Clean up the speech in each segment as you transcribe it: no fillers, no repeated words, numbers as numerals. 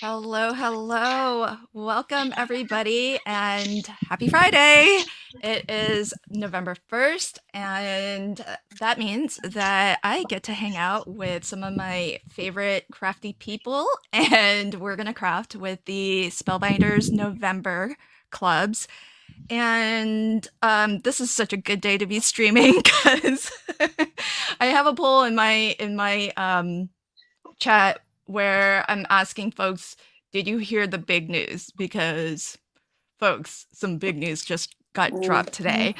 Hello, hello. Welcome, everybody, and happy Friday. It is November 1st, and that means that I get to hang out with some of my favorite crafty people, and we're going to craft with the Spellbinders November Clubs. And this is such a good day to be streaming because I have a poll in my chat where I'm asking folks, did you hear the big news? Because, folks, some big news just got dropped today.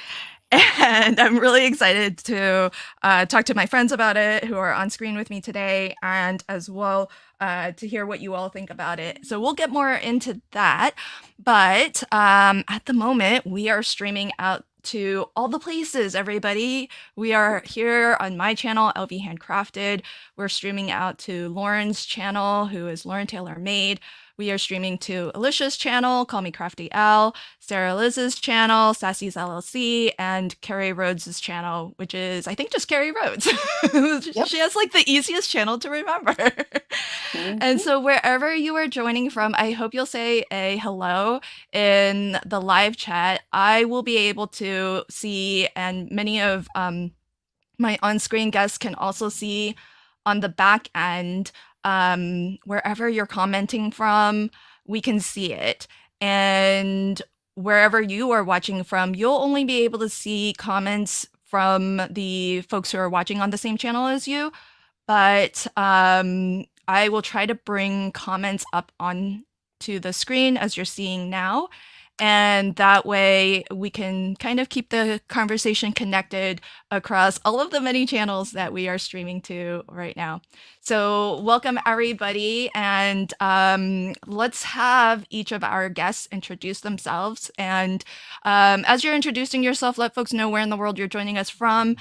And I'm really excited to talk to my friends about it who are on screen with me today, and as well to hear what you all think about it. So we'll get more into that. But at the moment, we are streaming out to all the places, everybody. We are here on my channel, LV Handcrafted. We're streaming out to Lauren's channel, who is Lauren Taylor Made. We are streaming to Alicia's channel, Call Me Crafty Al, Sarah Liz's channel, Sassy's LLC, and Carrie Rhods' channel, which is, I think, just Carrie Rhods. Yep. She has like the easiest channel to remember. And so wherever you are joining from, I hope you'll say a hello in the live chat. I will be able to see, and many of my on-screen guests can also see on the back end, wherever you're commenting from, we can see it. And wherever you are watching from, you'll only be able to see comments from the folks who are watching on the same channel as you. But I will try to bring comments up on to the screen as you're seeing now. And that way we can kind of keep the conversation connected across all of the many channels that we are streaming to right now. So welcome, everybody. And let's have each of our guests introduce themselves. And as you're introducing yourself, let folks know where in the world you're joining us from.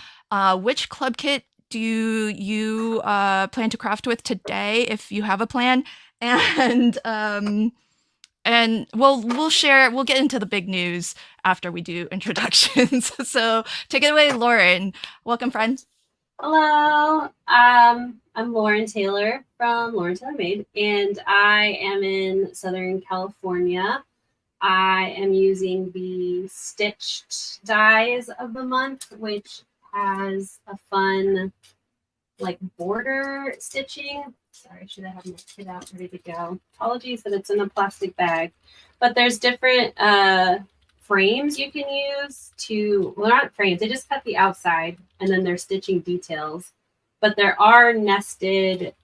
Which club kit do you plan to craft with today, if you have a plan? And we'll get into the big news after we do introductions. So take it away, Lauren. Welcome, friends. Hello. I'm Lauren Taylor from Lauren Taylor Made, and I am in Southern California. I am using the stitched dies of the month, which has a fun like border stitching. Sorry, should I have my kit out ready to go? Apologies that it's in a plastic bag. But there's different frames you can use to, well, not frames, they just cut the outside and then they're stitching details. But there are nested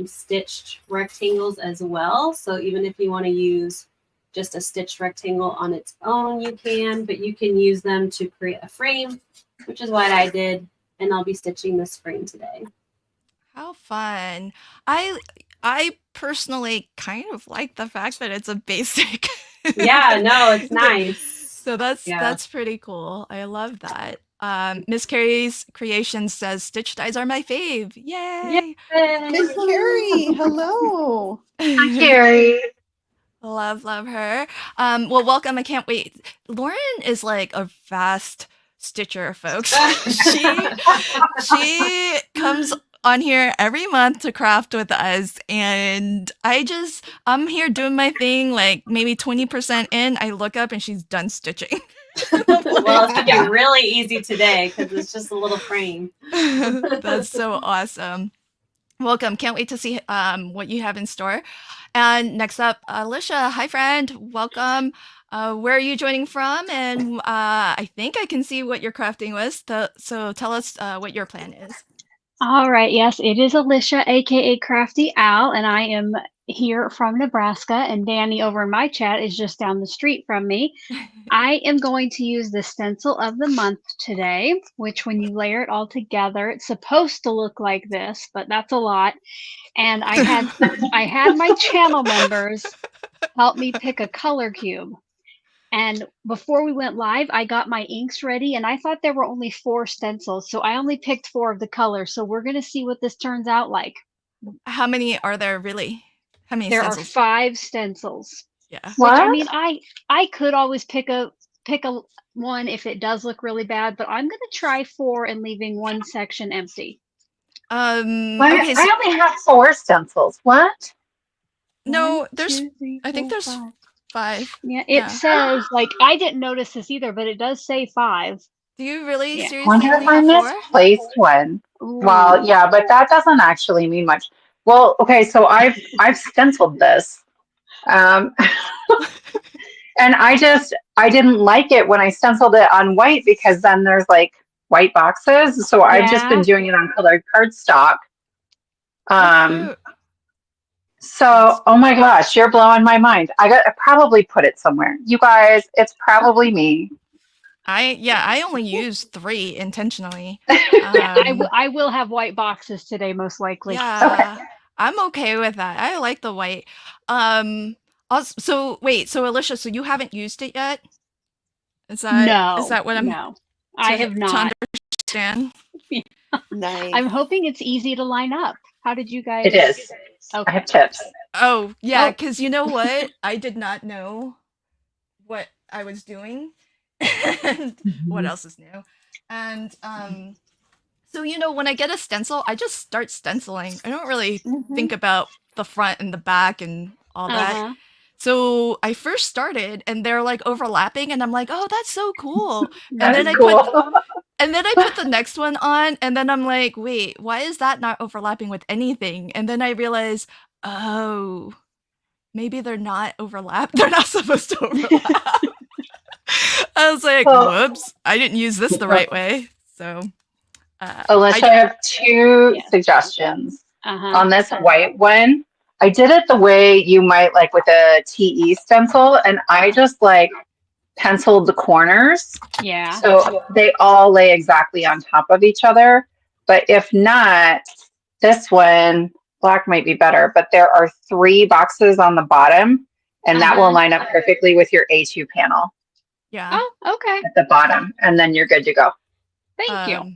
stitched rectangles as well. So even if you want to use just a stitched rectangle on its own, you can, but you can use them to create a frame, which is what I did. And I'll be stitching this frame today. How fun. I personally kind of like the fact that it's a basic. Yeah, no, it's nice. So that's pretty cool. I love that. Miss Carrie's Creation says stitch dies are my fave. Yay! Miss Carrie, hello. Hi, Carrie. Love her. Well, welcome. I can't wait. Lauren is like a fast stitcher, folks. she comes on here every month to craft with us, and I'm here doing my thing, like maybe 20% in, I look up and she's done stitching. Well, it's gonna be really easy today because it's just a little frame. That's so awesome. Welcome. Can't wait to see what you have in store. And next up, Alicia. Hi, friend. Welcome. Where are you joining from? And I think I can see what you're crafting with. So tell us what your plan is. All right. Yes, it is Alicia, aka Crafty Al, and I am here from Nebraska. And Danny over in my chat is just down the street from me. I am going to use the stencil of the month today, which when you layer it all together, it's supposed to look like this, but that's a lot. And I had my channel members help me pick a color cube. And before we went live, I got my inks ready, and I thought there were only 4 stencils, so I only picked 4 of the colors. So we're going to see what this turns out like. How many are there really? How many there stencils? Are 5 stencils. Yeah. Which, I mean, I could always pick a one if it does look really bad, but I'm going to try 4 and leaving 1 section empty. Okay, I only have 4 stencils. What? No, One, there's. two, three, I think four, there's five. 5. Yeah, it Yeah. says like I didn't notice this either, but it does say 5. Do you really Yeah. I seriously wonder if only I have 4? misplaced one. Ooh. Well, yeah, but that doesn't actually mean much. Well, okay, so I've stenciled this. Um, and I didn't like it when I stenciled it on white because then there's like white boxes. So I've just been Yeah. doing it on colored cardstock. Oh, So, oh my gosh, you're blowing my mind. I probably put it somewhere. You guys, it's probably me. I only use 3 intentionally. I will have white boxes today, most likely. Yeah, I'm okay with that. I like the white. Also, so wait, so Alicia, so you haven't used it yet? Is that what I'm No, I have to not. understand? Nice. I'm hoping it's easy to line up. How did you guys? It is. I Okay. have tips. Oh, yeah, Oh. because you know what? I did not know what I was doing and what else is new. And so when I get a stencil, I just start stenciling. I don't really think about the front and the back and all that. Uh-huh. So I first started and they're like overlapping and I'm like, "Oh, that's so cool." And That's then cool. I put the next one on and then I'm like, "Wait, why is that not overlapping with anything?" And then I realize, "Oh, maybe they're not overlap. They're not supposed to overlap." I was like, Well- "Whoops, I didn't use this the right way." So, Alicia, I have 2 suggestions. Uh-huh. On this white one, I did it the way you might like with a TE stencil, and I just like penciled the corners. Yeah. So they all lay exactly on top of each other. But if not, this one, black might be better, but there are 3 boxes on the bottom, and that will line up perfectly with your A2 panel yeah. Oh, okay. at the bottom, and then you're good to go. Thank you.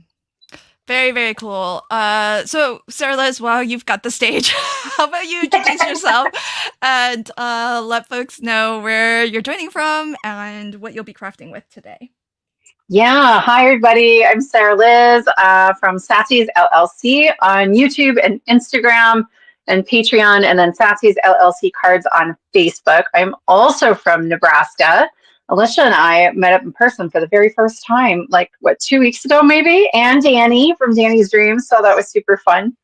Very, very cool. So Sarah Liz, while you've got the stage, how about you introduce yourself and let folks know where you're joining from and what you'll be crafting with today. Yeah, hi everybody. I'm Sarah Liz from Sassy's LLC on YouTube and Instagram and Patreon, and then Sassy's LLC Cards on Facebook. I'm also from Nebraska. Alicia and I met up in person for the very first time, like 2 weeks ago maybe, and Danny from Danny's Dreams, so that was super fun.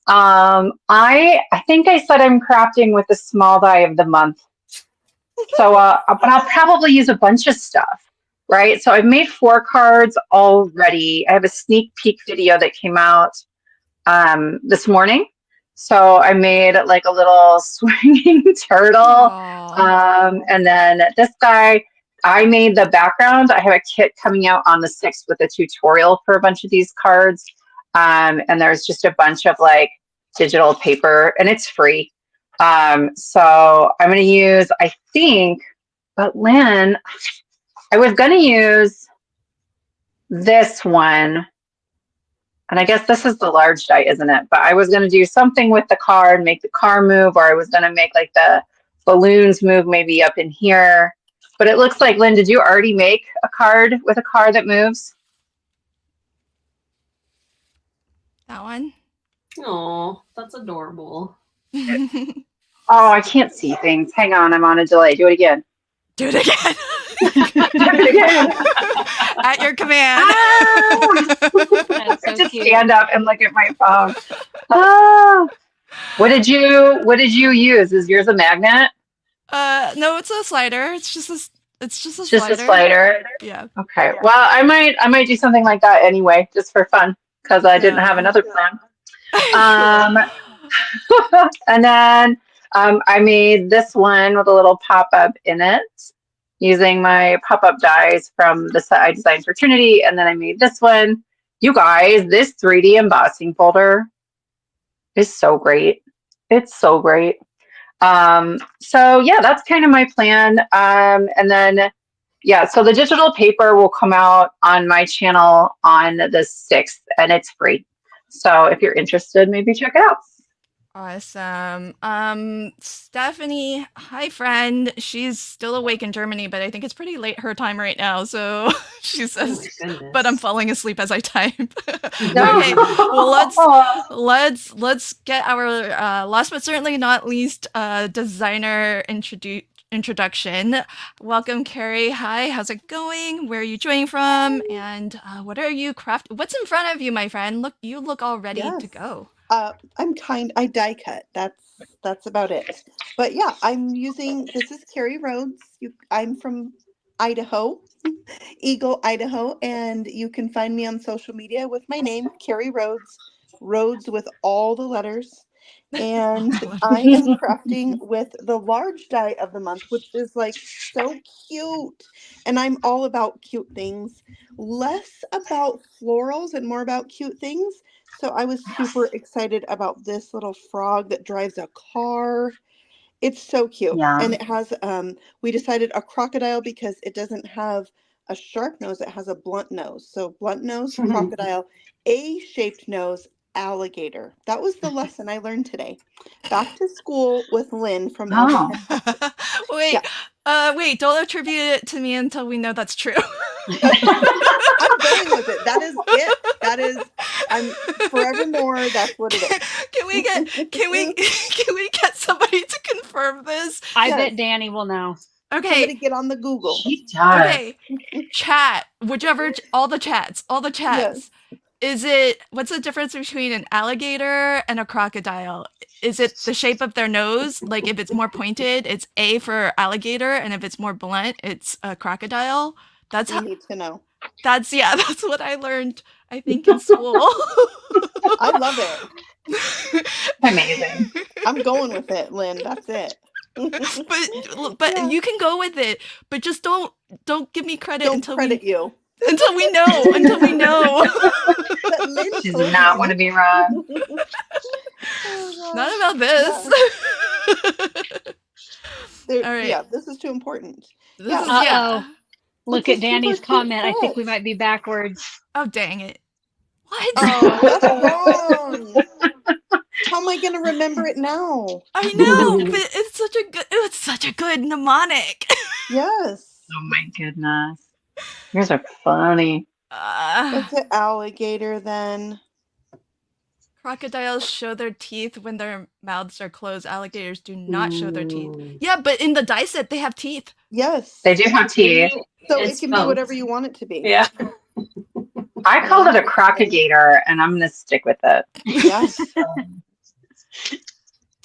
I think I said I'm crafting with the small die of the month. So, but I'll probably use a bunch of stuff, right? So I've made 4 cards already. I have a sneak peek video that came out this morning. So I made like a little swinging turtle. And then this guy, I made the background. I have a kit coming out on the 6th with a tutorial for a bunch of these cards. And there's just a bunch of like digital paper and it's free. So I'm going to use, I think, but Lynn, I was going to use this one. And I guess this is the large die, isn't it? But I was going to do something with the card, make the car move, or I was going to make like the balloons move maybe up in here. But it looks like, Lynn, did you already make a card with a car that moves? That one? Oh, that's adorable. Oh, I can't see things. Hang on, I'm on a delay. Do it again. Do it again. Do it again. At your command. That's so Just cute. stand up and look at my phone. Oh, what did you use? Is yours a magnet? No, it's a slider. It's just a Just slider. a slider. Yeah. Okay. Well, I might do something like that anyway, just for fun, because I didn't have another plan. And then I made this one with a little pop-up in it using my pop-up dies from the set I designed for Trinity. And then I made this one. You guys, this 3D embossing folder is so great. It's so great. So yeah, that's kind of my plan. And then, yeah, so the digital paper will come out on my channel on the 6th and it's free. So if you're interested, maybe check it out. Awesome. Stephanie, hi friend. She's still awake in Germany, but I think it's pretty late her time right now. So she Oh says, my goodness. but I'm falling asleep as I type. No. Okay, well let's get our last but certainly not least designer introduction. Welcome, Carrie. Hi, how's it going? Where are you joining from? And what are you What's in front of you, my friend? Look, you look all ready to Yes. go. I die cut. That's about it. But yeah, this is Carrie Rhods. I'm from Idaho, Eagle, Idaho, and you can find me on social media with my name, Carrie Rhodes, Rhodes with all the letters. And I am crafting with the large die of the month, which is like so cute. And I'm all about cute things, less about florals and more about cute things. So I was super excited about this little frog that drives a car. It's so cute. Yeah. And it has, we decided a crocodile because it doesn't have a sharp nose, it has a blunt nose. So blunt nose, crocodile, A-shaped nose, alligator. That was the lesson I learned today. Back to school with Lynn from Oh. Wait, Yeah. wait, don't attribute it to me until we know that's true. I'm going with it. That is it. I'm forevermore. That's what it is. Can we get somebody to confirm this? I Yes. bet Danny will know. Somebody Okay, get on the Google. She does. okay. Chat, whichever, all the chats. Yes. What's the difference between an alligator and a crocodile? Is it the shape of their nose? Like if it's more pointed, it's A for alligator, and if it's more blunt, it's a crocodile. That's We need to know. that's what I learned, I think, in school. I love it. Amazing. I'm going with it, Lynn. That's it. But Yeah. you can go with it, but just don't give me credit Don't until credit you. we know. But Lynn She told does not you. want to be wrong. Oh, Not gosh. about this. All right. Yeah, this is too important. This Yeah. is, Uh-oh. Look It's at a Danny's super cute comment. I think we set. might be backwards. Oh, dang it. What? Oh, that's wrong. How am I gonna remember it now? I know, but it's such a good mnemonic. Yes. Oh my goodness. Yours are funny. What's an alligator then? Crocodiles show their teeth when their mouths are closed. Alligators do not show their teeth. Ooh. Yeah, but in the die set, they have teeth. Yes. They do have teeth. So It's it can be both. whatever you want it to be. Yeah. I called it a crocagator, and I'm going to stick with it. Yes.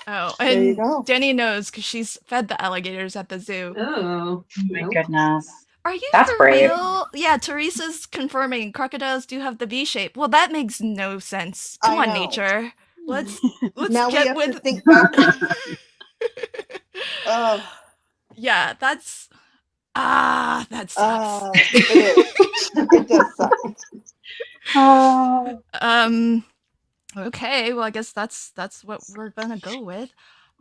Oh, There you and go. Danny knows because she's fed the alligators at the zoo. Oh. Oh my Nope. goodness. Are you That's for brave. real? Yeah, Teresa's confirming crocodiles do have the V shape. Well, that makes no sense. Come I on, know. nature. Let's Now we get have with to think back. Oh, Yeah, that sucks. it is. It does suck. Oh. Okay, well I guess that's what we're gonna go with.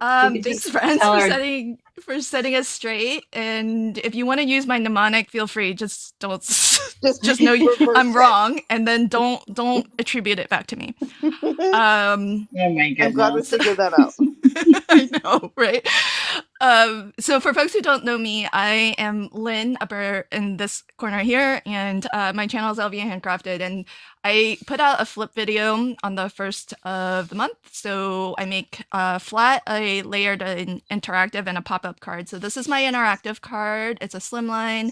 You could Thanks just friends tell for her- setting us straight. And if you want to use my mnemonic, feel free. Just don't Just know reverse I'm it. wrong, and then don't attribute it back to me. Oh my I'm glad we goodness. figured that out. I know, right? So for folks who don't know me, I am Lynn upper in this corner here, and my channel is LV Handcrafted, and I put out a flip video on the 1st of the month. So I make flat, a layered, an interactive, and a pop-up card. So this is my interactive card. It's a slimline.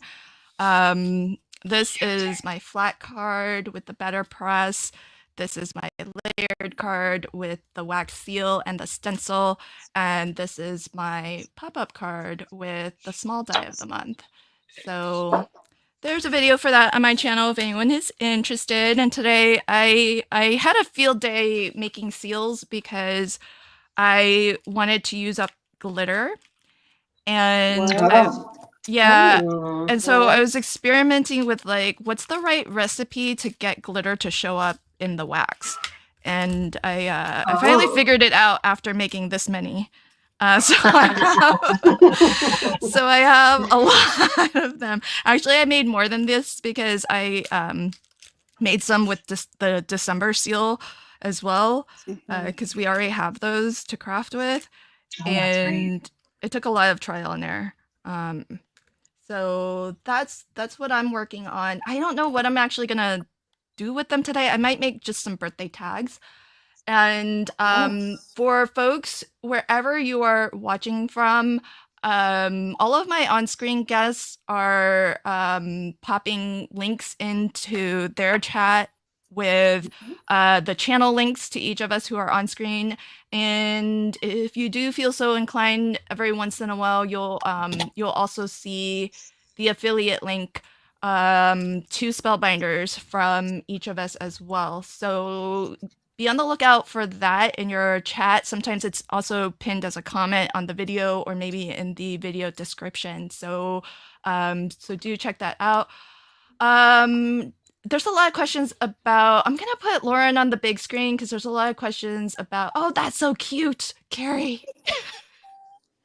This is my flat card with the better press. This is my layered card with the wax seal and the stencil. And this is my pop-up card with the small die of the month. So there's a video for that on my channel if anyone is interested. And today I had a field day making seals because I wanted to use up glitter. And Wow. yeah. Ooh. And so I was experimenting with like, what's the right recipe to get glitter to show up in the wax? And I finally figured it out after making this many. So I have a lot of them. Actually, I made more than this because I made some with the December seal. as well, Mhm. because we already have those to craft with, Oh, that's right. and it took a lot of trial and error. So that's what I'm working on. I don't know what I'm actually gonna do with them today. I might make just some birthday tags. And for folks wherever you are watching from, all of my on-screen guests are popping links into their chat with the channel links to each of us who are on screen. And if you do feel so inclined, every once in a while, you'll also see the affiliate link to Spellbinders from each of us as well. So be on the lookout for that in your chat. Sometimes it's also pinned as a comment on the video or maybe in the video description. So so do check that out. There's a lot of questions about, I'm gonna put Lauren on the big screen because there's a lot of questions about, oh, that's so cute, Carrie.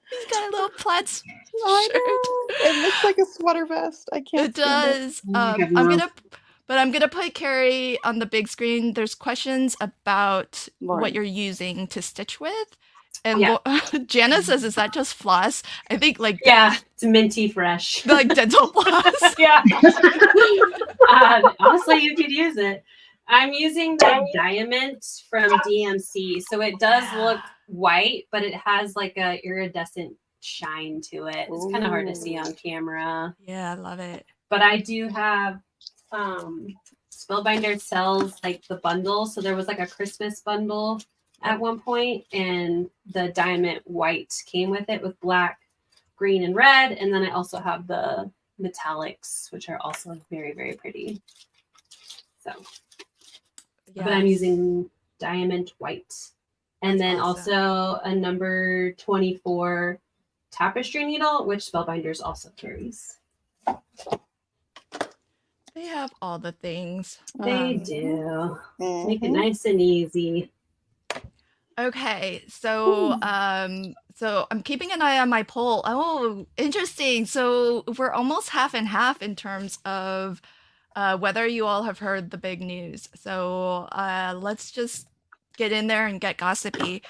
He's got a little plaid I shirt. know. It looks like a sweater vest. I can't It stand it. does. Oh my I'm gonna put Carrie on the big screen. There's questions about what Lauren. you're using to stitch with. And Yeah. Jana says, is that just floss? I think like Yeah, it's minty fresh. like dental floss. Yeah. Honestly, you could use it. I'm using the diamond from DMC, so it does look white, but it has like a iridescent shine to it. It's kind of hard to see on camera. Yeah, I love it. But I do have Spellbinder sells like the bundle, so there was like a Christmas bundle at one point, and the diamond white came with it with black, green, and red, and then I also have the metallics, which are also very, very pretty. So, but I'm using diamond white, and then awesome. also a number 24 tapestry needle, which Spellbinders also carries. They have all the things. They do. Mhm. Make it nice and easy. Okay, so so I'm keeping an eye on my poll. Oh, interesting. So we're almost half and half in terms of whether you all have heard the big news. So let's just get in there and get gossipy.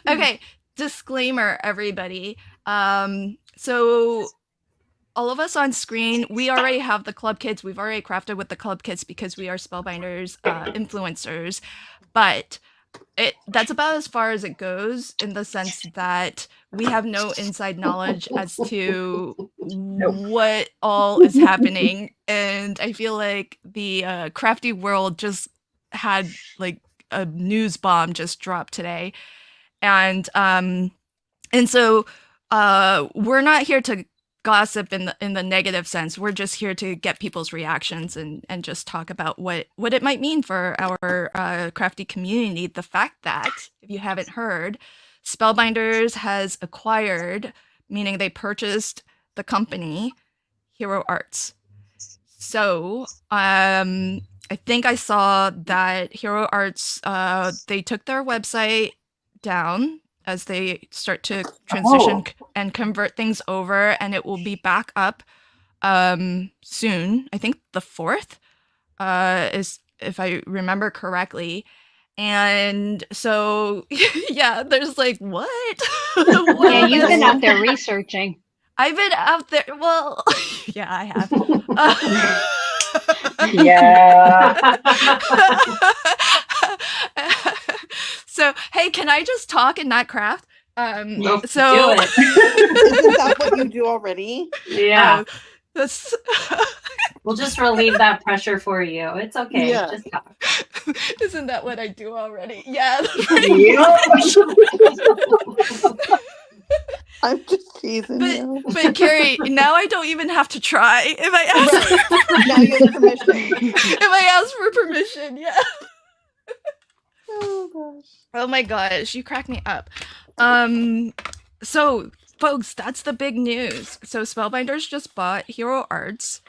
Okay, disclaimer, everybody. So all of us on screen, we already have the club kits. We've already crafted with the club kits because we are Spellbinders influencers. But that's about as far as it goes, in the sense that we have no inside knowledge as to what all is happening. And I feel like the crafty world just had like a news bomb just dropped today. And so we're not here to gossip in the negative sense. We're just here to get people's reactions and just talk about what it might mean for our crafty community. The fact that, if you haven't heard, Spellbinders has acquired, meaning they purchased the company Hero Arts. So I think I saw that Hero Arts, they took their website down as they start to transition and convert things over, and it will be back up soon. I think the 4th is, if I remember correctly. And so, yeah, there's like, what? What Yeah, you've been is- out there researching. I've been out there. Well, yeah, I have. Yeah. So, hey, can I just talk and not craft? So Do it. Isn't that what you do already? Yeah. That's We'll just relieve that pressure for you. It's okay. Yeah. Just talk. isn't that what I do already? Yeah. I'm just teasing you. But Carrie, now I don't even have to try. If I ask, Right. Now you have permission. if I ask for permission, yeah. Oh gosh. Oh my gosh, you crack me up. So folks, that's the big news. So Spellbinders just bought Hero Arts,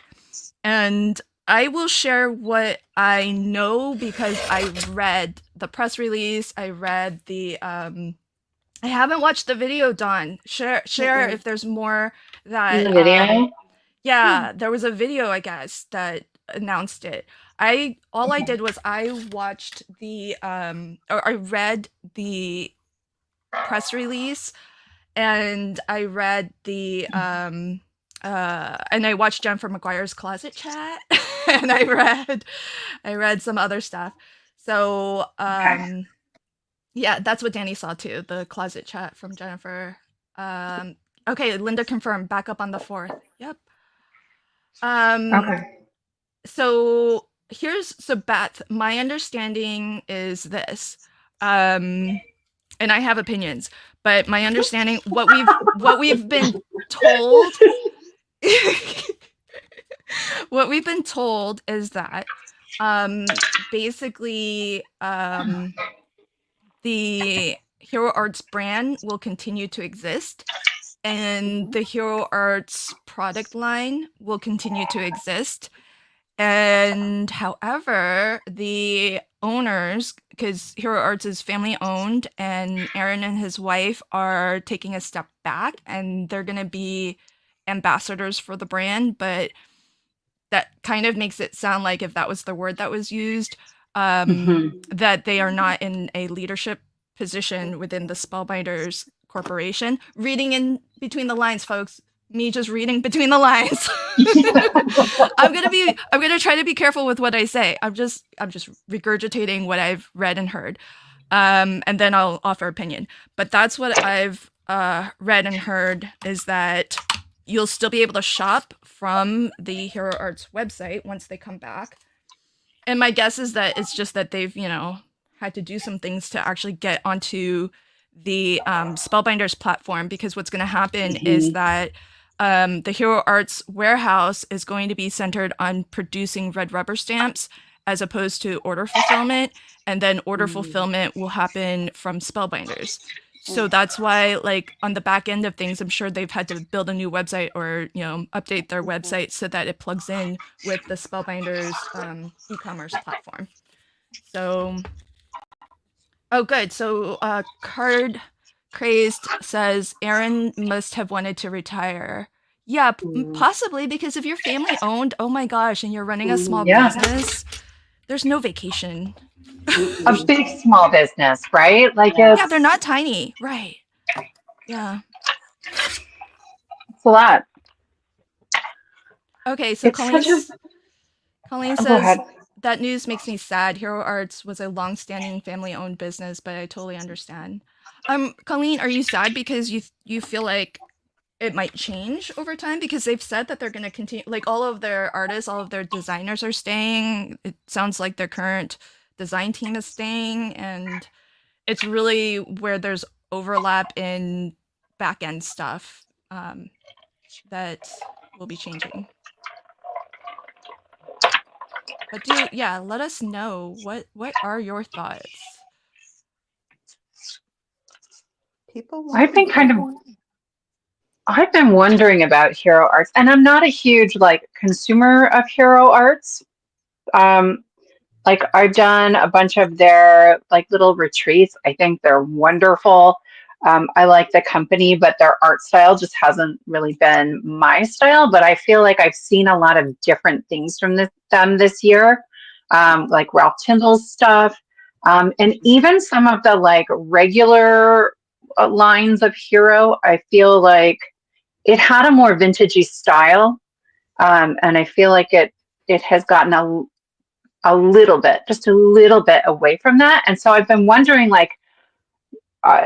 and I will share what I know because I read the press release. I read the I haven't watched the video, Dawn. Share if there's more that The video? yeah, there was a video, I guess, that announced it. all I did was I watched the or I read the press release, and I read the and I watched Jennifer McGuire's closet chat, and I read some other stuff. So yeah, that's what Danny saw too, the closet chat from Jennifer. Okay, Linda confirmed back up on the 4th. Yep. Okay. So Beth, my understanding is this. And I have opinions, but my understanding, what we've been told what we've been told is that basically the Hero Arts brand will continue to exist, and the Hero Arts product line will continue to exist. And however, the owners, because Hero Arts is family owned, and Aaron and his wife are taking a step back, and they're going to be ambassadors for the brand. But that kind of makes it sound like, if that was the word that was used, that they are not in a leadership position within the Spellbinders Corporation. Reading in between the lines, folks. Me just reading between the lines. I'm gonna try to be careful with what I say. I'm just regurgitating what I've read and heard, and then I'll offer opinion. But that's what I've read and heard, is that you'll still be able to shop from the Hero Arts website once they come back. And my guess is that it's just that they've had to do some things to actually get onto the Spellbinders platform, because what's going to happen is that the Hero Arts warehouse is going to be centered on producing red rubber stamps as opposed to order fulfillment, and then order fulfillment will happen from Spellbinders. So that's why, like, on the back end of things, I'm sure they've had to build a new website, or update their website so that it plugs in with the Spellbinders e-commerce platform. So, oh, good. So Crazed says Aaron must have wanted to retire. Yeah, possibly, because if you're family owned, oh my gosh, and you're running a small business, there's no vacation. A big small business, right? Like yeah, they're not tiny, right? Yeah, it's a lot. Okay, so Colleen Go says, ahead. that news makes me sad. Hero Arts was a long-standing family-owned business, but I totally understand. Colleen, are you sad because you feel like it might change over time? Because they've said that they're going to continue, like, all of their artists, all of their designers are staying. It sounds like their current design team is staying, and it's really where there's overlap in back-end stuff that will be changing. But let us know, what are your thoughts? I've been wondering about Hero Arts, and I'm not a huge consumer of Hero Arts. I've done a bunch of their little retreats. I think they're wonderful. I like the company, but their art style just hasn't really been my style. But I feel like I've seen a lot of different things from them this year, like Ralph Tyndall's stuff, and even some of the regular lines of Hero. I feel like it had a more vintagey style, and I feel like it has gotten just a little bit away from that. And so I've been wondering,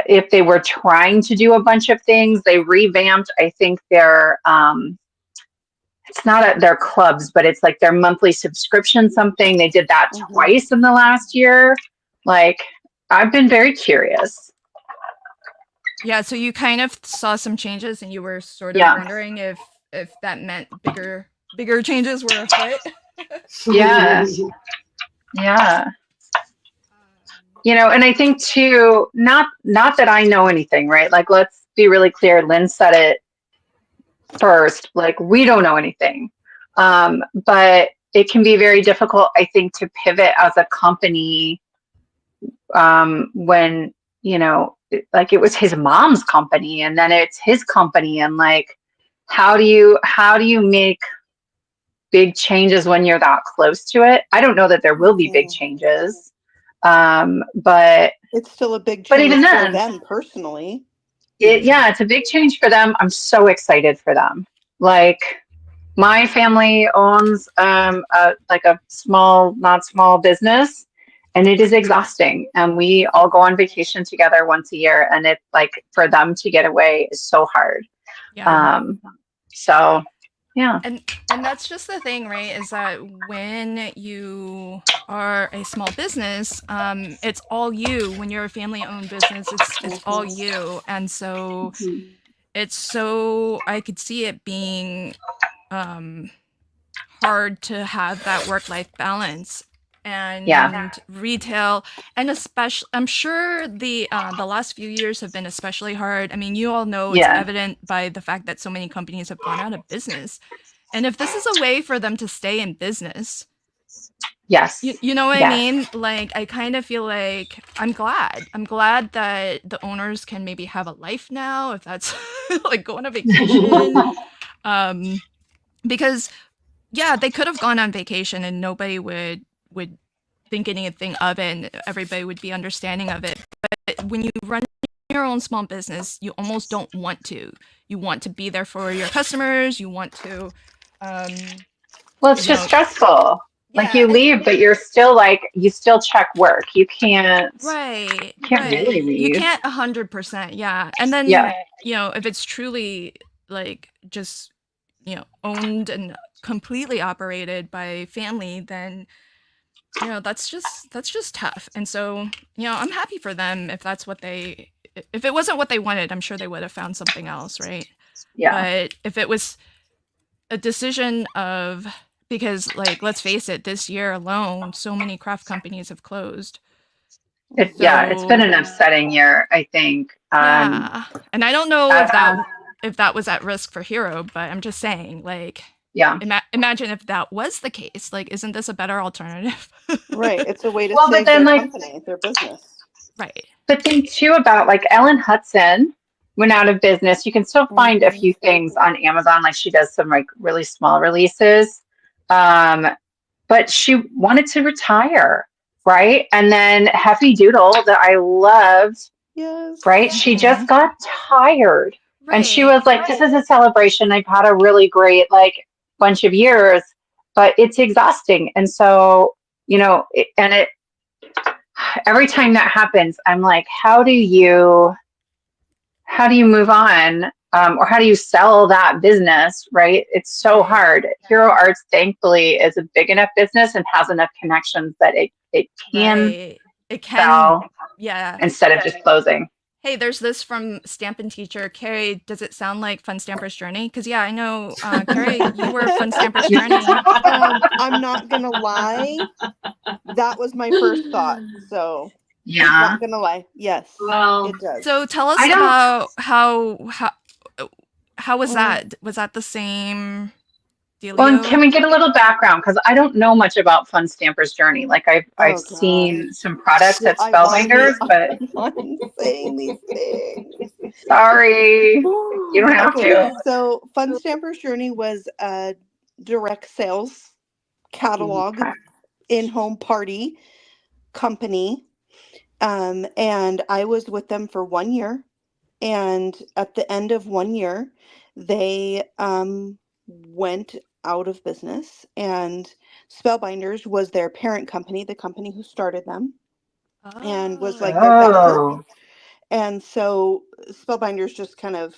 if they were trying to do a bunch of things. They revamped, I think, their it's not their clubs, but it's like their monthly subscription something. They did that twice in the last year. I've been very curious. Yeah, so you kind of saw some changes, and you were sort of wondering if that meant bigger changes were afoot. Yeah. And I think too, not that I know anything, right? Let's be really clear. Lynn said it first. We don't know anything, but it can be very difficult, I think, to pivot as a company when it was his mom's company, and then it's his company, and how do you make big changes when you're that close to it. I don't know that there will be big changes. But it's still a big but change even for then, them personally. it's a big change for them. I'm so excited for them. Like, my family owns like a small, not small business, and it is exhausting. And we all go on vacation together once a year, and it's like, for them to get away is so hard. Yeah. So yeah. And that's just the thing, right? Is that when you are a small business, it's all you. When you're a family-owned business, it's all you, and so it's so I could see it being hard to have that work-life balance and retail, and especially I'm sure the last few years have been especially hard. I mean, you all know it's evident by the fact that so many companies have gone out of business. And if this is a way for them to stay in business, you know what I mean? Like, I kind of feel like I'm glad that the owners can maybe have a life now, if that's like going on vacation. Because they could have gone on vacation and nobody would think anything of it, and everybody would be understanding of it. But when you run your own small business, you almost don't want to. You want to be there for your customers. You want to. Well, it's just stressful. Like, you leave, but you're still like, you still check work. You can't. Right. Really leave. You can't 100%. Yeah. And then if it's truly like just owned and completely operated by family, then that's just tough. And so I'm happy for them if that's what if it wasn't what they wanted, I'm sure they would have found something else, right? But if it was a decision of, because, like, let's face it, this year alone so many craft companies have closed. It's been an upsetting year, I think. And I don't know if that was at risk for Hero, but I'm just saying, like, imagine if that was the case. Like, isn't this a better alternative? Right. It's a way to save their company, their business. Right. But think too about, like, Ellen Hudson went out of business. You can still find a few things on Amazon. Like, she does some like really small releases. But she wanted to retire, right? And then Heffy Doodle, that I loved, right? She just got tired. Right. And she was like, this is a celebration. I've had a really great, like, bunch of years, but it's exhausting. And so, every time that happens, I'm like, how do you move on? Or how do you sell that business, right? It's so hard. Hero Arts, thankfully, is a big enough business and has enough connections that it can sell instead of just closing. Hey, there's this from Stampin' Teacher. Carrie, does it sound like Fun Stamper's Journey? Because, I know, Carrie, you were Fun Stamper's Journey. I'm not going to lie. That was my first thought. So, I'm not going to lie. Yes, it does. So tell us about how was that? Was that the same dealio? Well, can we get a little background? Because I don't know much about Fun Stamper's Journey. Like, I've seen some products at Spellbinders, but I'm saying these things. Sorry, you don't have to. So Fun Stamper's Journey was a direct sales catalog in-home party company. And I was with them for 1 year. And at the end of 1 year, they went out of business, and Spellbinders was their parent company, the company who started them, and was like their backer. And so Spellbinders just kind of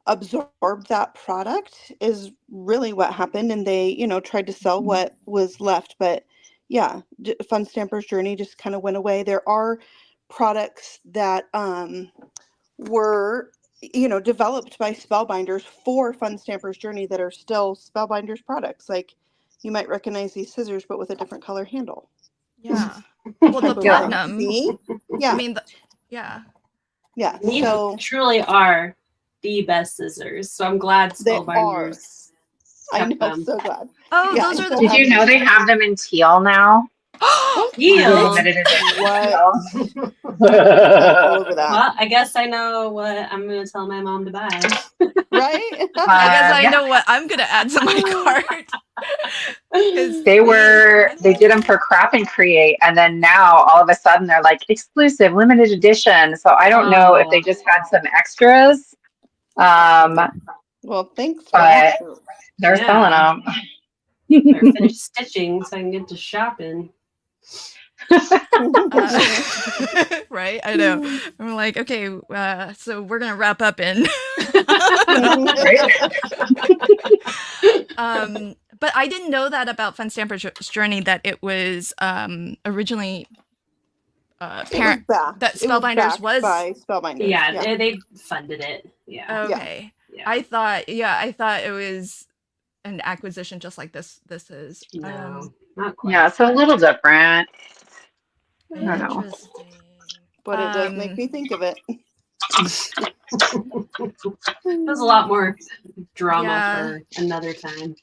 absorbed that product is really what happened. And they, tried to sell what was left. But Fun Stamper's Journey just kind of went away. There are products that were developed by Spellbinders for Fun Stamper's Journey that are still Spellbinders products. Like, you might recognize these scissors, but with a different color handle. Yeah. Well, the platinum. Yeah. I mean, Yeah. These truly are the best scissors. So I'm glad Spellbinders. I know, I'm so glad. Oh, those are. Did you know they have them in teal now? Yield. Limited What? edition. All over that. Well, I guess I know what I'm going to tell my mom to buy. Right? I guess I Yeah. know what I'm gonna add to my cart. 'Cause They did them for Crop and Create, and then now all of a sudden they're like exclusive, limited edition. So I don't know if they just had some extras. Well, thanks for But that. they're Yeah. selling them. Better finish stitching so I can get to shopping. Right? I know. I'm like, okay, so we're gonna wrap up in. But I didn't know that about Fun Stamper's Journey, that it was originally parent backed. that It was Spellbinders backed was. by Spellbinders. Yeah, they funded it. Yeah. Okay. Yeah. I thought it was an acquisition just like this is. No, not quite. Yeah, so a little different. I don't know. Interesting. But it does make me think of it. There's a lot more drama Yeah. for another time.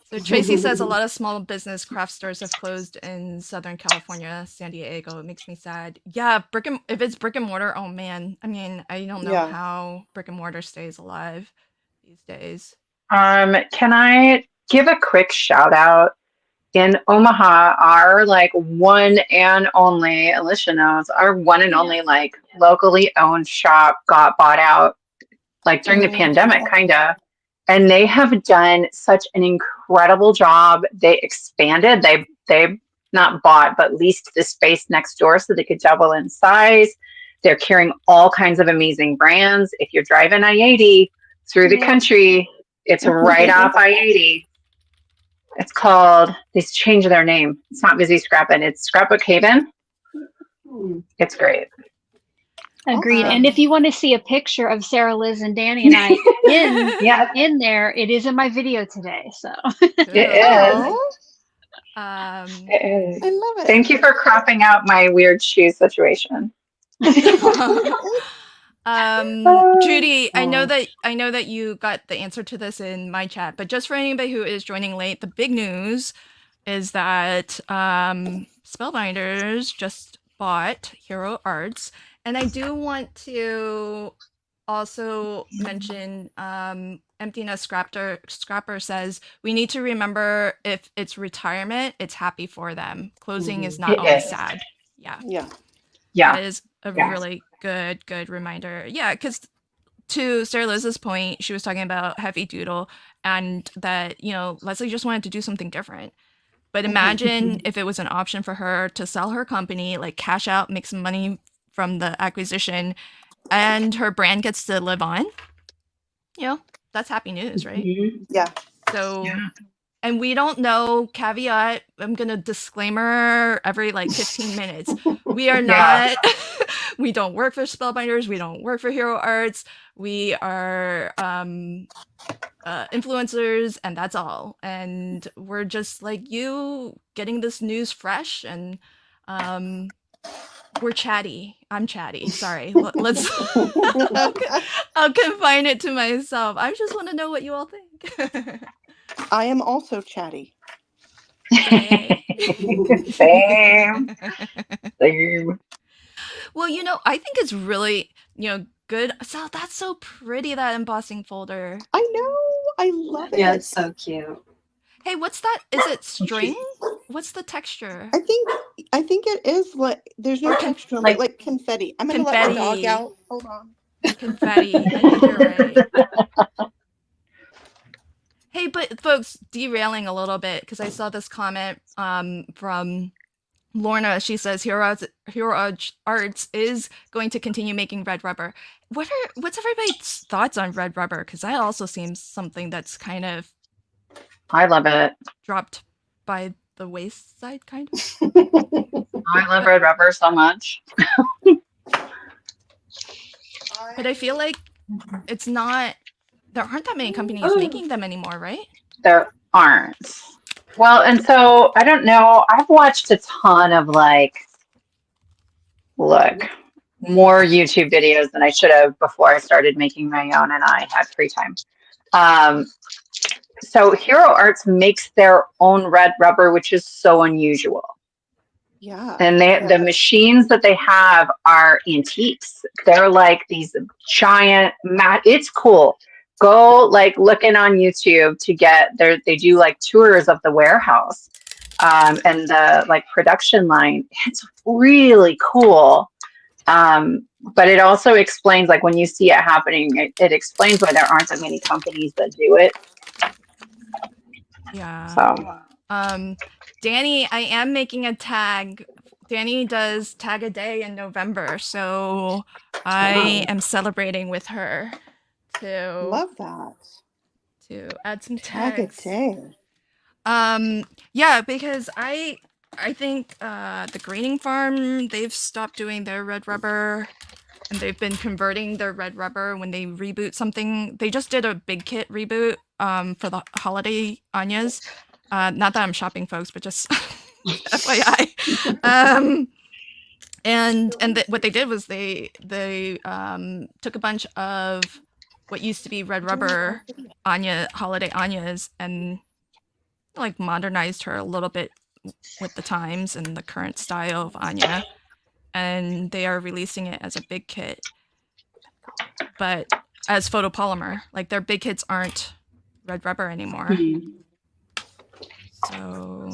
So Tracy says a lot of small business craft stores have closed in Southern California, San Diego. It makes me sad. Yeah, if it's brick and mortar, oh man. I mean, I don't know Yeah. how brick and mortar stays alive these days. Can I give a quick shout out? In Omaha, our like one and only, Alicia knows, our one and only like locally owned shop got bought out like during the pandemic, kind of. And they have done such an incredible job. They expanded. They not bought, but leased the space next door so they could double in size. They're carrying all kinds of amazing brands. If you're driving I-80 through the country, it's right off I-80. It's called, they changed their name. It's not Busy Scrappin', it's Scrapbook Haven. It's great. Agreed. And if you want to see a picture of Sarah, Liz, and Danny and I in there, it is in my video today. So It is. It is. I love it. Thank you for cropping out my weird shoe situation. Judy, I know that you got the answer to this in my chat, but just for anybody who is joining late, the big news is that Spellbinders just bought Hero Arts, and I do want to also mention Emptiness Scrapper says we need to remember if it's retirement, it's happy for them. Closing is not always sad. Yeah. That is a really good reminder. Yeah, because to Sarah Liz's point, she was talking about Heavy Doodle and that, Leslie just wanted to do something different. But imagine if it was an option for her to sell her company, like cash out, make some money from the acquisition, and her brand gets to live on. That's happy news, right? Yeah. So, and we don't know, caveat, I'm going to disclaimer every like 15 minutes. We are not, we don't work for Spellbinders. We don't work for Hero Arts. We are influencers, and that's all. And we're just like you, getting this news fresh, and we're chatty. I'm chatty. Sorry. Let's. I'll confine it to myself. I just want to know what you all think. I am also chatty. Same. Well, I think it's really, good. So that's so pretty, that embossing folder. I know. I love it. Yeah, it's so cute. Hey, what's that? Is it string? What's the texture? I think it is there's no texture, like confetti. I'm gonna let my dog out. Hold on. Confetti. I think you're right. Hey, but folks, derailing a little bit because I saw this comment from Lorna. She says Hero Arts is going to continue making red rubber. What's everybody's thoughts on red rubber? Because that also seems something that's kind of, I love it. dropped by the wayside, kind of. I love red rubber so much. But I feel like it's not. There aren't that many companies making them anymore, right? There aren't. Well, and so I don't know. I've watched a ton of more YouTube videos than I should have before I started making my own and I had free time. So Hero Arts makes their own red rubber, which is so unusual. Yeah. And the machines that they have are antiques. They're like these giant it's cool. Go like looking on YouTube to get they do like tours of the warehouse and the like production line. It's really cool. But it also explains, like when you see it happening, it explains why there aren't that many companies that do it. Yeah. So Danny, I am making a tag. Danny does tag a day in November, so I am celebrating with her Love that. to add some Tag a tags. day. Yeah, because I think the grading farm, they've stopped doing their red rubber and they've been converting their red rubber when they reboot something. They just did a big kit reboot for the holiday Anyas. Not that I'm shopping, folks, but just FYI. What they did was they took a bunch of what used to be red rubber Anya holiday Anyas and like modernized her a little bit with the times and the current style of Anya, and they are releasing it as a big kit, but as photopolymer. Like their big kits aren't red rubber anymore. So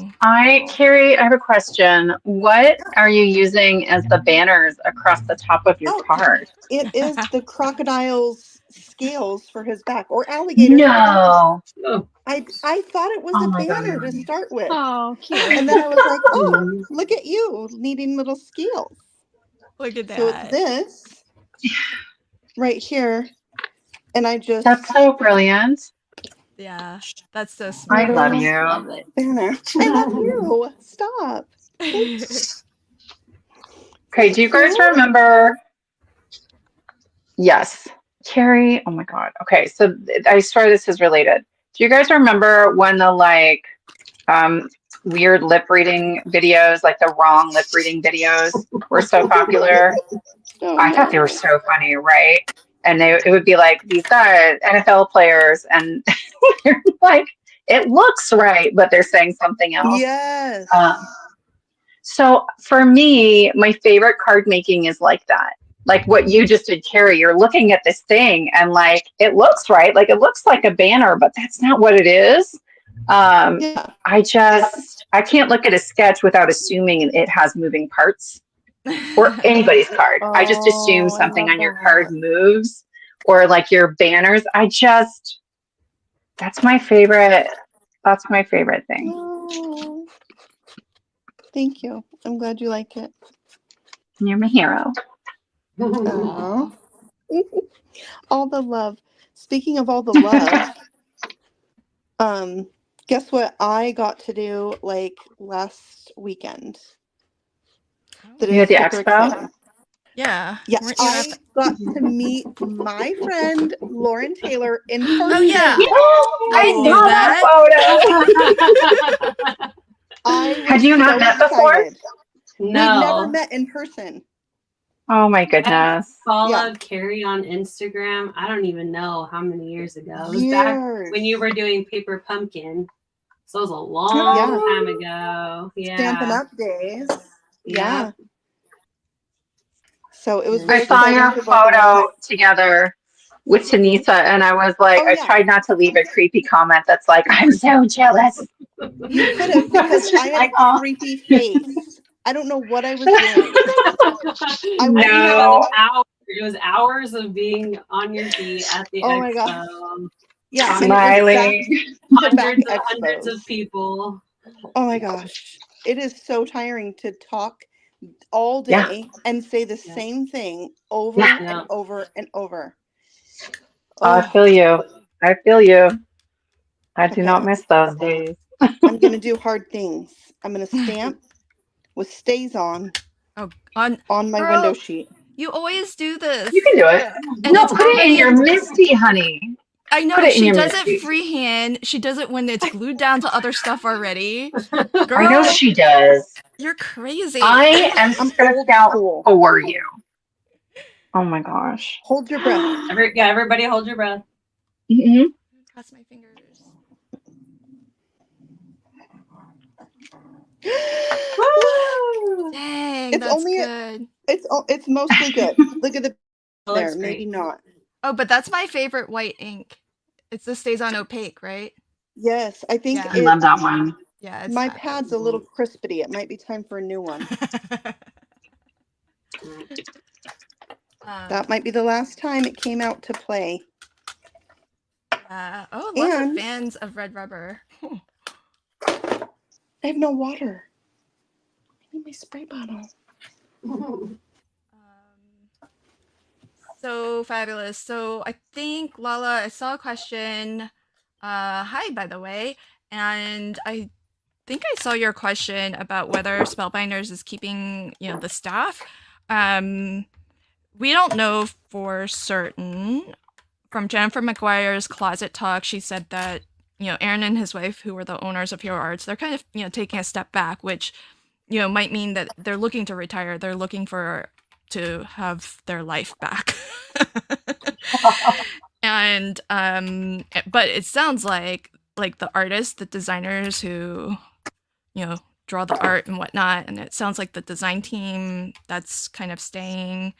Carrie, I have a question. What are you using as the banners across the top of your card? It is the crocodile's scales for his back, or alligator. No. I thought it was Oh a my banner God. to start with. Oh, cute. And then I was like, oh, look at you needing little scales. look at that. So it's this right here. And I just That's so brilliant. Yeah, that's so smart. I love you. Love it. banner. I love you. Stop. Okay, do you guys remember? Yes. Carrie, oh my God. Okay, so I swear this is related. Do you guys remember when the like weird lip reading videos, like the wrong lip reading videos were so popular? Oh, I thought they were so funny, right? And it would be like these guys, NFL players, and they're like, it looks right, but they're saying something else. yes. So for me, my favorite card making is like that. Like what you just did, Carrie, you're looking at this thing and like, it looks right. Like it looks like a banner, but that's not what it is. Yeah. I can't look at a sketch without assuming it has moving parts or anybody's card. I just assume Oh, I something love on your that. card moves or like your banners. That's my favorite. That's my favorite thing. Oh, thank you. I'm glad you like it. You're my hero. Aw. All the love. Speaking of all the love, guess what I got to do like last weekend? That You at is the super expo? exciting. Yeah. Yeah, Weren't you at I got to meet my friend Lauren Taylor in person. Oh yeah. I knew saw that. that photo. I was Had you not so met before? excited. We never met in person. Oh my I goodness. followed Carrie on Instagram. I don't even know how many years ago. It was back when you were doing Paper Pumpkin. So it was a long time ago. Yeah. Stampin' Up days. Yeah. So it was I very saw exciting your for both of us. photo together with Tanisa, and I was like, Oh, I yeah. tried not to leave a creepy comment that's like, I'm so jealous. You could have, because I had a creepy face. I don't know what I was doing. It was hours of being on your feet at the Oh my expo. God. Yeah, smiling. Hundreds of people. Oh my gosh. It is so tiring to talk all day and say the same thing over and over and over. I feel you. I feel you. I do not miss those days. I'm going to do hard things. I'm going to stamp with stays on my window sheet. You always do this. You can do it. And no, it's put it in your Misty, honey. I know, Put it in she your does Misty. it freehand. She does it when it's glued down to other stuff already. Girl, I know she does. You're crazy. I am stressed out for you. Oh my gosh. Hold your breath. Everybody hold your breath. Mm-hmm. Cross my fingers. Woo! Dang, It's that's only good. it's mostly good. Look at the Oh, there. looks Maybe great. not. Oh, but that's my favorite white ink. It's the stays on opaque, right? Yes, I think Yeah. I love that one. Yeah, it's my fabulous. pad's a little crispity. It might be time for a new one. That might be the last time it came out to play. Oh, lots of And fans of red rubber. I have no water. I need my spray bottle. So fabulous. So I think Lala, I saw a question. Hi, by the way, and I think I saw your question about whether Spellbinders is keeping, the staff. We don't know for certain. From Jennifer McGuire's Closet Talk, she said that Aaron and his wife, who were the owners of Hero Arts, they're kind of taking a step back, which might mean that they're looking to retire. They're looking to have their life back. And but it sounds like the artists, the designers who draw the art and whatnot, and it sounds like the design team that's kind of staying.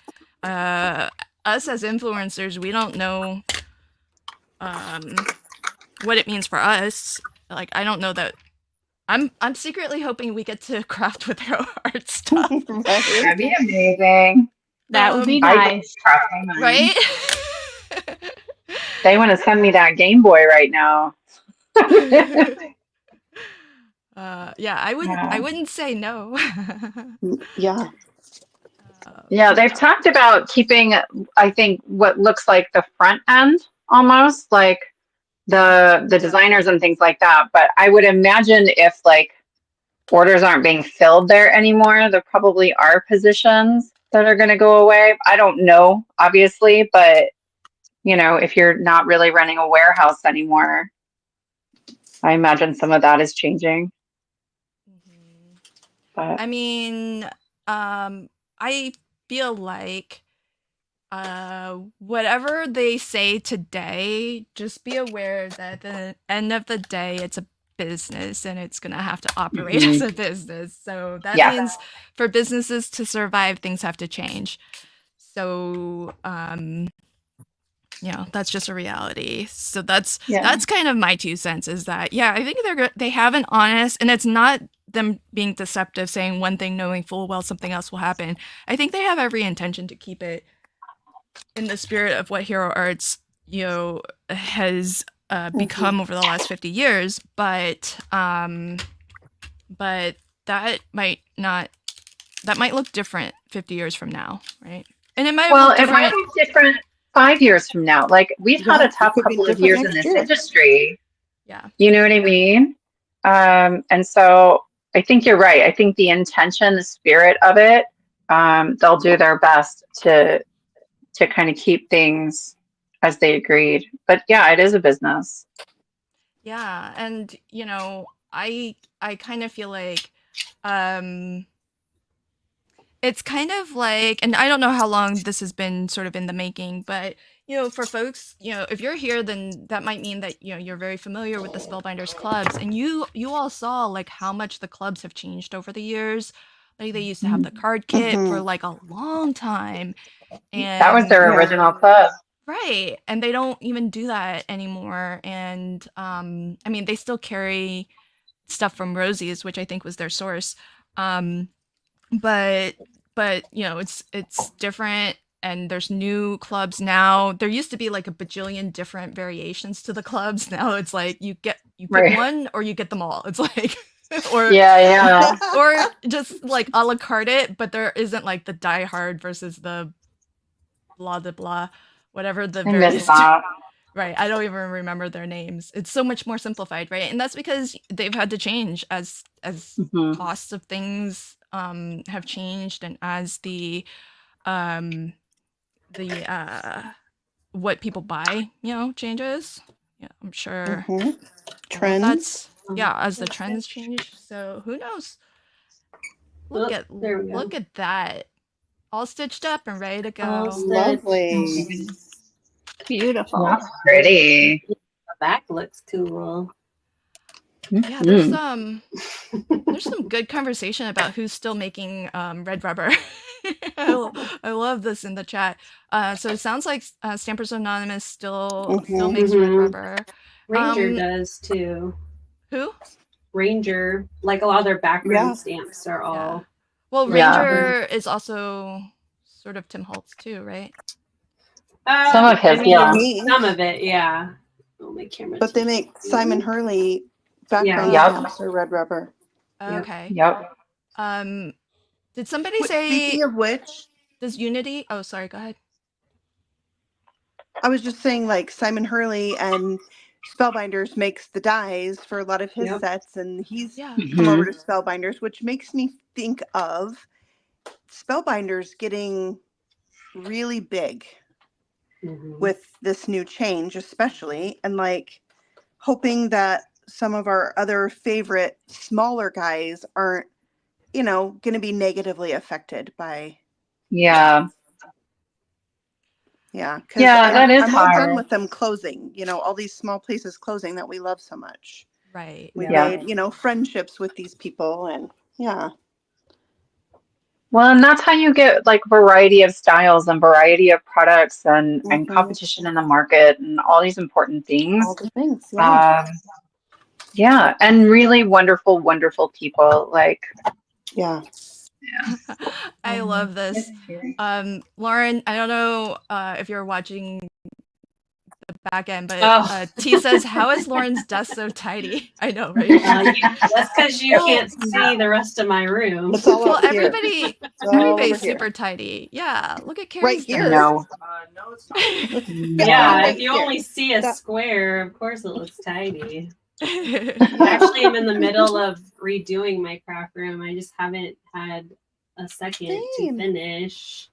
Us as influencers, we don't know what it means for us. Like, I don't know that. I'm secretly hoping we get to craft with Hero Art stuff. Right? That'd be amazing. That would be I nice. crossing mine. Right? They want to send me that Game Boy right now. Yeah, I Yeah. wouldn't say no. Yeah. Yeah, they've talked about keeping, I think, what looks like the front end almost, like the designers and things like that. But I would imagine if like orders aren't being filled there anymore, there probably are positions that are going to go away. I don't know, obviously, but if you're not really running a warehouse anymore, I imagine some of that is changing. But I mean, I feel like whatever they say today, just be aware that at the end of the day, it's a business and it's gonna have to operate as a business. So that Yeah. means for businesses to survive, things have to change. So that's just a reality. So that's kind of my 2 cents, is that I think they have an honest, and it's not them being deceptive, saying one thing knowing full well something else will happen. I think they have every intention to keep it in the spirit of what Hero Arts has become over the last 50 years, but that might look different 50 years from now, right? And it might look it might different. be different 5 years from now. Like we've had a tough couple of years in this industry. Yeah. You know what I mean? And so I think you're right. I think the intention, the spirit of it, they'll do their best to kind of keep things as they agreed. But yeah, it is a business. Yeah, and I kind of feel like it's kind of like, and I don't know how long this has been sort of in the making, but for folks, if you're here, then that might mean that you're very familiar with the Spellbinders Clubs, and you all saw like how much the clubs have changed over the years. Like they used to have the card kit for like a long time, and that was their original club. Right, and they don't even do that anymore. And I mean, they still carry stuff from Rosie's, which I think was their source. But it's different, and there's new clubs now. There used to be like a bajillion different variations to the clubs. Now it's like you pick one or you get them all. It's like or or just like a la carte it, but there isn't like the Die Hard versus the blah blah blah, whatever the various. Right, I don't even remember their names. It's so much more simplified, right? And that's because they've had to change as costs of things have changed, and as the what people buy, changes. Yeah, I'm sure. Trends. That's as the trends change. So who knows? Look at that, all stitched up and ready to go. Lovely. Beautiful. That's pretty. The back looks cool. Yeah, there's There's some good conversation about who's still making red rubber. I love this in the chat. So it sounds like Stampers Anonymous still makes red Mhm. rubber. Ranger does too. Who? Ranger, like a lot of their background stamps are all. Well, Yeah. Ranger is also sort of Tim Holtz too, right? Some of his, Some of it, yeah. Oh, my camera. But they make Simon Hurley background Yep. stamps or red rubber. Okay. Yep. Did somebody say? Speaking of which, does Unity? Oh, sorry. Go ahead. I was just saying, like Simon Hurley and Spellbinders makes the dies for a lot of his sets, and he's come over to Spellbinders, which makes me think of Spellbinders getting really big with this new change, especially, and like hoping that some of our other favorite smaller guys aren't, going to be negatively affected by. Yeah. Yeah. That is I'm all hard. done with them closing, all these small places closing that we love so much. Right. We made, friendships with these people, and Well, and that's how you get like variety of styles and variety of products and competition in the market and all these important things. All the things, and really wonderful, wonderful people. Like, I love this. Lauren, I don't know if you're watching the back end, but T says, "How is Lauren's desk so tidy?" I know, right? That's because you can't see the rest of my room. Well, everybody's super tidy. Yeah, look at Carrie's right here. No, it's not. Yeah, if you only see a square, of course it looks tidy. Actually, I'm in the middle of redoing my craft room. I just haven't had a second to finish.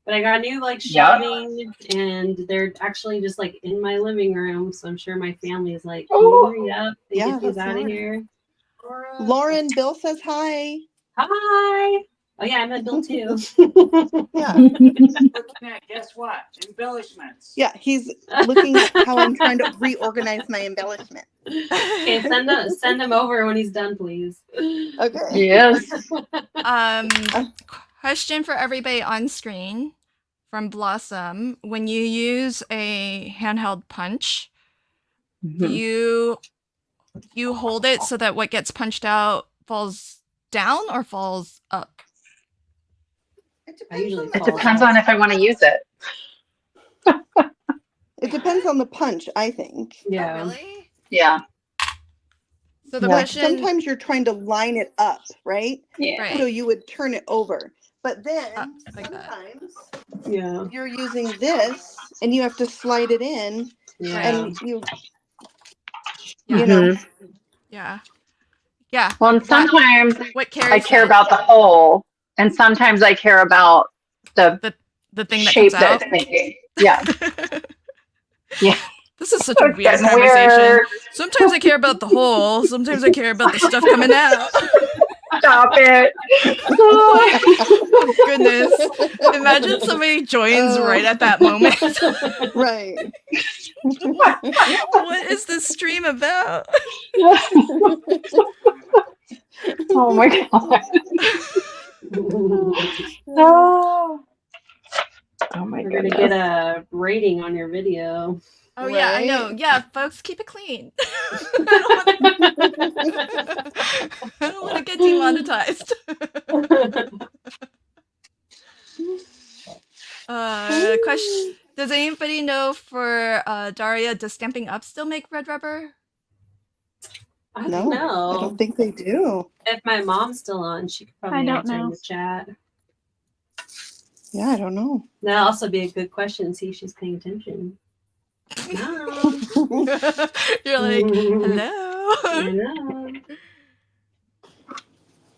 But I got new shelving, and they're actually just like in my living room. So I'm sure my family is like, "Can you hurry up and get these out of here?" Lauren, Bill says hi. Hi. Oh yeah, I met Bill too. Looking at, guess what? Embellishments. Yeah, he's looking at how I'm trying to reorganize my embellishment. Okay, send him over when he's done, please. Okay. Yes. Question for everybody on screen from Blossom: when you use a handheld punch, do you hold it so that what gets punched out falls down or falls up? It depends on if I want to use it. It depends on the punch, I think. Yeah. Oh, really? Yeah. So the question. Sometimes you're trying to line it up, right? Yeah. Right. So you would turn it over. But then like sometimes you're using this and you have to slide it in. And you know. Yeah. Yeah. Well, and sometimes I care about the whole, and sometimes I care about the thing that shape comes out. that it's making. Yeah. Yeah. This is such a weird conversation. Sometimes I care about the whole. Sometimes I care about the stuff coming out. Stop it. Oh, goodness. Imagine somebody joins right at that moment. Right. What is this stream about? Oh my god. Oh my god. We're gonna get a rating on your video. Oh yeah, I know. Yeah, folks, keep it clean. I don't want to get demonetized. Question: does anybody know for Daria, does Stamping Up still make red rubber? I don't know. I don't think they do. If my mom's still on, she could probably answer in the chat. Yeah, I don't know. That'll also be a good question. See if she's paying attention. No. You're like, hello. Hello.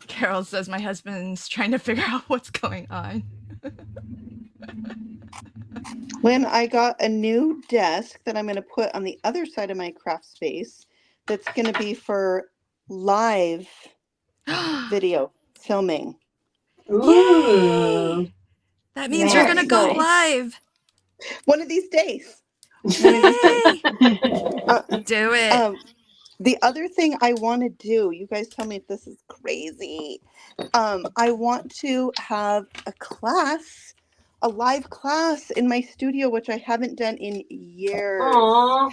Carol says my husband's trying to figure out what's going on. When I got a new desk that I'm going to put on the other side of my craft space, that's going to be for live video filming. Ooh. That means you're going to go live. One of these days. Do it. The other thing I want to do, you guys tell me if this is crazy. I want to have a live class in my studio, which I haven't done in years. Aww.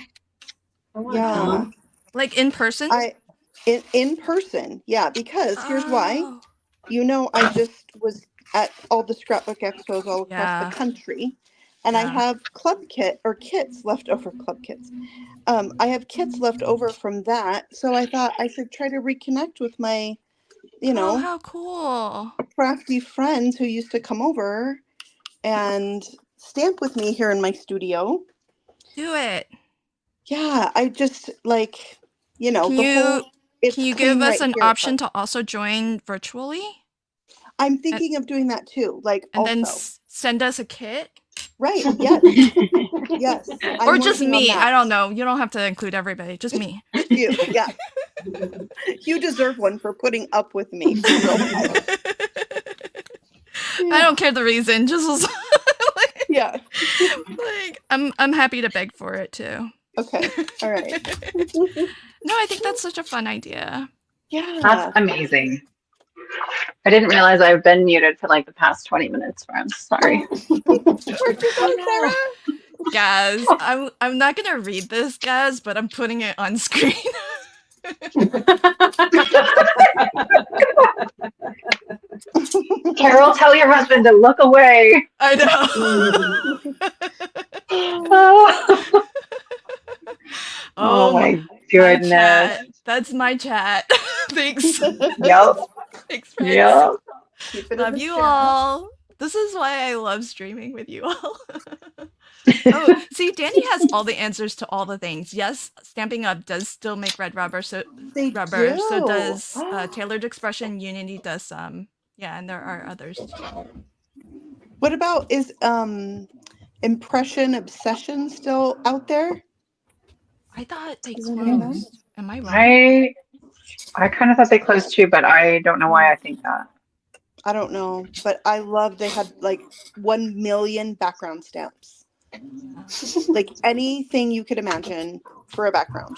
I wanna Yeah. come. Like in person? In person, yeah, because here's why. Oh. You know, I just was at all the scrapbook expos all across Yeah. the country, and I Yeah. have kits left over, club kits. I have kits left over from that, so I thought I should try to reconnect with my, Oh, how cool. crafty friends who used to come over and stamp with me here in my studio. Do it. Yeah, I just like, Can you give us an option to also join virtually? I'm thinking of doing that too. And then send us a kit? Right, yes. Yes. Or just me. I don't know. You don't have to include everybody. Just me. Just you, yeah. You deserve one for putting up with me. I don't care the reason. Just yeah. Like I'm happy to beg for it too. Okay. All right. No, I think that's such a fun idea. Yeah. That's amazing. I didn't realize I've been muted for like the past 20 minutes. I'm sorry. Where'd you go, Sarah? Guys, I'm not gonna read this, guys, but I'm putting it on screen. Carol, tell your husband to look away. I know. Oh my goodness. Chat. That's my chat. Thanks. Yep. Thanks, friends. Yep. Love you all. This is why I love streaming with you all. Oh, see, Danny has all the answers to all the things. Yes, Stampin' Up does still make red rubber, so so does Tailored Expression. Unity does some. Yeah, and there are others too. What about, is Impression Obsession still out there? I thought they closed. Am I wrong? I kind of thought they closed too, but I don't know why I think that. I don't know, but I love they had like 1 million background stamps. Like anything you could imagine for a background.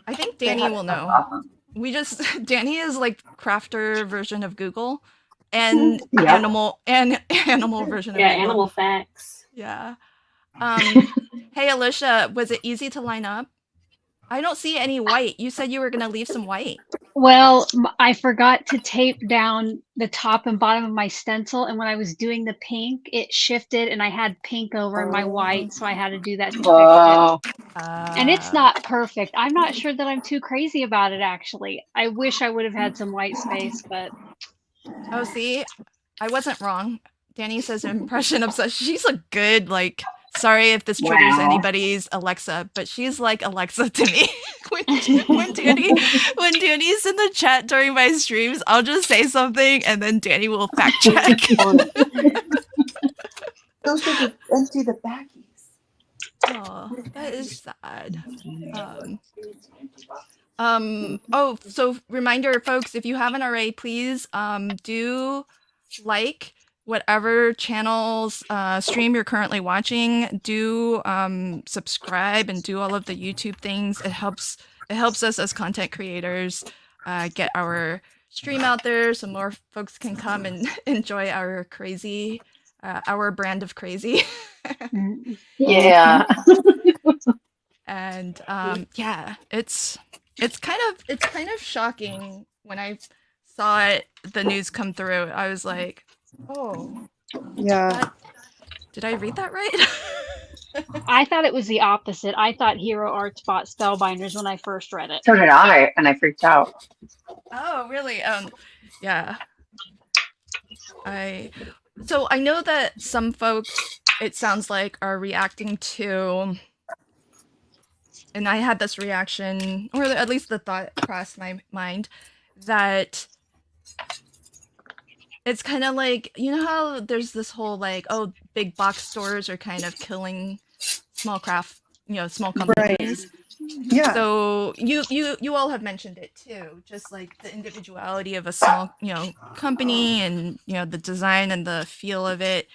I think Danny will know. Awesome. Danny is like crafter version of Google and animal version of Google. Animal facts. Yeah. Hey Alicia, was it easy to line up? I don't see any white. You said you were gonna leave some white. Well, I forgot to tape down the top and bottom of my stencil, and when I was doing the pink, it shifted, and I had pink over my white, so I had to do that to fix it. And it's not perfect. I'm not sure that I'm too crazy about it, actually. I wish I would have had some white space, but... Oh, see? I wasn't wrong. Danny says Impression Obsessed. She's a good, like... Sorry if this triggers anybody's Alexa, but she's like Alexa to me. when Danny's in the chat during my streams, I'll just say something and then Danny will fact check. Those are just empty the baggies. Oh, that is sad. Oh, so reminder, folks, if you haven't already, please do like whatever channels stream you're currently watching. Do subscribe and do all of the YouTube things. It helps us as content creators get our stream out there so more folks can come and enjoy our crazy our brand of crazy. Yeah. And yeah, it's kind of shocking when I saw the news come through. I was like, oh, yeah. Did I read that right? I thought it was the opposite. I thought Hero Arts bought Spellbinders when I first read it. So did I, and I freaked out. Oh, really? Yeah. So I know that some folks, it sounds like, are reacting to, and I had this reaction, or at least the thought crossed my mind, that it's kind of like, you know how there's this whole like, oh, big box stores are kind of killing small craft, small companies. Right. Yeah. So you all have mentioned it too, just like the individuality of a small, company, and the design and the feel of it.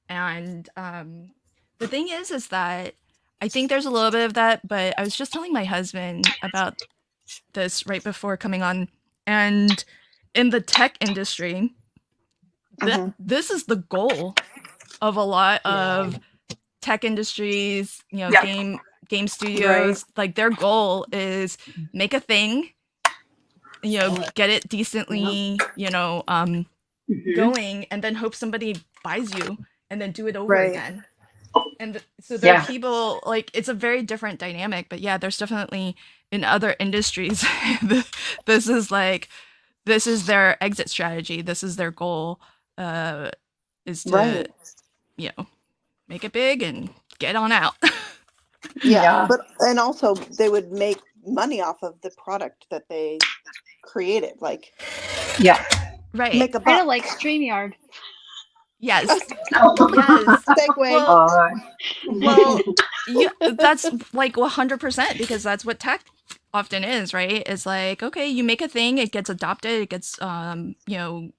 And the thing is that I think there's a little bit of that, but I was just telling my husband about this right before coming on, and in the tech industry, this is the goal of a lot of tech industries, you know, game studios. Like their goal is make a thing, you know, get it decently, you know, going, and then hope somebody buys you and then do it over again. And so there are people, like, it's a very different dynamic, but yeah, there's definitely in other industries this is their exit strategy, this is their goal, is to you know, make it big and get on out. But and also they would make money off of the product that they created, like right, make a Kind of buck. like StreamYard. yes. Yes. Segue. Well, that's like 100%, because that's what tech often is, right? It's like, okay, you make a thing, it gets adopted, it gets you know,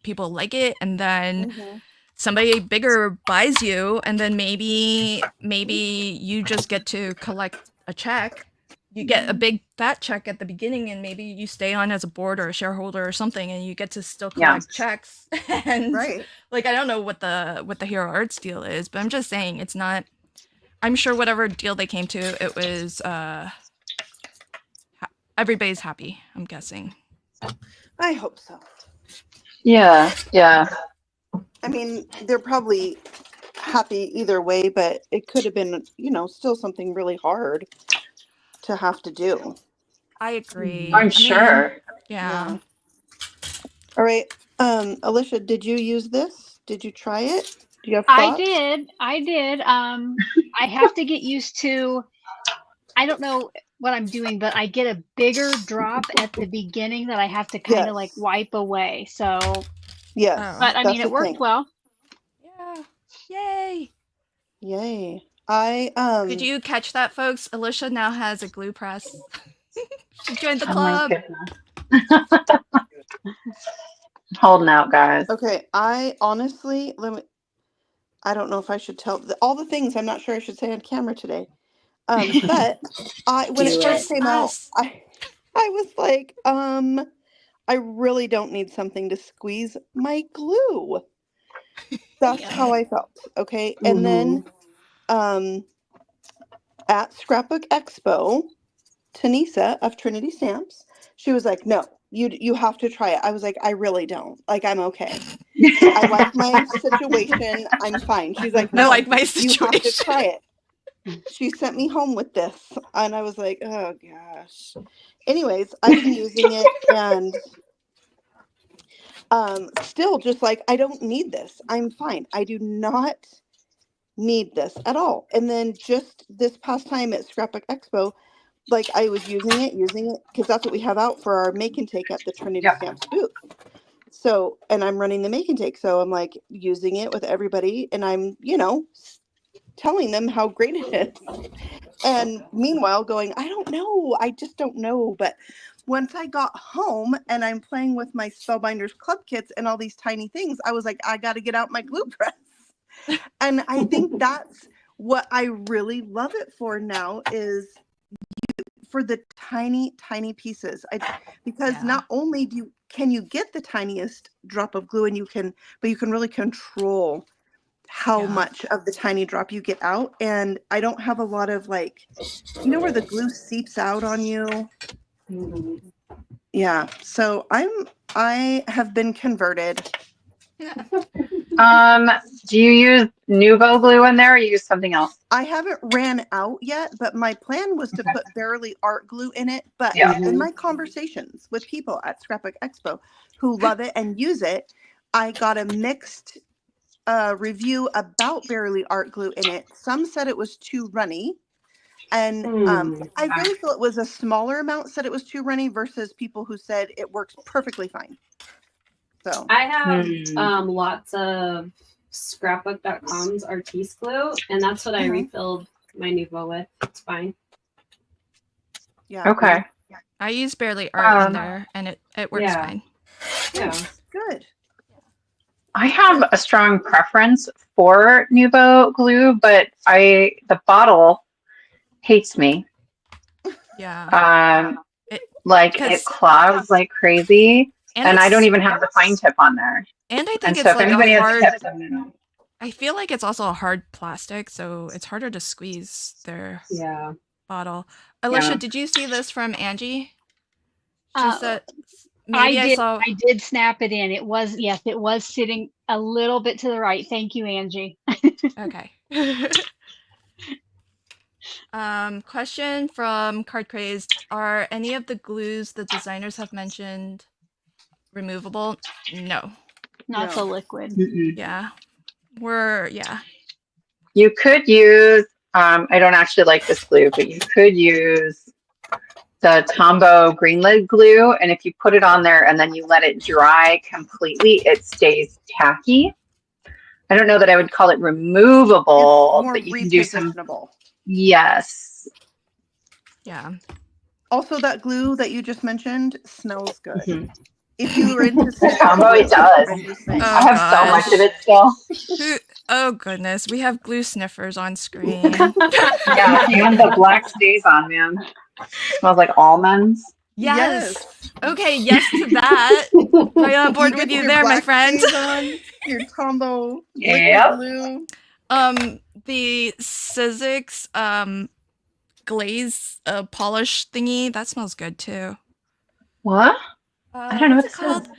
people like it, and then somebody bigger buys you, and then maybe you just get to collect a check. You get a big fat check at the beginning, and maybe you stay on as a board or a shareholder or something, and you get to still collect checks. And like, I don't know what the Hero Arts deal is, but I'm just saying it's not. I'm sure whatever deal they came to, it was everybody's happy, I'm guessing. I hope so. Yeah. I mean, they're probably happy either way, but it could have been, you know, still something really hard to have to do. I agree. I'm sure. Yeah. All right. Alicia, did you use this? Did you try it? Do you have thoughts? I did. I have to get used to, I don't know what I'm doing, but I get a bigger drop at the beginning that I have to kind of like wipe away. So, but I mean, it worked well. Yeah. Yay. Did you catch that, folks? Alicia now has a glue press. She joined the club. Holding out, guys. Okay, I honestly, I don't know if I should tell all the things I'm not sure I should say on camera today. But when it first came out, I was like, I really don't need something to squeeze my glue. That's how I felt. Okay. And then at Scrapbook Expo, Tanisa of Trinity Stamps, she was like, no, you have to try it. I was like, I really don't. Like, I'm okay. I like my situation. I'm fine. She's like, no, I like my situation. You have to try it. She sent me home with this, and I was like, oh gosh. Anyways, I've been using it, and still just like, I don't need this. I'm fine. I do not need this at all. And then just this past time at Scrapbook Expo, like, I was using it because that's what we have out for our make and take at the Trinity Stamps booth. So, and I'm running the make and take, so I'm like using it with everybody, and I'm, you know, telling them how great it is. And meanwhile going, I don't know, I just don't know. But once I got home and I'm playing with my Spellbinders Club kits and all these tiny things, I was like, I got to get out my glue press. And I think that's what I really love it for now, is for the tiny pieces. Because not only can you get the tiniest drop of glue, and you can really control how much of the tiny drop you get out. And I don't have a lot of, like, you know, where the glue seeps out on you. Yeah. So I have been converted. Do you use Nuvo glue in there, or you use something else? I haven't ran out yet, but my plan was to put Verily art glue in it. But in my conversations with people at Scrapbook Expo who love it and use it, I got a mixed review about Verily art glue in it. Some said it was too runny, and I really feel it was a smaller amount said it was too runny versus people who said it works perfectly fine. So I have lots of scrapbook.com's Artiste glue, and that's what I refilled my Nuvo with. It's fine. Yeah. Okay. I use Barely Art in there, and it works fine. Yeah. Good. I have a strong preference for Nuvo glue, but the bottle hates me. Yeah. Like Because- it clogs like crazy, and I don't it's- even have the fine tip on there. And I think And it's so if like anybody a has hard. tips, let me know. I feel like it's also a hard plastic, so it's harder to squeeze their Yeah. bottle. Alicia, Yeah. did you see this from Angie? She Uh, said maybe I saw. I did snap it in. It was sitting a little bit to the right. Thank you, Angie. Okay. Question from Card Craze: are any of the glues the designers have mentioned removable? No. Not No. the liquid. Mm-mm. Yeah. Yeah. You could use, I don't actually like this glue, but you could use the Tombow green lid glue. And if you put it on there and then you let it dry completely, it stays tacky. I don't know that I would call it removable, It's more but you can do some, repositionable. yes. Yeah. Also, that glue that you just mentioned smells good. Mhm. If you were into Combo, it does. I'm just saying. Oh, I have so much of gosh. it still. Oh goodness, we have glue sniffers on screen. Yeah, and the black stays on, man. Smells like almonds. Yes. Okay, yes to that. Right on board You with get you your there, my black friend. stays on, your Tombow Yep. liquid glue. The Sizzix glaze polish thingy, that smells good too. What? I don't know What's what it called?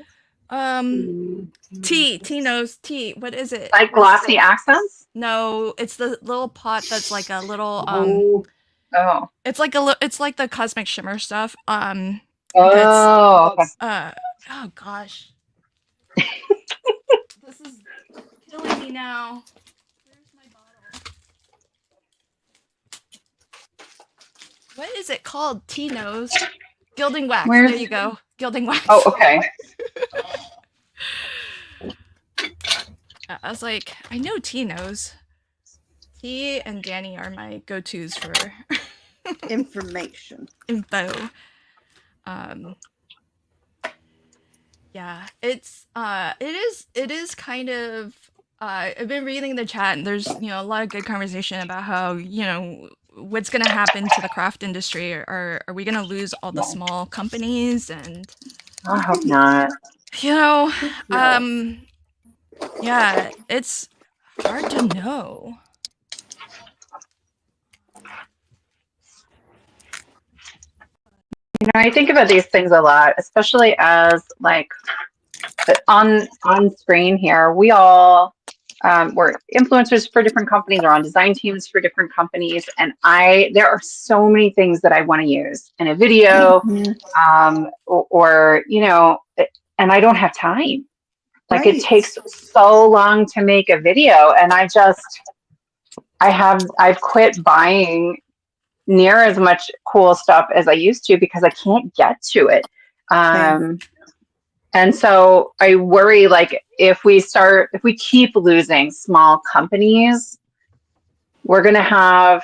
Mm. T knows T. What is it? Like glossy accents? No, it's the little pot that's like a little Oh, Oh. it's like it's like the cosmic shimmer stuff. Oh, okay. Oh gosh. This is killing me now. Where's my bottle? What is it called? T knows. Gilding wax. Where's- There you go. Gilding wax. Oh, okay. I was like, I know T knows. T and Danny are my go-tos for Information. info. Yeah, it is kind of I've been reading the chat and there's, a lot of good conversation about how, what's going to happen to the craft industry. Are we going to lose all the small companies? And I hope not. Yeah, it's hard to know. I think about these things a lot, especially as like on screen here, we all we're influencers for different companies or on design teams for different companies. And there are so many things that I want to use in a video, or and I don't have time. Like Right. it takes so long to make a video, and I've quit buying near as much cool stuff as I used to because I can't get to it. And so I worry, like, if we keep losing small companies, we're going to have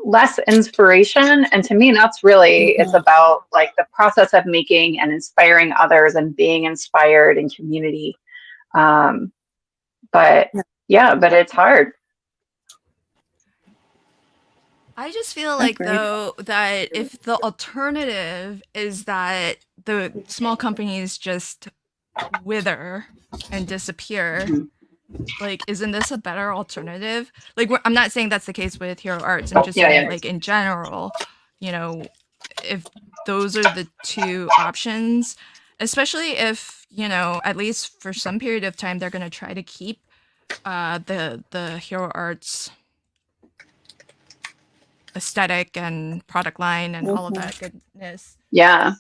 less inspiration. And to me, that's really, it's about like the process of making and inspiring others and being inspired in community. But it's hard. I just feel like, though, that if the alternative is that the small companies just wither and disappear, like, isn't this a better alternative? Like, I'm not saying that's the case with Hero Arts. I'm just saying, like, in general, if those are the two options, especially if, at least for some period of time, they're going to try to keep the Hero Arts aesthetic and product line and all of that goodness. Yeah.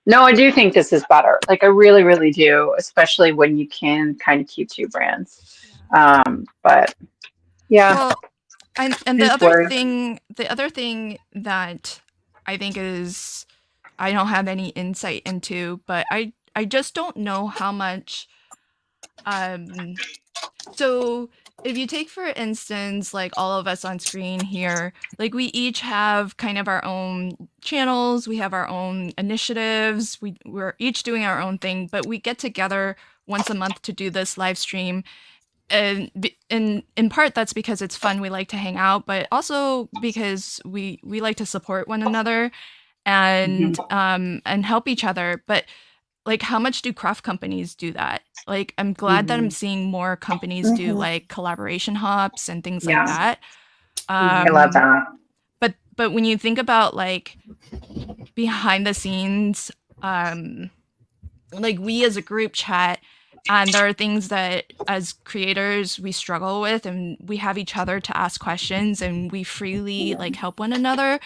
No, I do think this is better. Like I really, really do, especially when you can kind of keep two brands. But yeah. Well, and the other thing that I think is I don't have any insight into, but I just don't know how much so if you take, for instance, like all of us on screen here, like we each have kind of our own channels, we have our own initiatives, we're each doing our own thing, but we get together once a month to do this live stream. and in part that's because it's fun. We like to hang out, but also because we like to support one another and help each other. But like, how much do craft companies do that? Like, I'm glad that I'm seeing more companies do like collaboration hops and things like that. I love that. But when you think about like behind the scenes, like we as a group chat, and there are things that as creators we struggle with, and we have each other to ask questions, and we freely like help one another.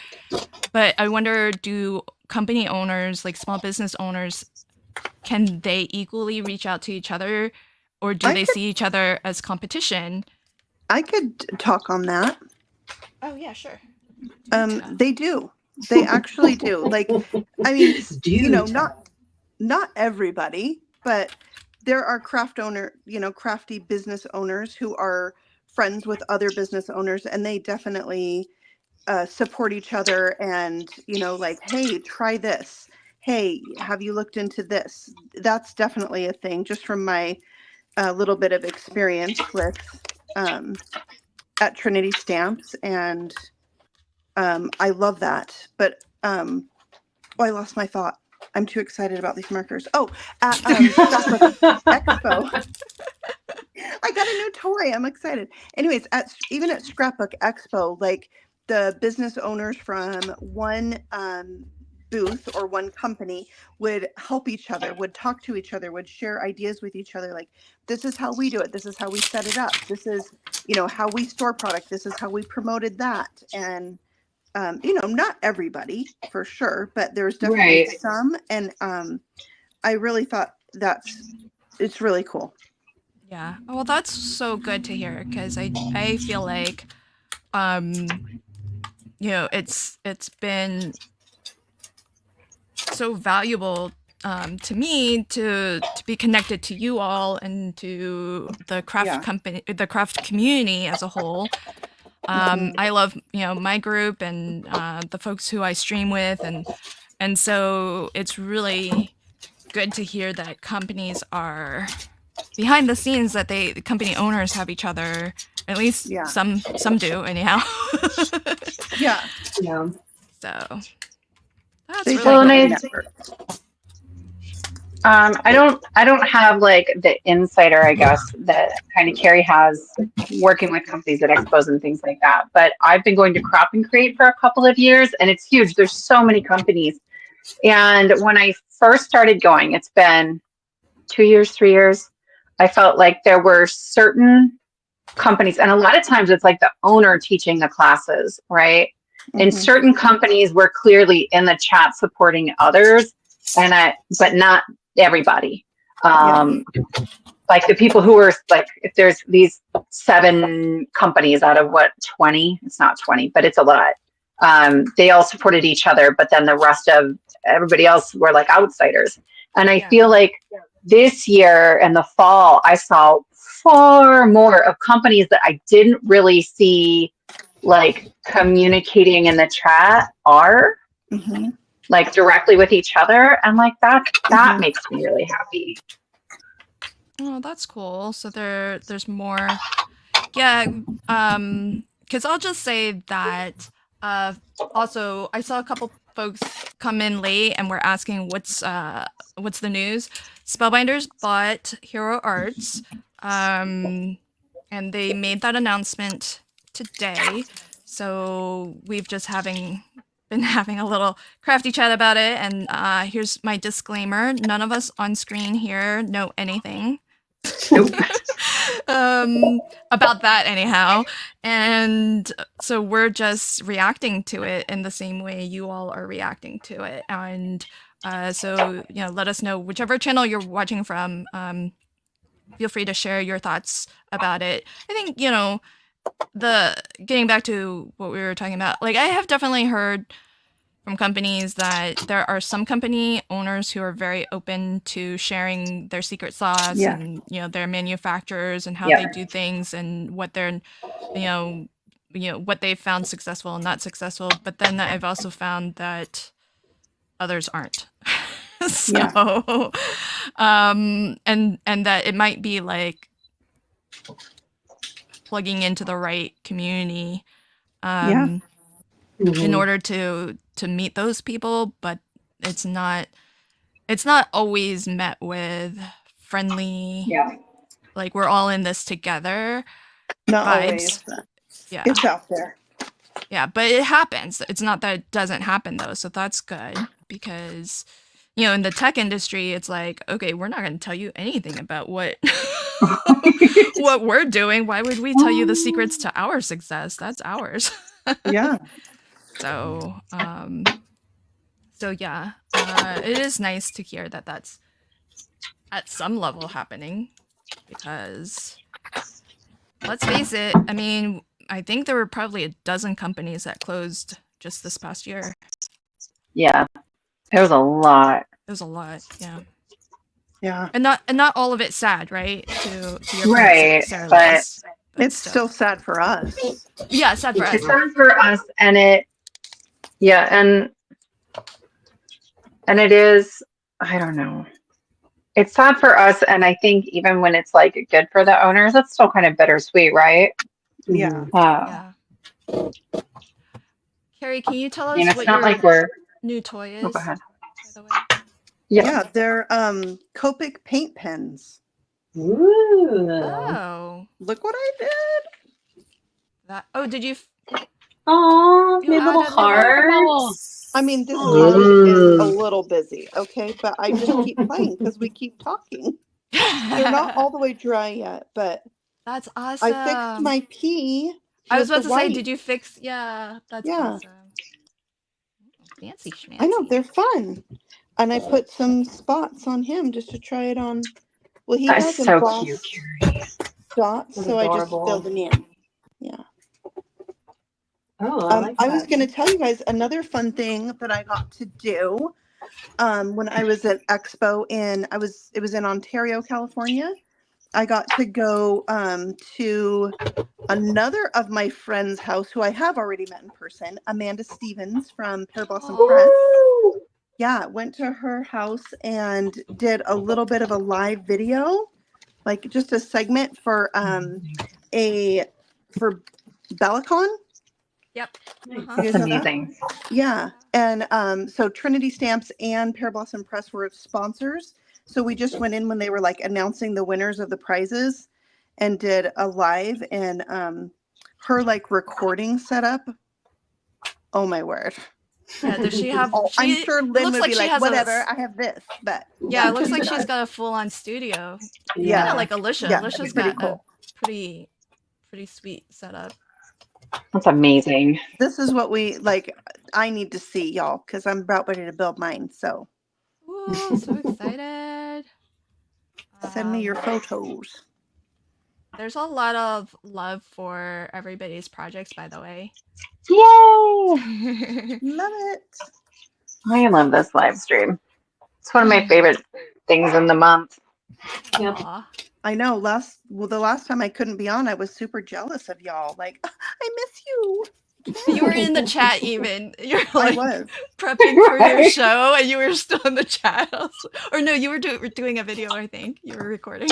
But I wonder, do company owners, like small business owners, can they equally reach out to each other, or do they see each other as competition? I could talk on that. Oh yeah, sure. They do. They actually do. Like, I mean, you know, not everybody, but there are crafty business owners who are friends with other business owners, and they definitely support each other. And, you know, like, hey, try this. Hey, have you looked into this? That's definitely a thing, just from my little bit of experience with at Trinity Stamps. And I love that. But oh, I lost my thought. I'm too excited about these markers. Oh, at Scrapbook Expo. I got a new toy. I'm excited. Anyways, even at Scrapbook Expo, like the business owners from one booth or one company would help each other, would talk to each other, would share ideas with each other. Like, this is how we do it. This is how we set it up. This is, you know, how we store product. This is how we promoted that. And you know, not everybody for sure, but there's definitely some. And I really thought it's really cool. Yeah. Well, that's so good to hear, because I feel like, you know, it's been so valuable to me to be connected to you all and to the craft company, the craft community as a whole. I love, you know, my group and the folks who I stream with, and so it's really good to hear that companies are behind the scenes, that the company owners have each other. At least some do, anyhow. Yeah. So that's They really cool. I don't have like the insider, I guess, that kind of Carrie has working with companies at expos and things like that. But I've been going to Crop and Create for a couple of years, and it's huge. There's so many companies. And when I first started going, it's been 2 years, 3 years, I felt like there were certain companies, and a lot of times it's like the owner teaching the classes, right? And certain companies were clearly in the chat supporting others, but not everybody. Like the people who were like, if there's these 7 companies out of what, 20, it's not 20, but it's a lot. They all supported each other, but then the rest of everybody else were like outsiders. And I feel like this year in the fall, I saw far more of companies that I didn't really see like communicating in the chat are like directly with each other, and like that makes me really happy. Oh, that's cool. So there's more. Yeah. Because I'll just say that. Also, I saw a couple folks come in late and were asking what's the news. Spellbinders bought Hero Arts, and they made that announcement today. So we've just been having a little crafty chat about it. And here's my disclaimer: none of us on screen here know anything. Nope. About that anyhow, and so we're just reacting to it in the same way you all are reacting to it. And so, you know, let us know, whichever channel you're watching from. Feel free to share your thoughts about it. I think, you know, getting back to what we were talking about, like, I have definitely heard from companies that there are some company owners who are very open to sharing their secret sauce and, you know, their manufacturers and how they do things and what they're, you know, what they've found successful and not successful. But then I've also found that others aren't. So, and that it might be like plugging into the right community Yeah. in order to meet those people, but it's not always met with friendly, Yeah. like we're all in this together Not vibes. always. But Yeah. it's out there. Yeah, but it happens. It's not that it doesn't happen though, so that's good because in the tech industry, it's like, okay, we're not going to tell you anything about what what we're doing. Why would we tell you the secrets to our success? That's ours. Yeah. So, yeah, it is nice to hear that that's at some level happening because let's face it, I mean, I think there were probably a dozen companies that closed just this past year. Yeah. It was a lot. It was a lot, yeah. Yeah. And not all of it sad, right? To your Right, point, Sarah but Liz, It's still sad for us. yeah, sad for us. It's sad for us, and and it is, I don't know. It's sad for us, and I think even when it's like good for the owners, it's still kind of bittersweet, right? Yeah. Yeah. Carrie, can you tell us It's what not your like we're. new toy is? Oh, go ahead. By the way? Yeah, they're Copic paint pens. Ooh. Oh, Look what I did. that. Oh, did you? Oh, You my little added little- hearts. I mean, this Aw. couch is a little busy, okay? But I just keep playing because we keep talking. They're not all the way dry yet, but That's awesome. I fixed my pee. I was with about the to say, white. did you fix? Yeah, that's Yeah. awesome. Fancy schmancy. I know, they're fun. And I put some spots on him just to try it on. Well, he That's has so embossed cute, Carrie. dots, That's so I just adorable. filled them in. Yeah. Oh, I like I that. was going to tell you guys another fun thing that I got to do when I was at Expo it was in Ontario, California. I got to go to another of my friends' house who I have already met in person, Amanda Stevens from Pear Blossom Press. Yeah, went to her house and did a little bit of a live video, like just a segment for Bellicon. Yep. You Uh-huh. guys That's know that? amazing. Yeah, and so Trinity Stamps and Pear Blossom Press were sponsors. So we just went in when they were like announcing the winners of the prizes, and did a live, and her like recording setup. Oh my word! Yeah, does she have? Oh, I'm sure it Lynn looks would like be she like, has whatever, I have this, but Yeah, it looks like she's got a full-on studio. Yeah. Kind of like Alicia. Yeah, Alicia's pretty got cool. a pretty sweet setup. That's amazing. This is what we like. I need to see y'all because I'm about ready to build mine. So Ooh, so excited. send me your Um, photos. There's a lot of love for everybody's projects, by the way. Yay! Love it. I love this live stream. It's one of my favorite things in the month. Yep. Aw. I know. The last time I couldn't be on, I was super jealous of y'all. Like, I miss you. You were in the chat even. You're I like was. prepping for your Right. show, and you were still in the chat. Or no, you were doing a video. I think you were recording.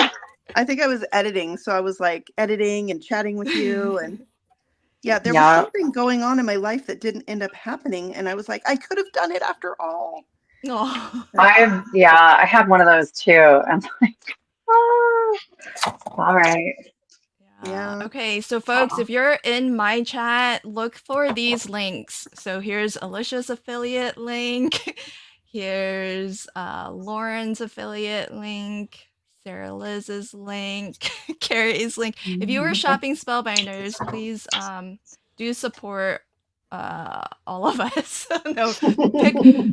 I think I was editing, so I was like editing and chatting with you, and yeah, there Yeah. was something going on in my life that didn't end up happening, and I was like, I could have done it after all. Oh. I had one of those too. I'm like, oh, all right. Yeah. Okay, so folks, if you're in my chat, look for these links. So here's Alicia's affiliate link. Here's Lauren's affiliate link. Sarah Liz's link. Carrie's link. If you are shopping Spellbinders, please do support all of us. No,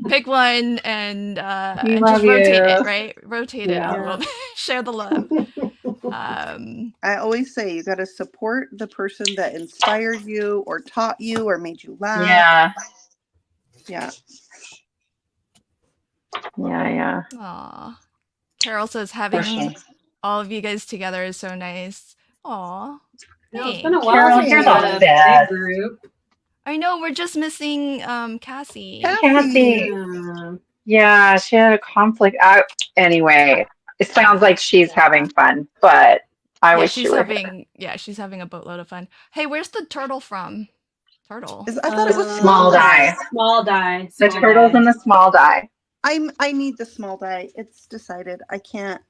pick one and We just love rotate you. it, right? Rotate it a Yeah. little. Share the love. I always say you got to support the person that inspired you or taught you or made you laugh. Yeah. Yeah. Yeah. Aw. Carol says For having sure. all of you guys together is so nice. Aw. No, it's been a thanks. while Carol, since you're we the had a best. big group. I know we're just missing Cassie. Cassie. Yeah. Yeah, she had a conflict. Anyway, it sounds like she's having fun, but I Yeah, wish she's you were having she's having a boatload of fun. Hey, where's the turtle from? Turtle. I thought it was Small die. Small die. The Small turtles die. and the small die. I need the small die. It's decided. I can't.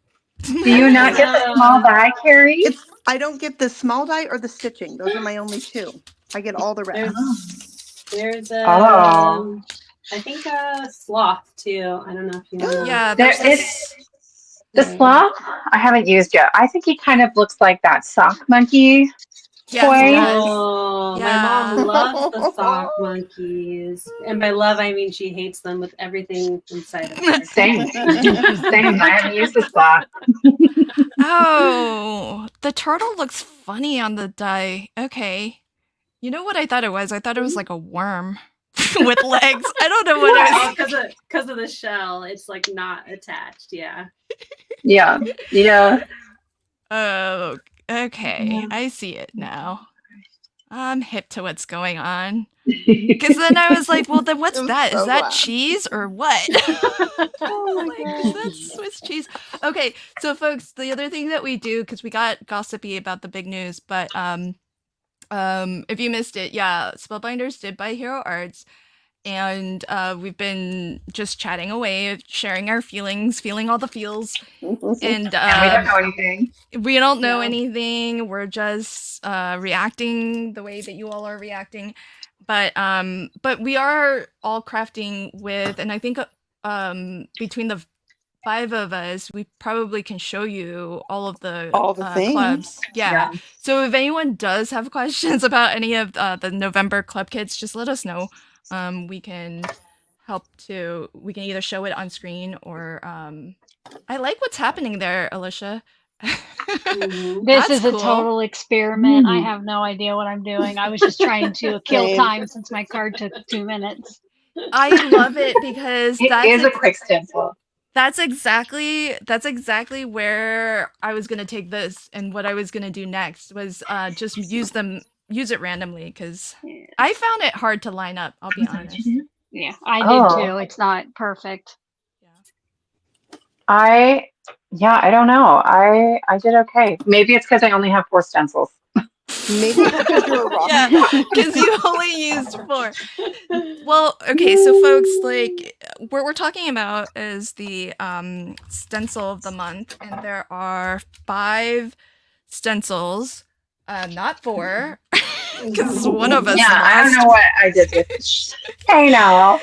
Do you not get the small die, Carrie? I don't get the small die or the stitching. Those are my only two. I get all the rest. There's Oh. I think a sloth too. I don't know if you know. Yeah, There there's this. is the sloth. I haven't used yet. I think he kind of looks like that sock monkey Yes, toy. it does. Oh, Yeah. my mom loves the sock monkeys, and by love I mean she hates them with everything inside of her. Same. Same. I haven't used the sloth. Oh, the turtle looks funny on the die. Okay. You know what I thought it was? I thought it was like a worm with legs. I don't know what it was. Because of the shell, it's like not attached. Yeah. Yeah. Yeah. Oh, okay. Yeah. I see it now. I'm hip to what's going on. Because then I was like, well, then what's It was that? Is so that loud. cheese or what? Oh my Like, is that Swiss cheese? Okay, so folks, the other thing that we do, because we got gossipy about the big news, but if you missed it, yeah, Spellbinders did buy Hero Arts, and we've been just chatting away, sharing our feelings, feeling all the feels, and And we don't know anything. we don't know No. anything. We're just reacting the way that you all are reacting. But we are all crafting with, and I think between the 5 of us, we probably can show you all of the things. clubs. Yeah. Yeah. So if anyone does have questions about any of the November club kits, just let us know. We can help to. We can either show it on screen or. I like what's happening there, Alicia. Mhm. This That's is a cool. total experiment. I Mm. have no idea what I'm doing. I was just trying to kill Same. time since my card took 2 minutes. I love it because It is a quick stencil. that's exactly where I was gonna take this, and what I was gonna do next was just use it randomly, because Yeah, I found it hard to line up. I'll be honest. yeah, I Oh. did too. It's not perfect. I don't know. I did okay. Maybe it's because I only have 4 stencils. Maybe it's because you're a rock. Yeah, because you only used 4. Well, okay, so folks, like what we're talking about is the stencil of the month, and there are 5 stencils, not 4, because one of us Yeah, I don't lost. know what I did with it. I know.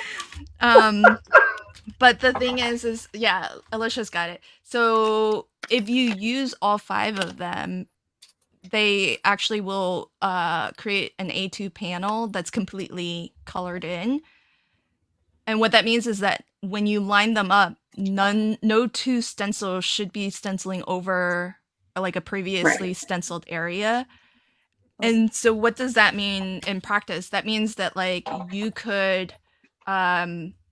But the thing is yeah, Alicia's got it. So if you use all 5 of them, they actually will create an A2 panel that's completely colored in. And what that means is that when you line them up, no 2 stencils should be stenciling over like a previously stenciled area. And so what does that mean in practice? That means that like you could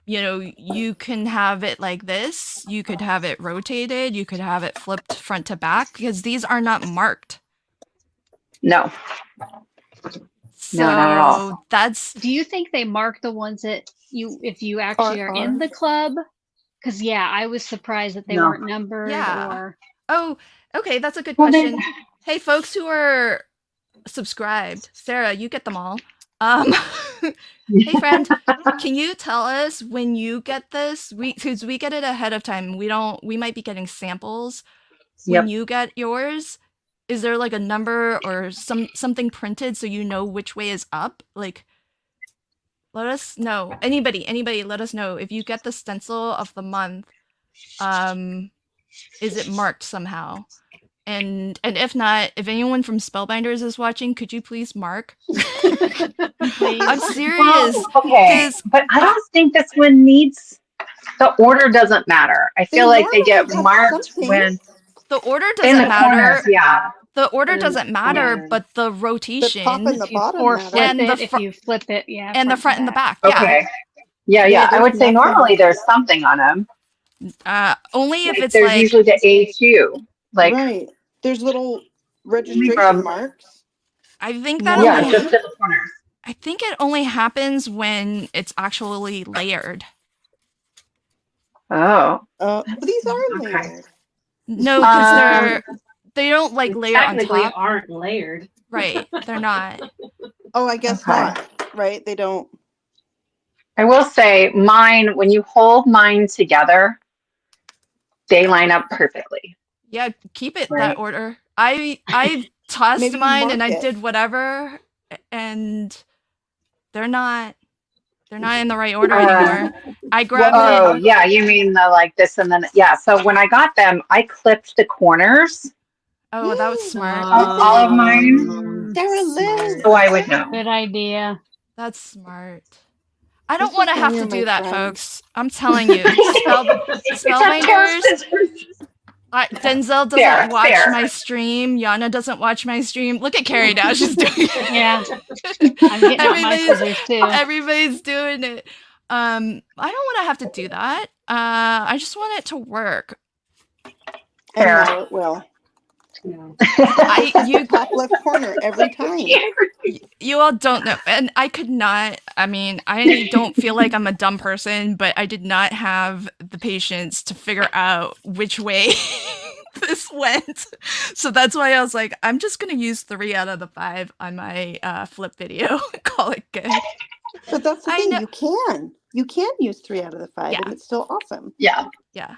you can have it like this, you could have it rotated, you could have it flipped front to back, because these are not marked. No. So No, not at all. that's Do you think they mark the ones that if you actually are in Are. the club? Because yeah, I was surprised that they No. weren't numbered Yeah. or. Oh, okay, that's a good Well, question. Hey, folks who are subscribed, Sarah, you get them all. Hey, friend, can you tell us when you get this? Because we get it ahead of time. We might be getting samples. When Yep. you get yours, is there like a number or something printed so you know which way is up? Like, let us know. Anybody, let us know if you get the stencil of the month. Is it marked somehow? And if not, if anyone from Spellbinders is watching, could you please mark? I'm serious. Well, okay, 'cause- but I don't think this one needs. The order doesn't matter. I feel like they get normally have marked something. when The order in doesn't the matter. corners. Yeah. The order And doesn't matter, corners. but the The rotation top and the If you bottom or matter. flip And the it, if fr- you flip it, yeah. and the to front and the back. Okay. Yeah, Yeah, I would there's say nothing. normally there's something on them. Yeah. Only if Like, it's there's like usually the A2. Like, Right. There's little registration from- marks. I think that No. yeah, only just in the corners. I think it only happens when it's actually layered. Oh. But these are Okay. layered. No, because They don't like They layer on technically top. aren't layered. Right. They're not. Oh, I guess Okay. not. Right? They don't. I will say mine, when you hold mine together, they line up perfectly. Yeah, keep it Right. that order. I tossed Maybe mine and mark I it. did whatever, and they're not in the right order Uh, anymore. I grabbed Oh, it. yeah, you mean the like this and then, yeah. So when I got them, I clipped the corners Oh, that was smart. of all of mine, Sarah Liz. so I would know. Good idea. That's smart. I This don't want to is why have to you're do my that, friend. folks. I'm telling you, Spellbinders. Denzel doesn't Fair, watch fair. my stream. Yana doesn't watch my stream. Look at Carrie now; she's doing it. Yeah. I'm getting out my scissors too. Everybody's doing it. I don't want to have to do that. I just want it to work. And Fair. now it will. No. You Top left corner every time. you all don't know, and I could not. I mean, I don't feel like I'm a dumb person, but I did not have the patience to figure out which way this went. So that's why I was like, I'm just gonna use 3 out of the 5 on my flip video. Call it good. But that's the I thing. know- You can use 3 out of the 5, Yeah. and it's still awesome. Yeah. Yeah.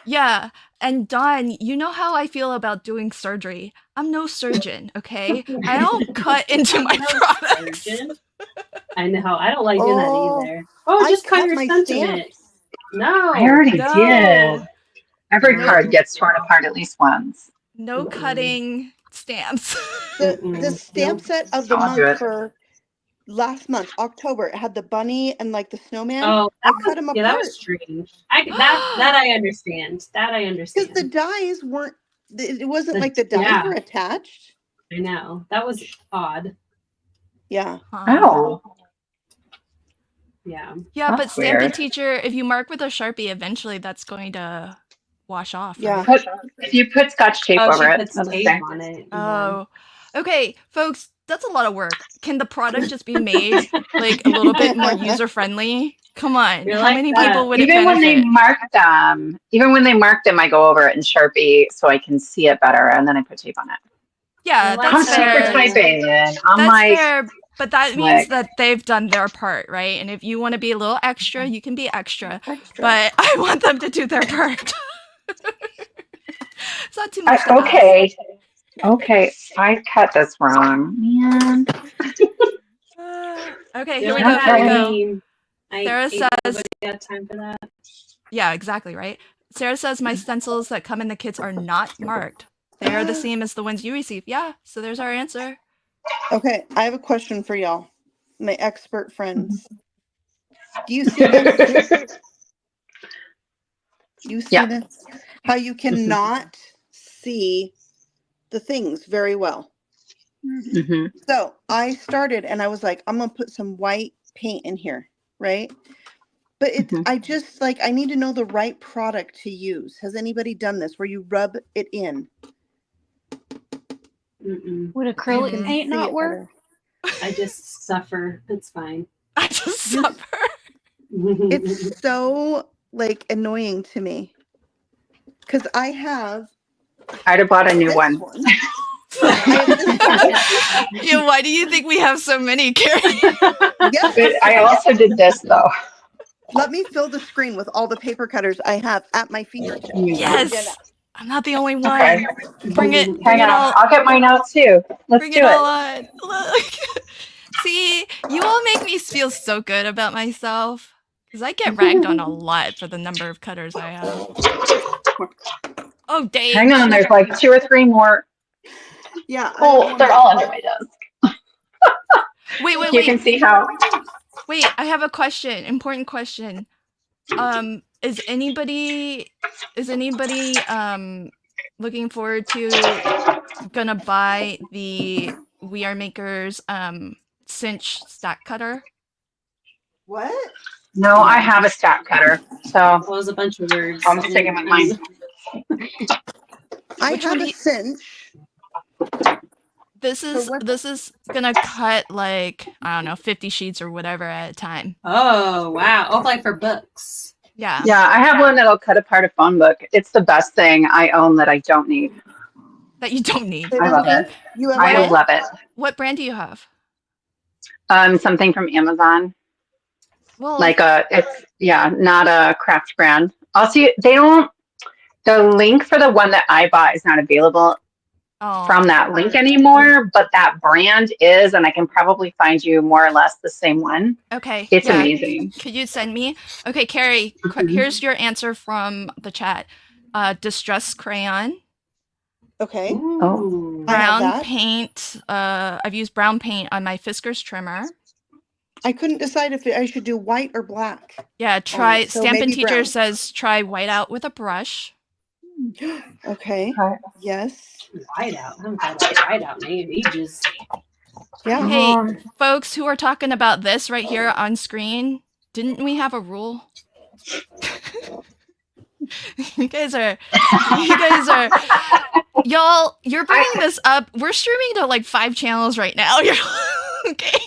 Yeah. And Dawn, you know how I feel about doing surgery. I'm no surgeon, okay? I don't cut into my products. Surgeon? I know. I don't like doing Oh, that either. Oh, I just cut cut your my sentiment. stamps. No. I already No. did. Every No. card gets torn apart at least once. No cutting stamps. The Mm-mm. stamp Nope. set of the I'll do month it. for last month, October, it had the bunny and like the snowman. Oh, I cut them yeah, that apart was strange. That I understand. That I because understand. the dies weren't. It wasn't The- like the dies yeah. were attached. I know. That was odd. Yeah. Oh. Yeah. Yeah, but That's Stampin' weird. Teacher, if you mark with a Sharpie, eventually that's going to wash off. Yeah. Right? If you put Scotch tape Oh, she over it, puts that's tape okay. on it. Oh. Okay, folks, that's a lot of work. Can the product just be made like a little bit more user friendly? Come on. You're How like many that. people would it Even when they benefit? mark them, I go over it in Sharpie so I can see it better, and then I put tape on it. Yeah, Well, I'm that's super fair. typing, and I'm That's like, fair, but that slick. means that they've done their part, right? And if you want to be a little extra, you can be extra. Extra. But I want them to do their part. It's not too much to ask. Okay, I cut this wrong, man. Okay, You're here we like go. Okay. Here we that go. meme. Sarah Ain't nobody got time for that. Yeah, exactly, right? Sarah says my stencils that come in the kits are not marked. They are the same as the ones you receive. Yeah, so there's our answer. Okay, I have a question for y'all, my expert friends. Do you see this? You see Yeah. this? How you cannot see the things very well. Mhm. So I started and I was like, I'm gonna put some white paint in here, right? But it, Mhm. I just like, I need to know the right product to use. Has anybody done this where you rub it in? Mm-mm. Would You acrylic can paint see not it work? better. I just suffer. It's fine. I just suffer. It's so like annoying to me because I have I'd have bought a new this one. one. I have this one. Yeah, why do you think we have so many, Carrie? Yes. But I also did this though. Let me fill the screen with all the paper cutters I have at my fingertips. Yes. I'm not the only one. Okay. Bring it Hang on. all. I'll get mine out too. Let's Bring do it it. all on. Look. See, you all make me feel so good about myself. Because I get ragged on a lot for the number of cutters I have. Oh, dang. Hang on. There's like 2 or 3 more. Yeah. Oh, they're all under my desk. Wait. You can see how. Wait, I have a question. Important question. Is anybody looking forward to gonna buy the We Are Makers cinch stack cutter? What? No, I have a stack cutter, so That was a bunch of words. I'm sticking with mine. I Which have one do a you- cinch. This is gonna cut like, I don't know, 50 sheets or whatever at a time. Oh, wow. Oh, like for books. Yeah. Yeah, I have one that'll cut apart a phone book. It's the best thing I own that I don't need. That you don't need. Say I that love again? it. You have I what? love it. What brand do you have? Something from Amazon. Well, Like not a craft brand. Also, the link for the one that I bought is not available from that link anymore, but that brand is, and I can probably find you more or less the same one. Okay. It's yeah. amazing. Could you send me? Okay, Carrie, here's your answer from the chat. Distress crayon, Okay. Ooh. I have brown that. paint. I've used brown paint on my Fiskars trimmer. I couldn't decide if I should do white or black. Yeah, so Stampin' maybe Teacher brown. says try white out with a brush. Okay. Yes. Whiteout. I haven't thought about whiteout in ages. Yeah. Hey, folks who are talking about this right here on screen, didn't we have a rule? you guys are, y'all, you're bringing this up. We're streaming to like 5 channels right now. You're okay.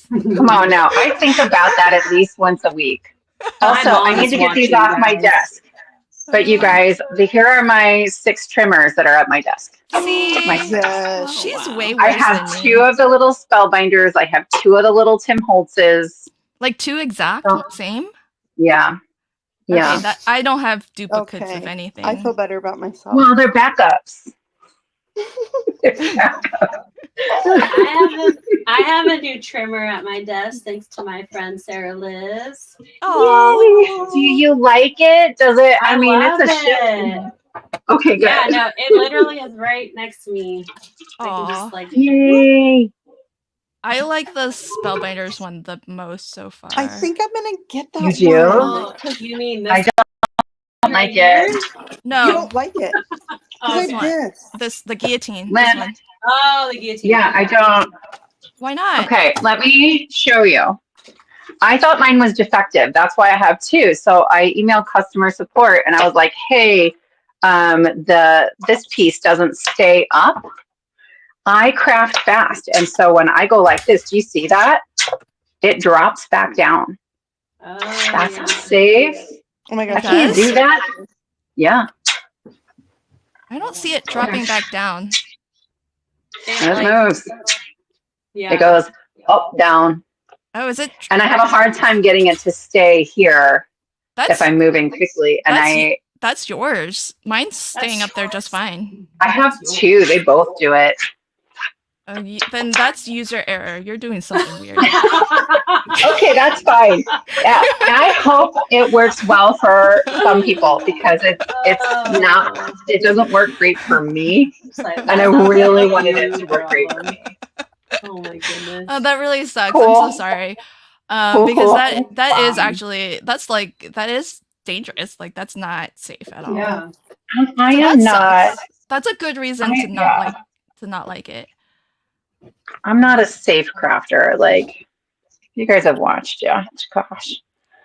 Come on now. I think about that at least once a week. Also, mom I need is to get these watching, off my guys. desk. But you guys, here are my 6 trimmers that are at my desk. See, Yes. she's way worse I have than 2 me. of the little Spellbinders. I have 2 of the little Tim Holtzes. Like 2 exact, same. Yeah. Yeah. Okay, I don't have duplicates of Okay. anything. I feel better about myself. Well, they're backups. I have a new trimmer at my desk thanks to my friend Sarah Liz. Oh, Do you like it? Does it? I mean, love it's a shit. Okay, good. Yeah, no, it literally is right next to me. I can just Yay. I like the Spellbinders one the most so far. I think I'm gonna get that You do? one. Oh, you mean this? I don't like it. No, You don't like it. Oh, Like okay. this. the guillotine. Lynn. This one. Oh, the guillotine. Yeah, I don't. Why not? Okay, let me show you. I thought mine was defective. That's why I have 2. So I emailed customer support and I was like, hey, this piece doesn't stay up. I craft fast. And so when I go like this, do you see that? It drops back down. Oh, That's yeah. safe. Oh my I gosh. can't do that. Yeah. I don't see it dropping back down. It moves. Yeah. It goes up, down. Oh, is it? And I have a hard time getting it to stay here That's if I'm moving quickly. And that's yours. Mine's staying up there just fine. I have 2. They both do it. Oh, then that's user error. You're doing something weird. Okay, that's fine. Yeah, and I hope it works well for some people because it's not. It doesn't work great for me, and I really wanted it to work great for me. Oh my goodness. Oh, that really sucks. Cool. I'm so sorry. Because that is actually that is dangerous. Like that's not safe at all. Yeah. I So am that not. sucks. That's a good reason to not like it. I'm not a safe crafter. Like you guys have watched, yeah. Gosh.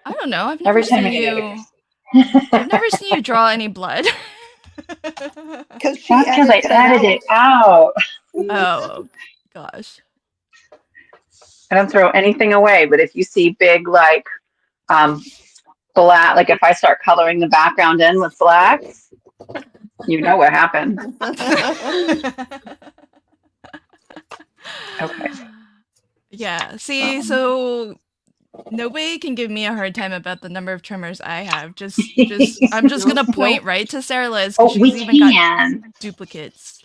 I don't know. I've never Every time seen I do you. I've never seen you draw any blood. Because she That's because I edits edited it out. Oh gosh. I don't throw anything away, but if you see big like black, like if I start coloring the background in with black, you know what happened. Okay. Yeah. See, so nobody can give me a hard time about the number of trimmers I have. I'm just gonna point right to Sarah Liz because Oh, we she's even got can. duplicates.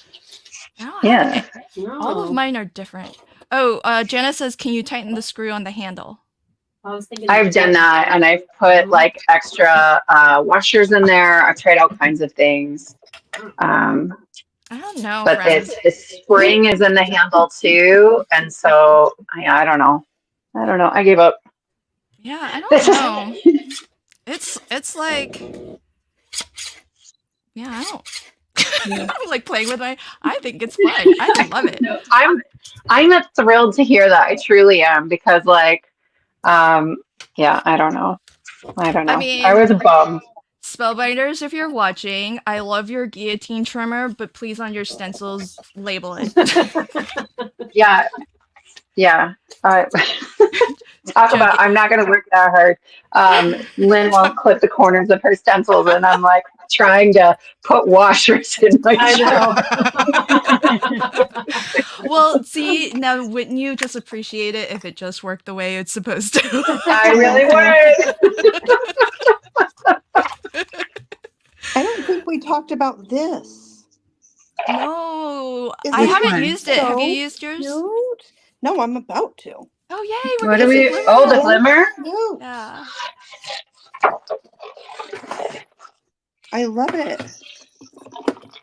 Yeah. All of mine are different. Oh, Jenna says, can you tighten the screw on the handle? I was thinking I've done that, and I've put like extra washers in there. I've tried all kinds of things. I don't know. But friend. the spring is in the handle too, and so I don't know. I gave up. Yeah, I don't know. It's like, yeah, I don't. I'm like playing with I think it's fun. I love it. I'm thrilled to hear that. I truly am because yeah, I don't know. I mean, I was bummed. Spellbinders, if you're watching, I love your guillotine trimmer, but please on your stencils label it. Yeah. Talk about, I'm not going to work that hard. Lynn won't clip the corners of her stencils, and I'm like trying to put washers in my Well, see, now wouldn't you just appreciate it if it just worked the way it's supposed to? I really would. I don't think we talked about this. No, Is I this haven't used it. Have you so used yours? cute? No, I'm about to. Oh, yay. What do we? Oh, the glimmer. Cute. Yeah. I love it.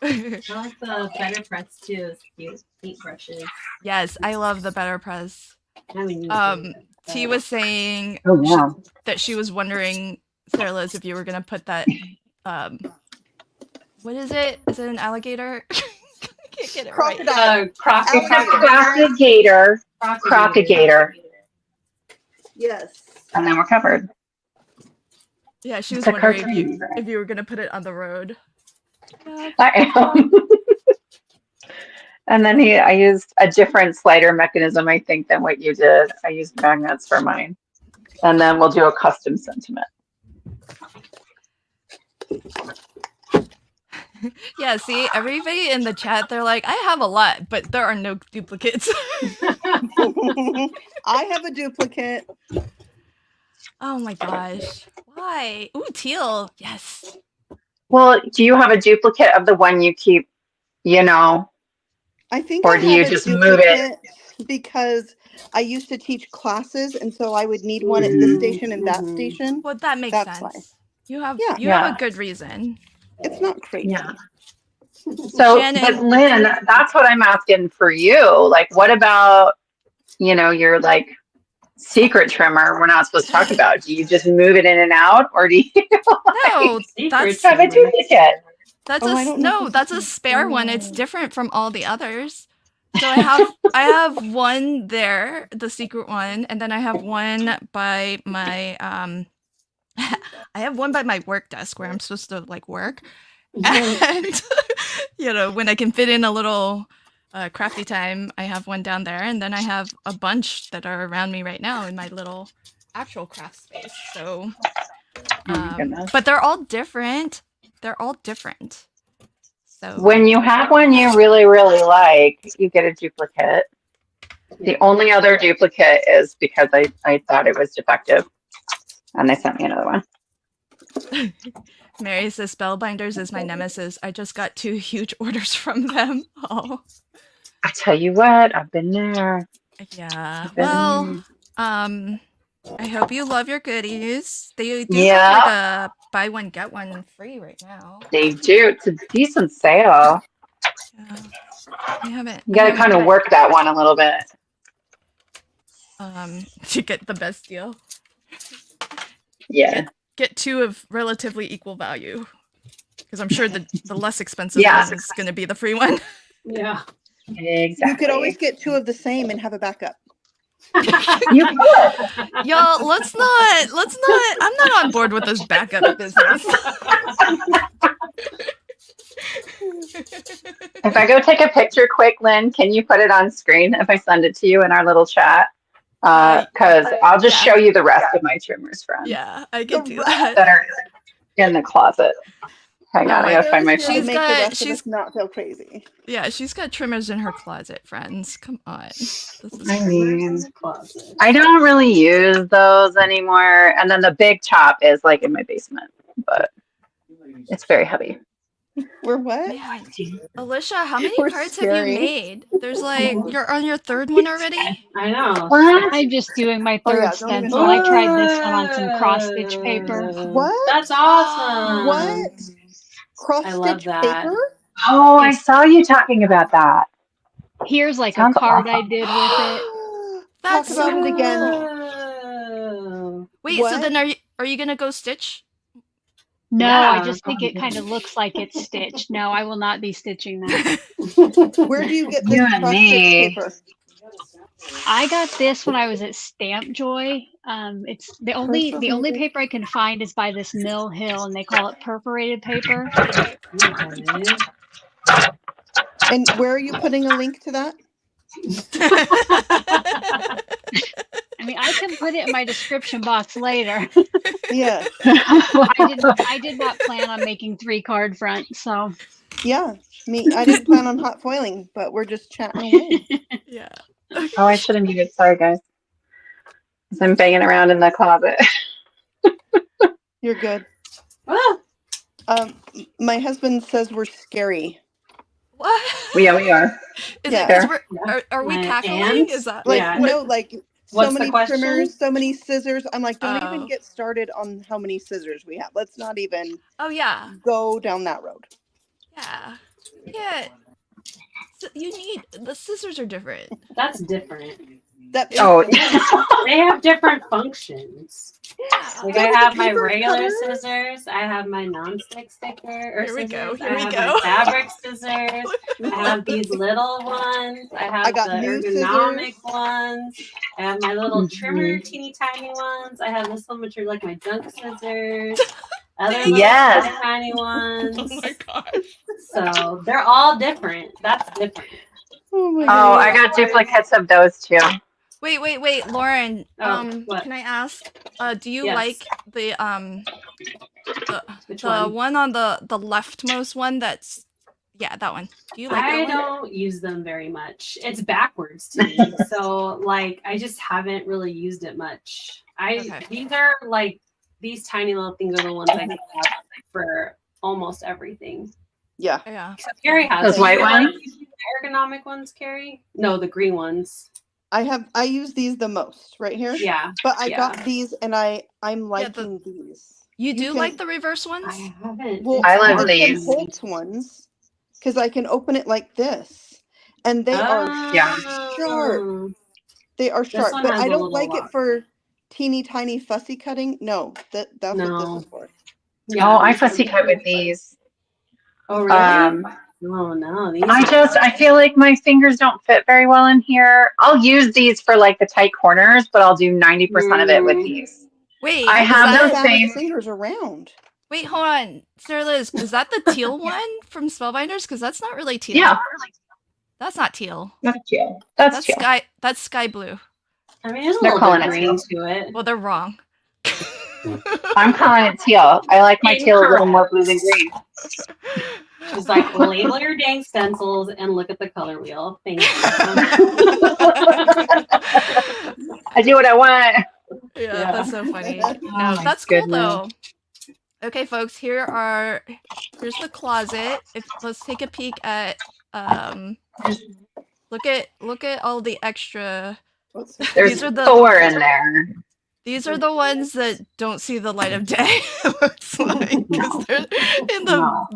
I like the better press too. It's cute. Paint brushes. Yes, I love the Better Press. I mean, T was saying Oh, yeah. that she was wondering, Sarah Liz, if you were going to put that, what is it? Is it an alligator? I can't get it right. Crocodigator. Crocodigator. Yes. And then we're covered. Yeah, she was It's a wondering cartoon. if you were going to put it on the road. I am. And then I used a different slider mechanism, I think, than what you did. I used magnets for mine. And then we'll do a custom sentiment. Yeah, see, everybody in the chat, they're like, I have a lot, but there are no duplicates. I have a duplicate. Oh my gosh. Why? Ooh, teal. Yes. Well, do you have a duplicate of the one you keep, I think or I do you have a just move it? duplicate because I used to teach classes, and so I would need one at this station and that station. Well, that makes That's sense. why. You have Yeah. a good reason. It's not crazy. Yeah. So, Shannon. but Lynn, that's what I'm asking for you. Like, what about, your like secret trimmer we're not supposed to talk about? Do you just move it in and out, or do you No, that's have a duplicate? that's a spare one. It's different from all the others. So I have one there, the secret one, and then I have one by my I have one by my work desk where I'm supposed to like work. And when I can fit in a little crafty time, I have one down there, and then I have a bunch that are around me right now in my little actual craft space. So but they're all different. So When you have one you really, really like, you get a duplicate. The only other duplicate is because I thought it was defective, and they sent me another one. Mary says Spellbinders is my nemesis. I just got 2 huge orders from them. Oh. I tell you what, I've been there. Yeah. Well, I hope you love your goodies. They do Yeah. have like a buy one get one free right now. They do. It's a decent sale. Yeah. I haven't. You got to kind of work that one a little bit. To get the best deal. Yeah. Get 2 of relatively equal value. Because I'm sure the less expensive Yeah. one is going to be the free one. Yeah. Exactly. You could always get 2 of the same and have a backup. You could. Y'all, let's not, I'm not on board with this backup business. If I go take a picture quick, Lynn, can you put it on screen if I send it to you in our little chat? Because I'll just show you the rest of my trimmers, friends. Yeah, I can do That that. are in the closet. Hang on, I gotta find my. She's make got- the rest she's- of us not feel crazy. Yeah, she's got trimmers in her closet, friends. Come on. This is I mean, I don't really use those anymore. And then the big chop is like in my basement, but it's very heavy. We're what? Man, Alicia, how many We're cards scary. have you made? There's like, you're on your 3rd one already? I know. What? I'm just doing my Oh, third yeah, don't even stencil. I tried this one on some cross stitch paper. What? That's awesome. What? Cross I love stitch that. paper? Oh, I saw you talking about that. Here's like Sounds a card I awesome. did with it. That's Talk about it again. Oh. Wait, so What? then are you gonna go stitch? No, Yeah. I just think it kind of looks like it's stitched. No, I will not be stitching that. Where do you get this You and cross me. stitch paper? I got this when I was at Stamp Joy. It's the only paper I can find is by this Mill Hill, and they call it perforated paper. Okay. And where are you putting a link to that? I mean, I can put it in my description box later. Yeah. I did not plan on making 3 card fronts, so. Yeah. I didn't plan on hot foiling, but we're just chatting away. Yeah. Oh, I should have muted. Sorry, guys. 'Cause I'm banging around in the closet. You're good. Ah, My husband says we're scary. What? Yeah, we are. Is Yeah. it because Yeah. are we My cackling? aunt? Is that Like Yeah. no, like so What's the many question? trimmers, so many scissors. I'm like, don't even Oh. get started on how many scissors we have. Let's not even Oh yeah. go down that road. Yeah. Yeah. So the scissors are different. That's different. That Oh, They have different functions. Yeah. Like So I do the have my paper regular cutters. scissors. I have my non-stick sticker or Here we scissors. go, here I we have go. my fabric scissors. I have these little ones. I have got the new ergonomic scissors. ones. I have my little trimmer, Mhm. teeny tiny ones. I have this one which are like my junk scissors. Other Dang little Yes. tiny Oh ones. my gosh. So they're all different. That's different. Oh my Oh, god. I got duplicates of those too. Wait, Lauren. Oh, what? Can I ask? Do you Yes. like the Which the one? one on the leftmost one? That's that one. Do you like that I one? don't use them very much. It's backwards to me. So like I just haven't really used it much. Okay. These are like these tiny little things are the ones I have for almost everything. Yeah. Yeah. So Carrie has Those them. white Do you like ones? using the ergonomic ones, Carrie? No, the green ones. I use these the most right here. Yeah. But I Yeah. got these and I'm liking these. You do can- like the reverse I ones? haven't. Well, I love the Tim these. Holtz ones because I can open it like this, and they are sharp. They are sharp, one but has I a don't little like lock. it for teeny tiny fussy cutting. No, that's what No. this is for. Oh, I fussy cut with these. Oh really? Oh no, these I feel like my fingers don't fit very well in here. I'll use these for like the tight corners, but I'll do 90% of it with these. Wait, I is have that, those Fast same. fingers around. wait, hold on. Sarah Liz, is that the teal one from Spellbinders? Because that's not really teal. Yeah, That's not teal. that's teal. That's teal. That's sky blue. I mean, there's a They're little calling bit it green teal. to it. Well, they're wrong. I'm calling it teal. I like my teal a little more blue than green. She's like, label your dang stencils and look at the color wheel. Thank you. I do what I want. Yeah, that's so funny. Oh, No, my that's cool goodness. though. Okay, folks, here's the closet. Let's take a peek at look at all the extra. There's These are the 4 in there. These are the ones that don't see the light of day. Looks like 'cause they're in the No.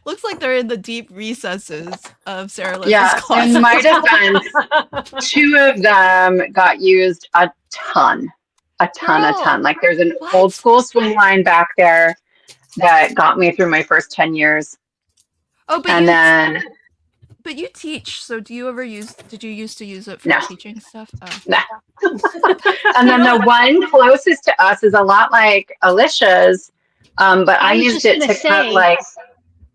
looks like they're in the deep recesses of Sarah Liz's Yeah, closet. in my defense, 2 of them got used a ton. Girl, Like there's an what? old school swing line back there that got me through my first 10 years. Oh, but And then, but you teach, so did you used to use it for No. teaching stuff? Oh. and then the one closest to us is a lot like Alicia's, but I was used just it gonna to cut say. like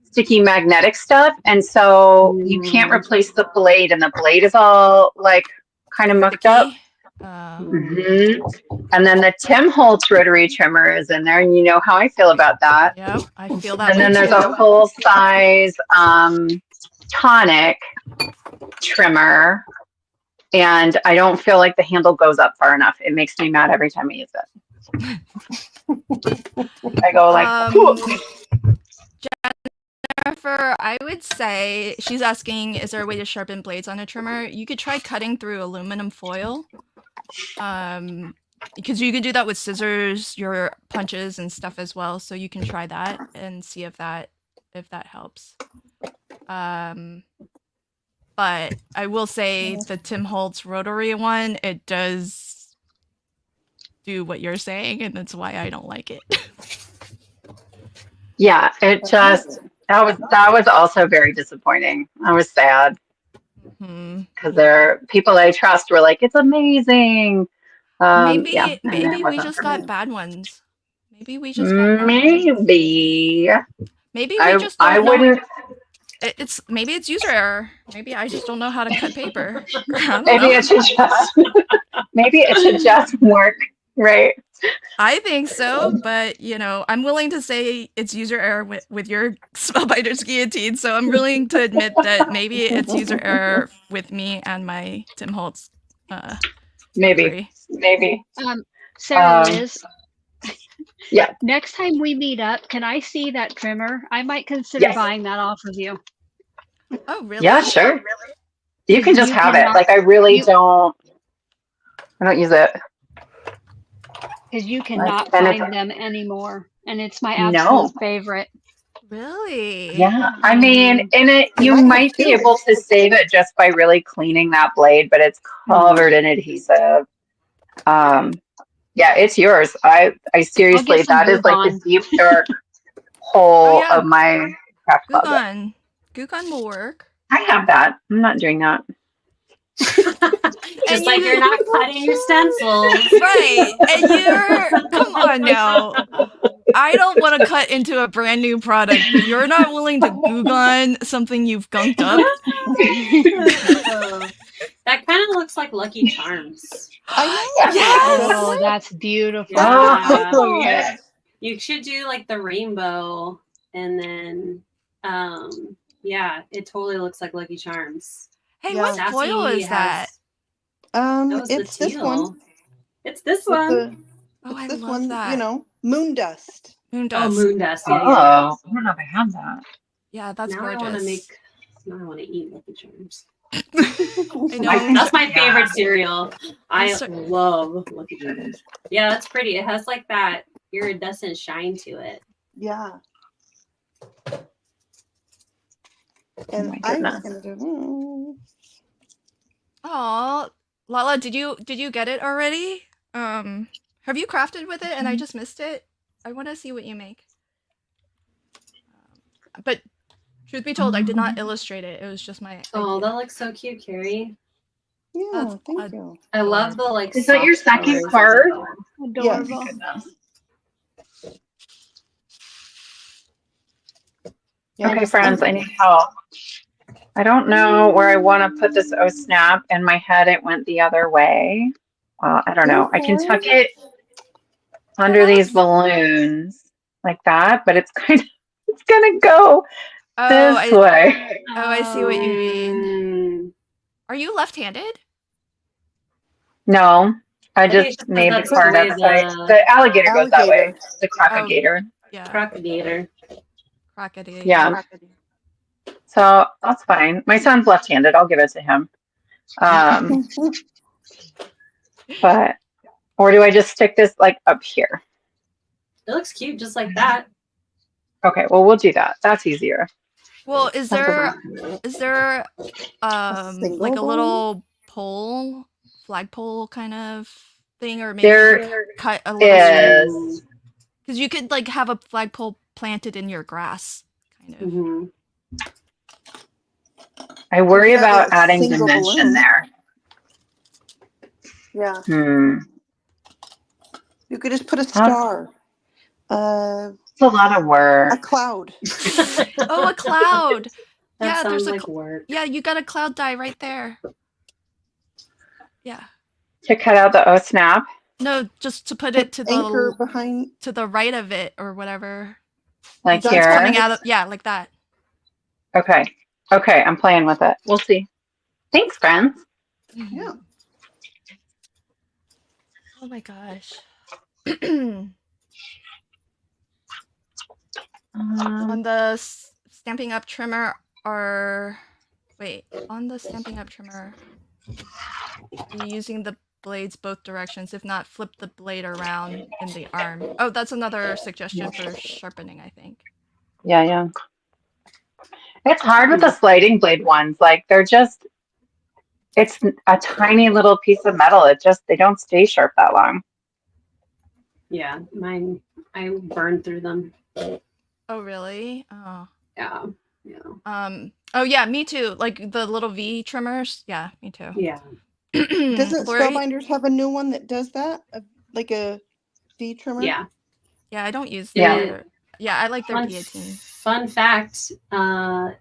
sticky magnetic stuff. And so you can't replace the blade, and the blade is all like kind of mucked up. Sticky? And then the Tim Holtz rotary trimmer is in there, and you know how I feel about that. Yep, I feel that And way then there's too. a full size tonic trimmer, and I don't feel like the handle goes up far enough. It makes me mad every time I use it. I go like, Jennifer, I would say she's asking, is there a way to sharpen blades on a trimmer? You could try cutting through aluminum foil. Because you could do that with scissors, your punches and stuff as well. So you can try that and see if that helps. But I will say the Tim Holtz rotary one, it does do what you're saying, and that's why I don't like it. yeah, it just that was also very disappointing. I was sad because people I trust were like, it's amazing. Maybe we wasn't just for got me. bad ones. Maybe we just got bad ones. Maybe Maybe we just don't I know. wouldn't. it's maybe it's user error. Maybe I just don't know how to cut paper. I don't Maybe know. it should just maybe it should just work, right? I think so, but I'm willing to say it's user error with your Spellbinders guillotine. So I'm willing to admit that maybe it's user error with me and my Tim Holtz. Maybe. Sarah Um, Liz, Yeah. next time we meet up, can I see that trimmer? I might consider Yes. buying that off of you. Oh, really? Yeah, sure. You can just You have it. cannot- Like I really you- don't use it. Because you cannot and it's- find them anymore, and it's my No. absolute favorite. Really? Yeah. I mean, in it you might have might be two. able to save it just by really cleaning that blade, but it's covered in adhesive. Yeah, it's yours. I seriously, some that is like the Goo Gone. deep dark hole yeah. of my craft closet. Goo-Gun. Goo-Gun will work. I have that. I'm not doing that. Just like you're not cutting your stencils. Right. And come on now. I don't want to cut into a brand new product, but you're not willing to Goo-Gun something you've gunked up. That kind of looks like Lucky Charms. I know. Yes! Oh, that's beautiful. Yeah. Oh, yeah. You should do like the rainbow, and then, yeah, it totally looks like Lucky Charms. Hey, Yeah. what foil is that? Was It's the this teal. one. It's this With one. the- Oh, it's I this love one, that. moon dust. Moon Oh, dust. moon dust. Oh, Yeah, yeah. I don't know if I have that. Yeah, that's Now gorgeous. I want to make. Now I want to eat Lucky Charms. I know. That's my favorite cereal. I So- love Lucky Charms. Yeah, that's pretty. It has like that iridescent shine to it. Yeah. Oh And my I was goodness. gonna do. Aw, Lala, did you get it already? Have you crafted with it and I just missed it? I want to see what you make. But truth be told, I did not illustrate it. It was just my Oh, idea. that looks so cute, Carrie. Yeah, That's thank you. I love the like. Is that your soft second colors. card? Adorable. Goodness. Yeah, Okay, just friends, I thank need help. I don't know where I want to put this O snap. In my head, it went the other way. I don't know. I can tuck it under these balloons like that, but it's it's gonna go this way. I see what you mean. Mm. Are you left-handed? No, I I think it's just just made the that's the card way outside. the- The alligator goes that way. Alligator. The crocodile. Yeah. Crocodile. Crocodile. Yeah. So that's fine. My son's left-handed. I'll give it to him. But or do I just stick this like up here? It looks cute, just like that. Okay, well we'll do that. That's easier. Well, is there single like a one? little flagpole kind of thing, or maybe There cut a little is. because you could like have a flagpole planted in your grass, kind of. Mm-hmm. I worry You have about a adding single dimension balloon. there. Yeah. You could just put a star. It's a lot of A work. cloud. Oh, a cloud! That Yeah, there's sounds a like work. Yeah, you got a cloud die right there. Yeah. To cut out the O snap. No, just to put it to Anchor the behind. right of it or whatever. Like That's here. Coming out of like that. Okay. Okay, I'm playing with it. We'll see. Thanks, friends. Yeah. Oh my gosh. On the Stamping Up trimmer on the Stamping Up trimmer, are you using the blades both directions? If not, flip the blade around in the arm. Oh, that's another suggestion for sharpening, I think. Yeah. It's hard with the sliding blade ones. Like it's a tiny little piece of metal. They don't stay sharp that long. Yeah, mine. I burned through them. Oh, really? Oh. Yeah. Oh yeah, me too. Like the little V trimmers. Yeah, me too. Yeah. Doesn't Lori? Spellbinders have a new one that does that? Like a V trimmer? Yeah. Yeah, I don't use Yeah. their. Yeah, I like their On guillotine. fun fact,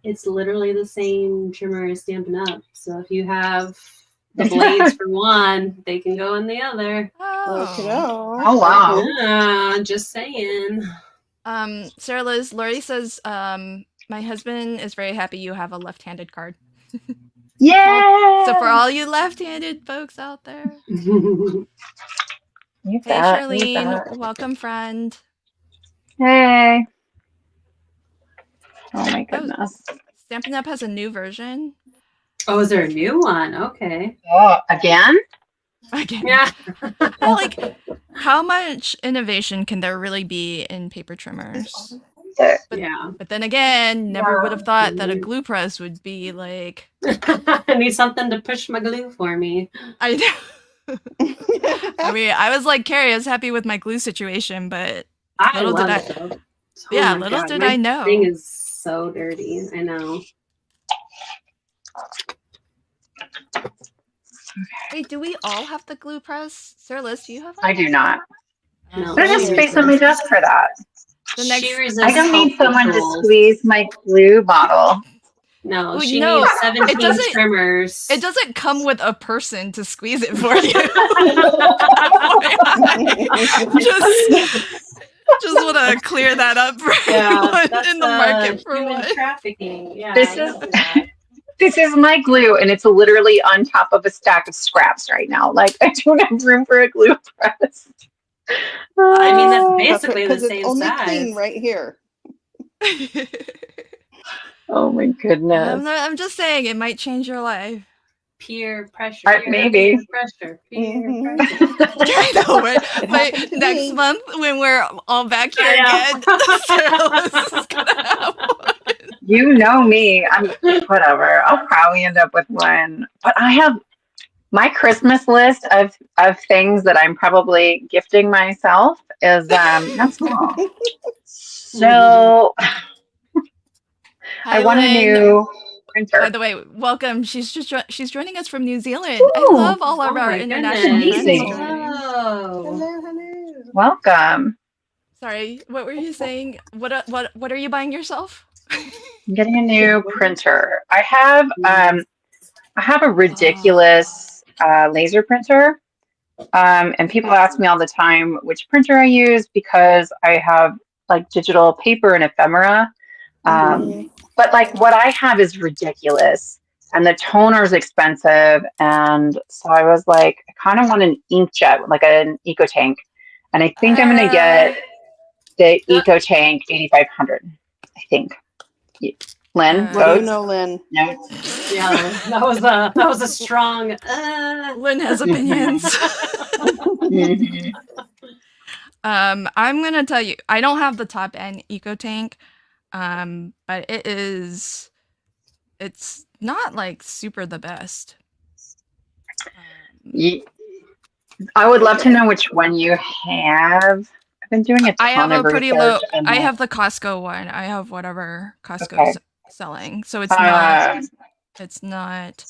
it's literally the same trimmer as Stampin' Up. So if you have the blades for one, they can go in the other. Oh. Oh wow. Yeah, just saying. Sarah Liz, Lori says, my husband is very happy you have a left-handed card. Yeah. So for all you left-handed folks out there. You Hey bet, you Charlene, bet. welcome friend. Hey. Oh my goodness. Stampin' Up has a new version. Oh, is there a new one? Okay. Oh, again? Again. Yeah. Like, how much innovation can there really be in paper trimmers? But, Yeah. but then again, never would have thought that a glue press would be like. I need something to push my glue for me. I know. I mean, I was like Carrie, I was happy with my glue situation, but I little did love I. it. Oh Yeah, my little God, did my I know. thing is so dirty. I know. Wait, do we all have the glue press? Sarah Liz, do you have one? I do not. No, There's a she space on my desk for that. The next- she resists I don't need health someone to controls. squeeze my glue bottle. No, Well, she no, needs it 17 doesn't- trimmers. It doesn't come with a person to squeeze it for you. just want to clear that up for everyone that's in the market for human what. trafficking. Yeah, This is this is my glue, and it's literally on top of a stack of scraps right now. Like I don't have room for a glue press. I mean, that's That's basically the because same it's only size. clean right here. Oh my goodness. I'm just saying, it might change your life. Peer pressure. Maybe. Peer pressure. Peer Mhm. pressure. I know, right? It But happened to next me. month, when we're all back here I again, Sarah Liz is gonna have one. You know me. I'm whatever. I'll probably end up with one. But I have my Christmas list of things that I'm probably gifting myself is not small. So I want a Lynn. new printer. By the way, welcome. She's joining us from New Zealand. I Ooh. love all of Oh our my international goodness. friends Amazing. joining. Hello. Hello. Welcome. Sorry, what were you saying? What are you buying yourself? I'm getting a new printer. I have a ridiculous laser printer. And people ask me all the time which printer I use because I have like digital paper and ephemera. But like what I have is ridiculous and the toner is expensive. And so I was like, I kind of want an inkjet, like an eco tank. And I think I'm going to get the eco tank 8500, I think. Lynn, What What do you votes? know, Lynn? No. Yeah, that was a strong. Lynn has opinions. Mhm. I'm gonna tell you, I don't have the top end eco tank, but it's not like super the best. I would love to know which one you have. I've been doing a ton I have a of pretty research low. on I that. have the Costco one. I have whatever Costco's Okay. selling, so it's not. Uh, It's not.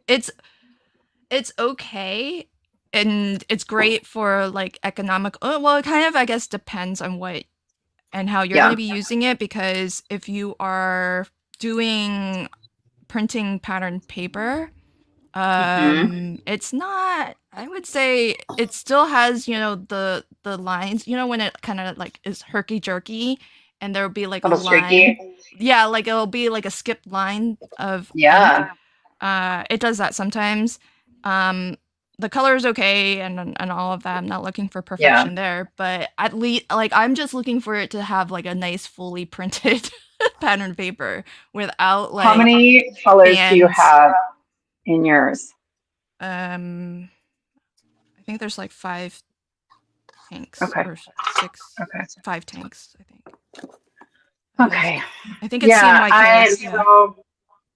It's okay, and it's great for like economic. Well, it kind of I guess depends on what and how you're Yeah. going to be using it, because if you are doing printing pattern paper, it's not, I would say it still has, the lines, when it kind of like is herky jerky and there'll be like a little line. streaky. Yeah, like it'll be like a skipped line of Yeah. ink. It does that sometimes. The color is okay and all of that. I'm not looking for perfection there, but at least like I'm just looking for it to have like a nice fully printed pattern paper without like How many colors do you bands. have in yours? I think there's like 5 tanks Okay. or 6. Okay. 5 tanks, I think. Okay. I think it's Yeah, CMYK. Yeah. so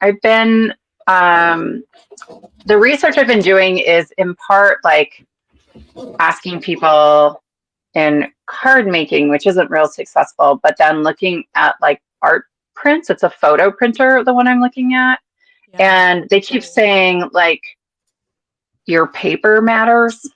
I've been the research I've been doing is in part like asking people in card making, which isn't real successful, but then looking at like art prints. It's a photo printer, the one I'm looking at. Yeah. And they keep saying like your paper matters.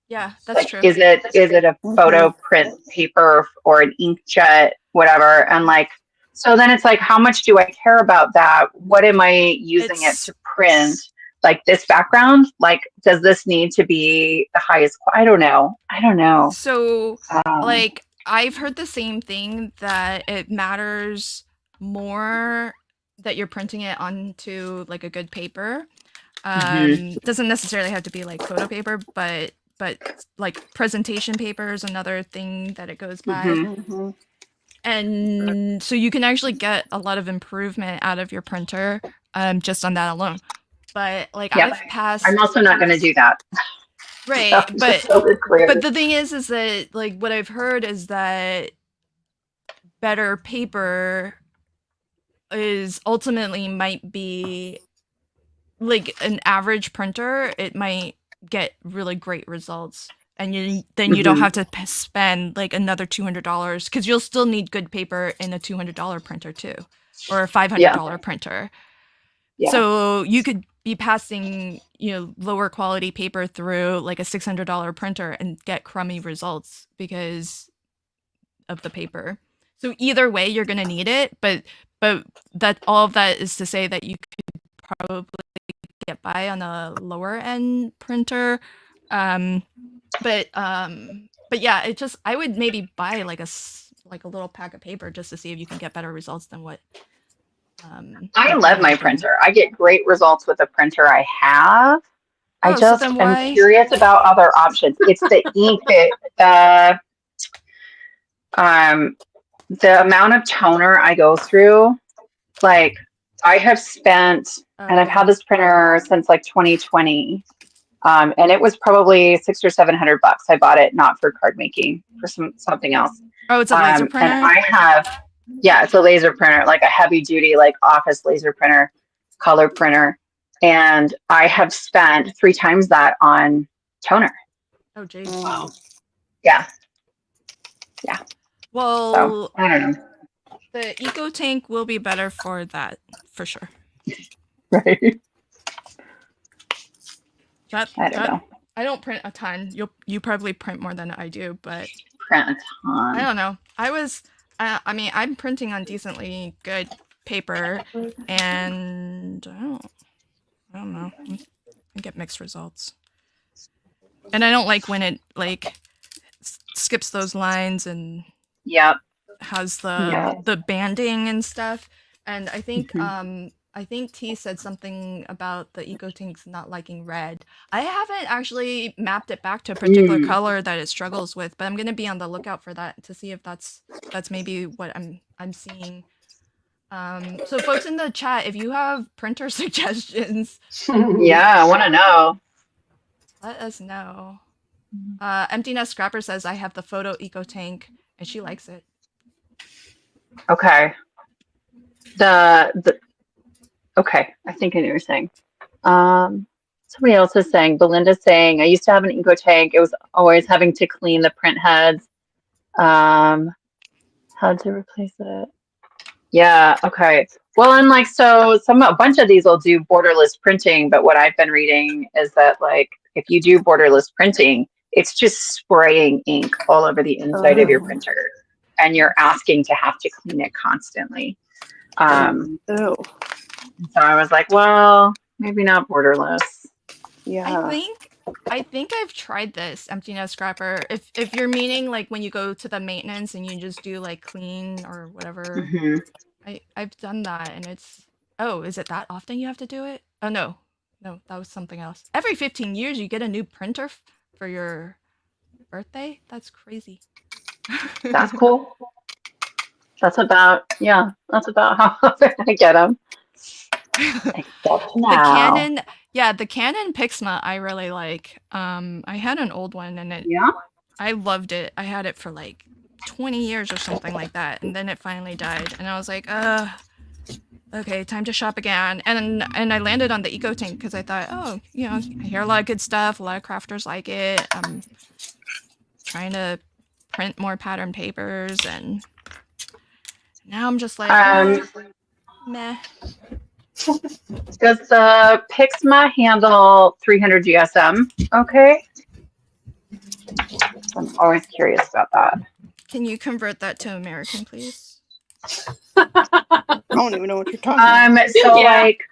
Yeah, that's Like, true. is it a photo print paper or an inkjet, whatever? And like, So then it's like, how much do I care about that? What am I using it to print? Like this background, like, does this need to be the highest? I don't know. So, like, I've heard the same thing, that it matters more that you're printing it onto like a good paper. Doesn't necessarily have to be like photo paper, but like presentation paper is another thing that it goes by. And so you can actually get a lot of improvement out of your printer just on that alone. But like, I've passed. I'm also not going to do that. Right, So, but so we're clear. but the thing is that, like, what I've heard is that better paper is ultimately might be like an average printer. It might get really great results, and you don't have to spend like another $200, because you'll still need good paper in a $200 printer too, or a $500 printer. Yeah. So you could be passing, lower quality paper through like a $600 printer and get crummy results because of the paper. So either way, you're going to need it, but that all of that is to say that you could probably get by on a lower end printer. But yeah, I would maybe buy like a little pack of paper just to see if you can get better results than what. I love my printer. I get great results with the printer I have. I just am curious about other options. It's the ink that the amount of toner I go through. Like, I have spent, and I've had this printer since like 2020, and it was probably $600 or $700. I bought it not for card making, for something else. Oh, it's a laser printer. And I have. Yeah, it's a laser printer, like a heavy duty, like office laser printer, color printer. And I have spent 3 times that on toner. Oh, geez. Wow. Yeah. Yeah. Well, so, I don't know. The Eco Tank will be better for that, for sure. Right. I don't know. I don't print a ton. You probably print more than I do, but print a ton. I don't know. I mean, I'm printing on decently good paper, and I don't know. I get mixed results, and I don't like when it like skips those lines and has the banding and stuff. And I think I think T said something about the Eco Tanks not liking red. I haven't actually mapped it back to a particular color that it struggles with, but I'm gonna be on the lookout for that to see if that's maybe what I'm seeing. So folks in the chat, if you have printer suggestions, I want to know. Let us know. Empty Nest Scrapper says I have the photo Eco Tank and she likes it. Okay. Okay, I think I know what you're saying. Somebody else is saying, Belinda's saying, I used to have an Eco Tank. It was always having to clean the print heads. How to replace it? Yeah, okay. Well, and like, so a bunch of these will do borderless printing, but what I've been reading is that like, if you do borderless printing, it's just spraying ink all over the inside of your printer, and you're asking to have to clean it constantly. So I was like, well, maybe not borderless. Yeah. I think I've tried this Empty Nest Scrapper. If you're meaning like when you go to the maintenance and you just do like clean or whatever. I've done that, and it's is it that often you have to do it? Oh no, that was something else. Every 15 years you get a new printer for your birthday. That's crazy. That's cool. That's about how often I get them. The Canon Pixma I really like. I had an old one and I loved it. I had it for like 20 years or something like that, and then it finally died, and I was like, okay, time to shop again. And I landed on the Eco Tank because I thought, I hear a lot of good stuff. A lot of crafters like it. I'm trying to print more pattern papers, and now I'm just like, meh. Does the Pixma handle 300 GSM? Okay. I'm always curious about that. Can you convert that to American, please? I don't even know what you're talking about. So Yeah. like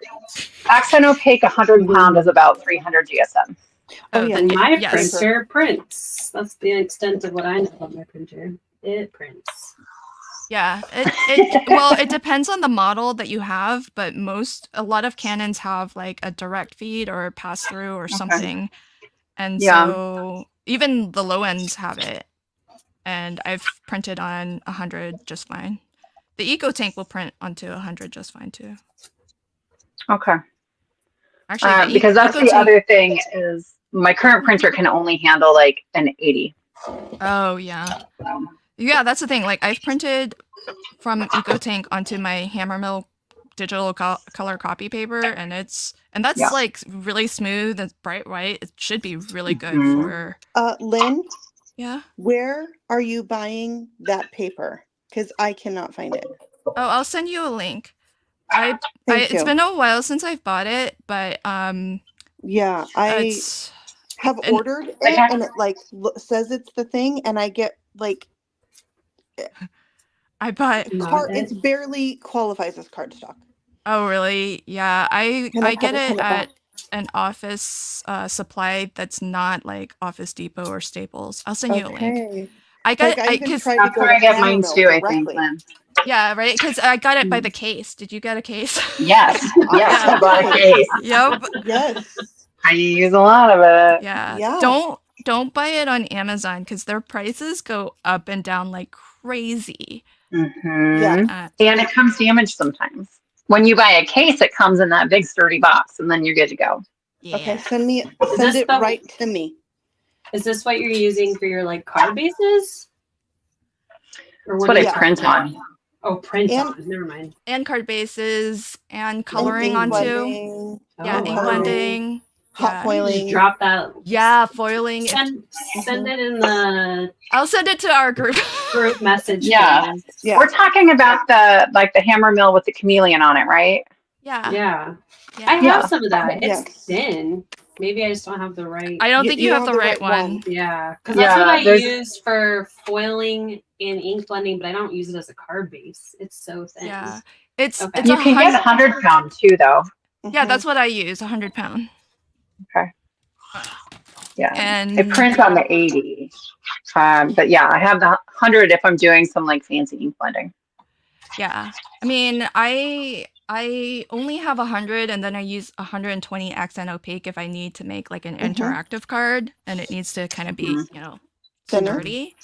accent opaque 100 pound is about 300 GSM. Oh, yeah. then My yes. printer prints. That's the extent of what I know about my printer. It prints. Yeah, it depends on the model that you have, but a lot of Canons have like a direct feed or pass through or something. And so even the low ends have it. And I've printed on 100 just fine. The Eco Tank will print onto 100 just fine too. Okay. Actually, because that's Eco the Tank, other thing is my current printer can only handle like an 80. oh yeah. Yeah, that's the thing. Like I've printed from Eco Tank onto my Hammermill digital color copy paper, and that's like really smooth and bright white. It should be really good for. Lynn, Yeah. where are you buying that paper? Because I cannot find it. Oh, I'll send you a link. It's you. been a while since I've bought it, but Yeah, I have ordered it, and it like says it's the thing, and I get like I bought it's barely qualifies as cardstock. Oh really? Yeah, I get it back. at an office supply that's not like Office Depot or Staples. I'll send you a link. I got like, it because that's where I get mine too. I think. Yeah, right. Because I got it by the case. Did you get a case? Yes, yes, I bought a case. Yep. Yes. I use a lot of it. Yeah. Don't buy it on Amazon because their prices go up and down like crazy. Yeah. And it comes damaged sometimes. When you buy a case, it comes in that big sturdy box, and then you're good to go. Yeah. Okay, send it right to me. Is this what you're using for your like card bases? Or what I print on. Oh, print on. Never mind. And card bases and coloring onto. Blending. Yeah, ink blending. Hot foiling. Drop that. Yeah, foiling. Send it in the. I'll send it to our group message. Yeah. We're talking about the hammer mill with the chameleon on it, right? Yeah. I have some of that. It's thin. Maybe I just don't have the right. I don't think you have the right one. Yeah, because that's what I use for foiling and ink blending, but I don't use it as a card base. It's so thin. Yeah, it's you can get 100 pound too, though. Yeah, that's what I use. 100 pound. Okay. Yeah, and I print on the 80. But yeah, I have the 100 if I'm doing some like fancy ink blending. Yeah, I mean, I only have 100, and then I use 120 accent opaque if I need to make like an interactive card, and it needs to kind of be sturdy.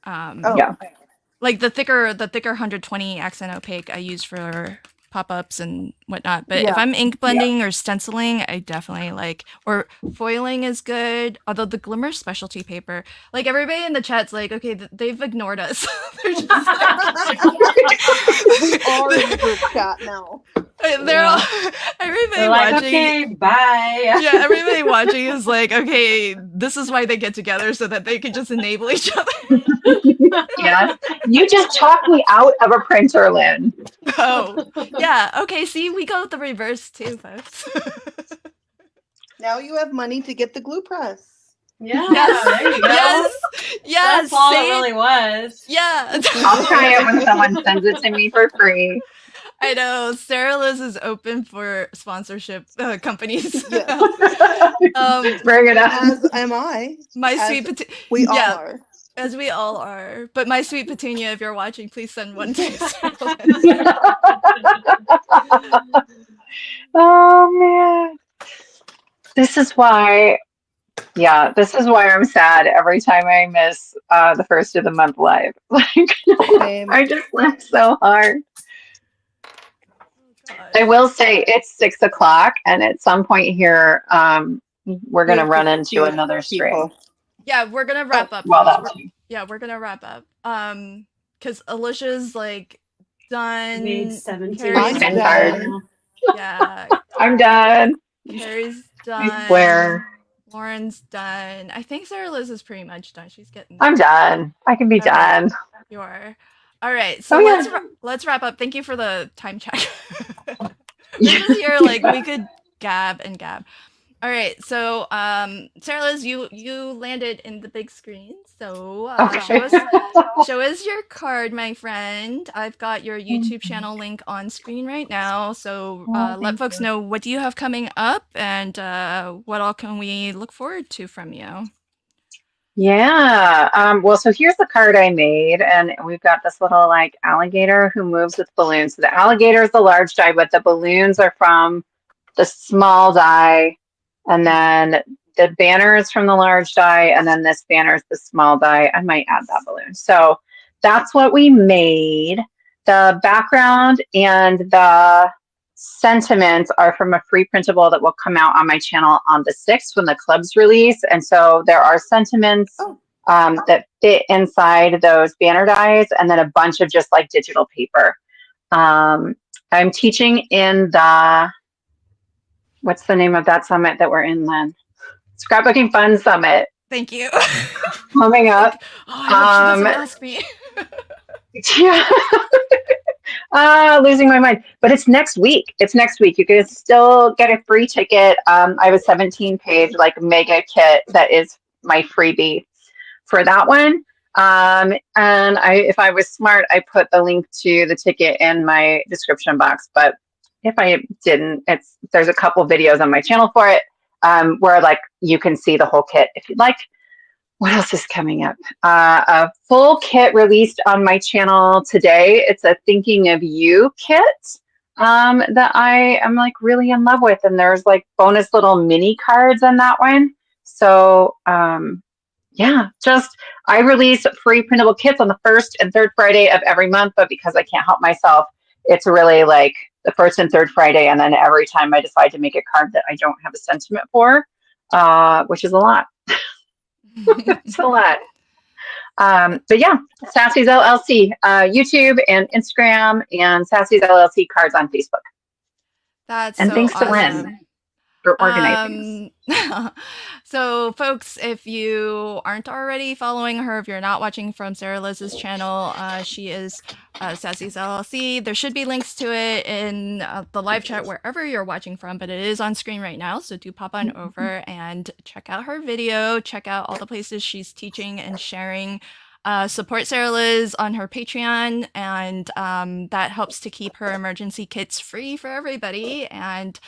Yeah, like the thicker 120 accent opaque I use for pop-ups and whatnot. But if I'm ink blending or stenciling, I definitely like, or foiling is good. Although the Glimmer specialty paper, like everybody in the chat's like, okay, they've ignored us. They're just like, we are in the group chat now. They're all, everybody like, watching. Okay, bye. Yeah, everybody watching is like, okay, this is why they get together so that they can just enable each other. Yeah, you just talked me out of a printer, Lynn. Oh, yeah. Okay, see, we go the reverse too, folks. Now you have money to get the glue press. Yeah, yes, there you go. Yes, that's all it really was. Yeah. I'll try it when someone sends it to me for free. I know. Sarah Liz is open for sponsorship companies. Bring it up. As am I. My sweet Petunia. We all are. As we all are. But my sweet Petunia, if you're watching, please send one to Sarah Liz. Oh, man. This is why I'm sad every time I miss the first of the month live. Like, I just laugh so hard. I will say it's 6 o'clock, and at some point here, we're gonna run into another stream. Yeah, we're gonna wrap up. We're gonna wrap up. Because Alicia's like done. Made 17. I'm done. Yeah. I'm done. Carrie's done. I swear. Lauren's done. I think Sarah Liz is pretty much done. She's getting. I'm done. I can be done. You are. All right. So let's wrap up. Thank you for the time check. We're just here, like we could gab and gab. All right, so Sarah Liz, you landed in the big screen, so Okay. show us your card, my friend. I've got your YouTube channel link on screen right now, so let folks know what do you have coming up and what all can we look forward to from you. Yeah. Well, so here's the card I made, and we've got this little like alligator who moves with balloons. So the alligator is the large die, but the balloons are from the small die, and then the banner is from the large die, and then this banner is the small die. I might add that balloon. So that's what we made. The background and the sentiments are from a free printable that will come out on my channel on the 6th when the clubs release. And so there are sentiments that fit inside those banner dies, and then a bunch of just like digital paper. I'm teaching in the, what's the name of that summit that we're in, Len? Scrapbooking Fun Summit. Thank you. Coming up. Oh, I hope she doesn't ask me. Yeah. Losing my mind. But it's next week. It's next week. You can still get a free ticket. I have a 17-page like mega kit that is my freebie for that one. And if I was smart, I put the link to the ticket in my description box. But if I didn't, there's a couple videos on my channel for it where like you can see the whole kit if you'd like. What else is coming up? A full kit released on my channel today. It's a Thinking of You kit that I am like really in love with. And there's like bonus little mini cards in that one. So yeah, I release free printable kits on the 1st and 3rd Friday of every month. But because I can't help myself, it's really like the 1st and 3rd Friday. And then every time I decide to make a card that I don't have a sentiment for, which is a lot. It's a lot. But yeah, Sassy's LLC, YouTube and Instagram, and Sassy's LLC cards on Facebook. That's and so thanks awesome. to Lynn for organizing. So folks, if you aren't already following her, if you're not watching from Sarah Liz's channel, she is Sassy's LLC. There should be links to it in the live chat wherever you're watching from, but it is on screen right now. So do pop on over and check out her video, check out all the places she's teaching and sharing. Support Sarah Liz on her Patreon, and that helps to keep her emergency kits free for everybody. And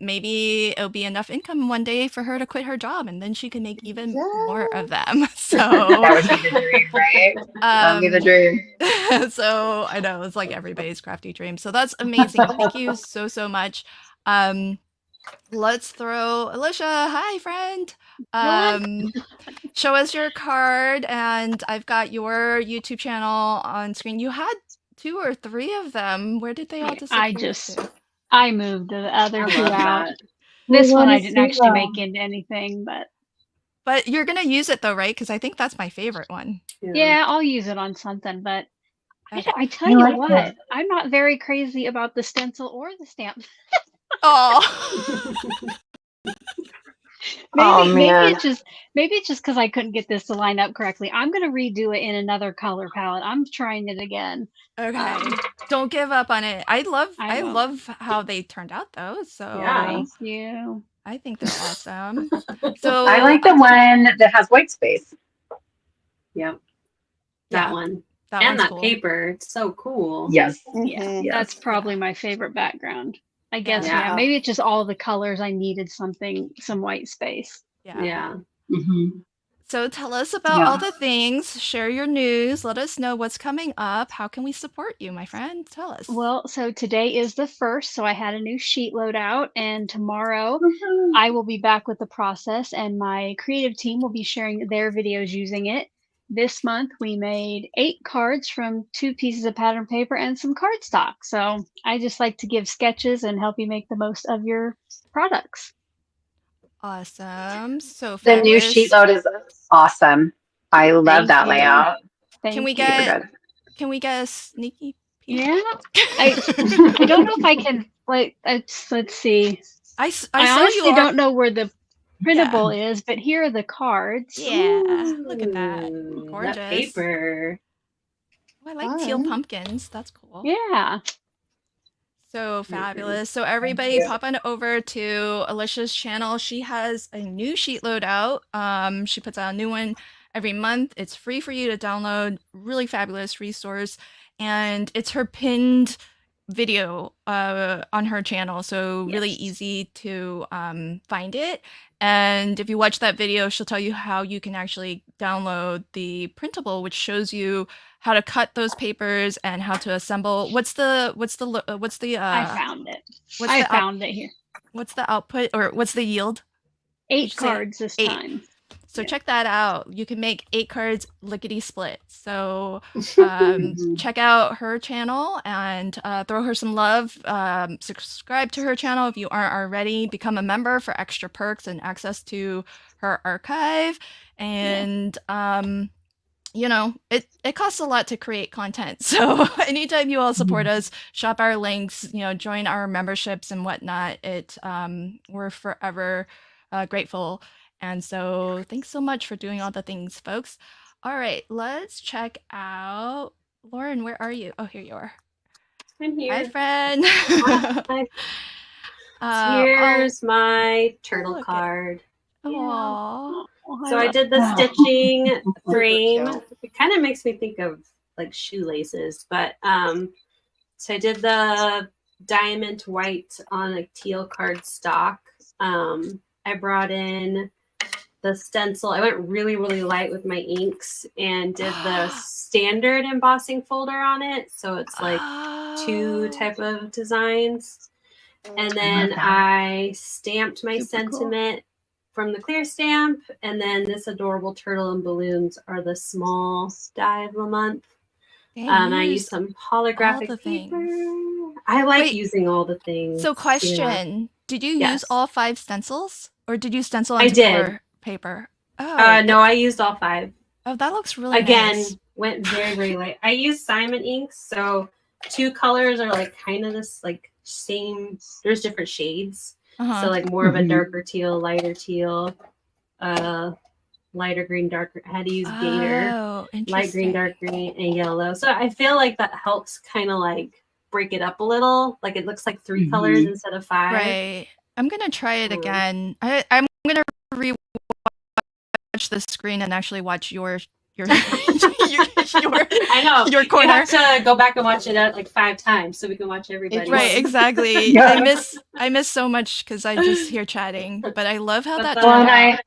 maybe it'll be enough income one day for her to quit her job, and then she can make even more of them. So that would be the dream, right? That would be the dream. So I know it's like everybody's crafty dream. So that's amazing. Thank you so much. Let's throw Alicia. Hi, friend. Show us your card, and I've got your YouTube channel on screen. You had 2 or 3 of them. Where did they all disappear? I moved the other 2 out. This one I didn't actually make into anything, but you're gonna use it though, right? Because I think that's my favorite one. Yeah, I'll use it on something, but I tell you what, I'm not very crazy about the stencil or the stamp. Oh. Maybe it's just because I couldn't get this to line up correctly. I'm gonna redo it in another color palette. I'm trying it again. Okay. Don't give up on it. I love how they turned out though. So yeah. Thank you. I think they're awesome. So I like the one that has white space. Yep. That one. That and that cool. paper. It's so cool. Yes. Yeah. That's probably my favorite background. I guess, maybe it's just all the colors. I needed some white space. Yeah. Mm-hmm. So tell us about all the things. Share your news. Let us know what's coming up. How can we support you, my friend? Tell us. Well, so today is the 1st, so I had a new sheet load out, and tomorrow I will be back with the process, and my creative team will be sharing their videos using it. This month, we made 8 cards from 2 pieces of pattern paper and some cardstock. So I just like to give sketches and help you make the most of your products. Awesome. So the new sheet load is awesome. I love that layout. Can we get a sneaky peek? Yeah. I don't know if I can. Let's see. I honestly don't know where the printable is, but here are the cards. Yeah, look at that. Gorgeous. That paper. Oh, I like teal pumpkins. That's cool. Yeah. So fabulous. So everybody pop on over to Alicia's channel. She has a new sheet load out. She puts out a new one every month. It's free for you to download. Really fabulous resource. And it's her pinned video on her channel. So really easy to find it. And if you watch that video, she'll tell you how you can actually download the printable, which shows you how to cut those papers and how to assemble. What's the I found it. what's I the found it here. what's the output, or what's the yield? 8 cards this 8. time. So check that out. You can make 8 cards lickety split. So check out her channel and throw her some love. Subscribe to her channel if you aren't already. Become a member for extra perks and access to her archive. And you know, it costs a lot to create content. So anytime you all support us, shop our links, you know, join our memberships and whatnot, we're forever grateful. And so thanks so much for doing all the things, folks. All right, let's check out Lauren. Where are you? Oh, here you are. I'm here. Hi, friend. Hi. Here's my turtle look card. Aww. So I did the stitching frame. It kind of makes me think of like shoelaces, but so I did the diamond white on a teal cardstock. I brought in the stencil. I went really, really light with my inks and did the standard embossing folder on it. So it's like 2 type of designs. And then I stamped my sentiment from the Clair stamp. And then this adorable turtle and balloons are the small die of the month. I used some holographic paper. I like using all the things. So question, did you use all 5 stencils? Or did you stencil I onto did. paper? Oh, no, I used all 5. Oh, that looks really nice. Went very, very light. I used Simon inks, so 2 colors are like kind of this like same. There's different shades, so like more of a darker teal, lighter teal, lighter green, darker. I had to use Gator, light green, dark green, and yellow. So I feel like that helps kind of like break it up a little. Like it looks like 3 colors instead of 5. Right. I'm gonna try it again. I'm gonna rewatch the screen and actually watch your I know your corner. You have to go back and watch it like 5 times so we can watch everybody. Right, exactly. I miss so much because I just hear chatting, but I love how that turned out.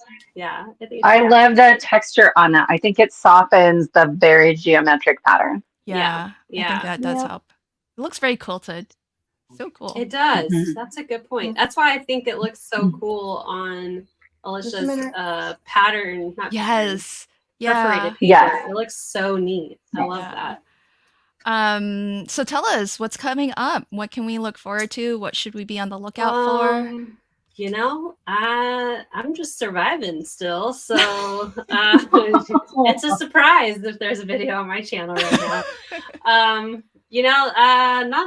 I love the texture on that. I think it softens the very geometric pattern. I think that does help. It looks very quilted. So cool. It does. That's a good point. That's why I think it looks so cool on Alicia's pattern. Perforated paper. It looks so neat. I love that. So tell us what's coming up. What can we look forward to? What should we be on the lookout for? You know, I'm just surviving still. So it's a surprise if there's a video on my channel right now. You know,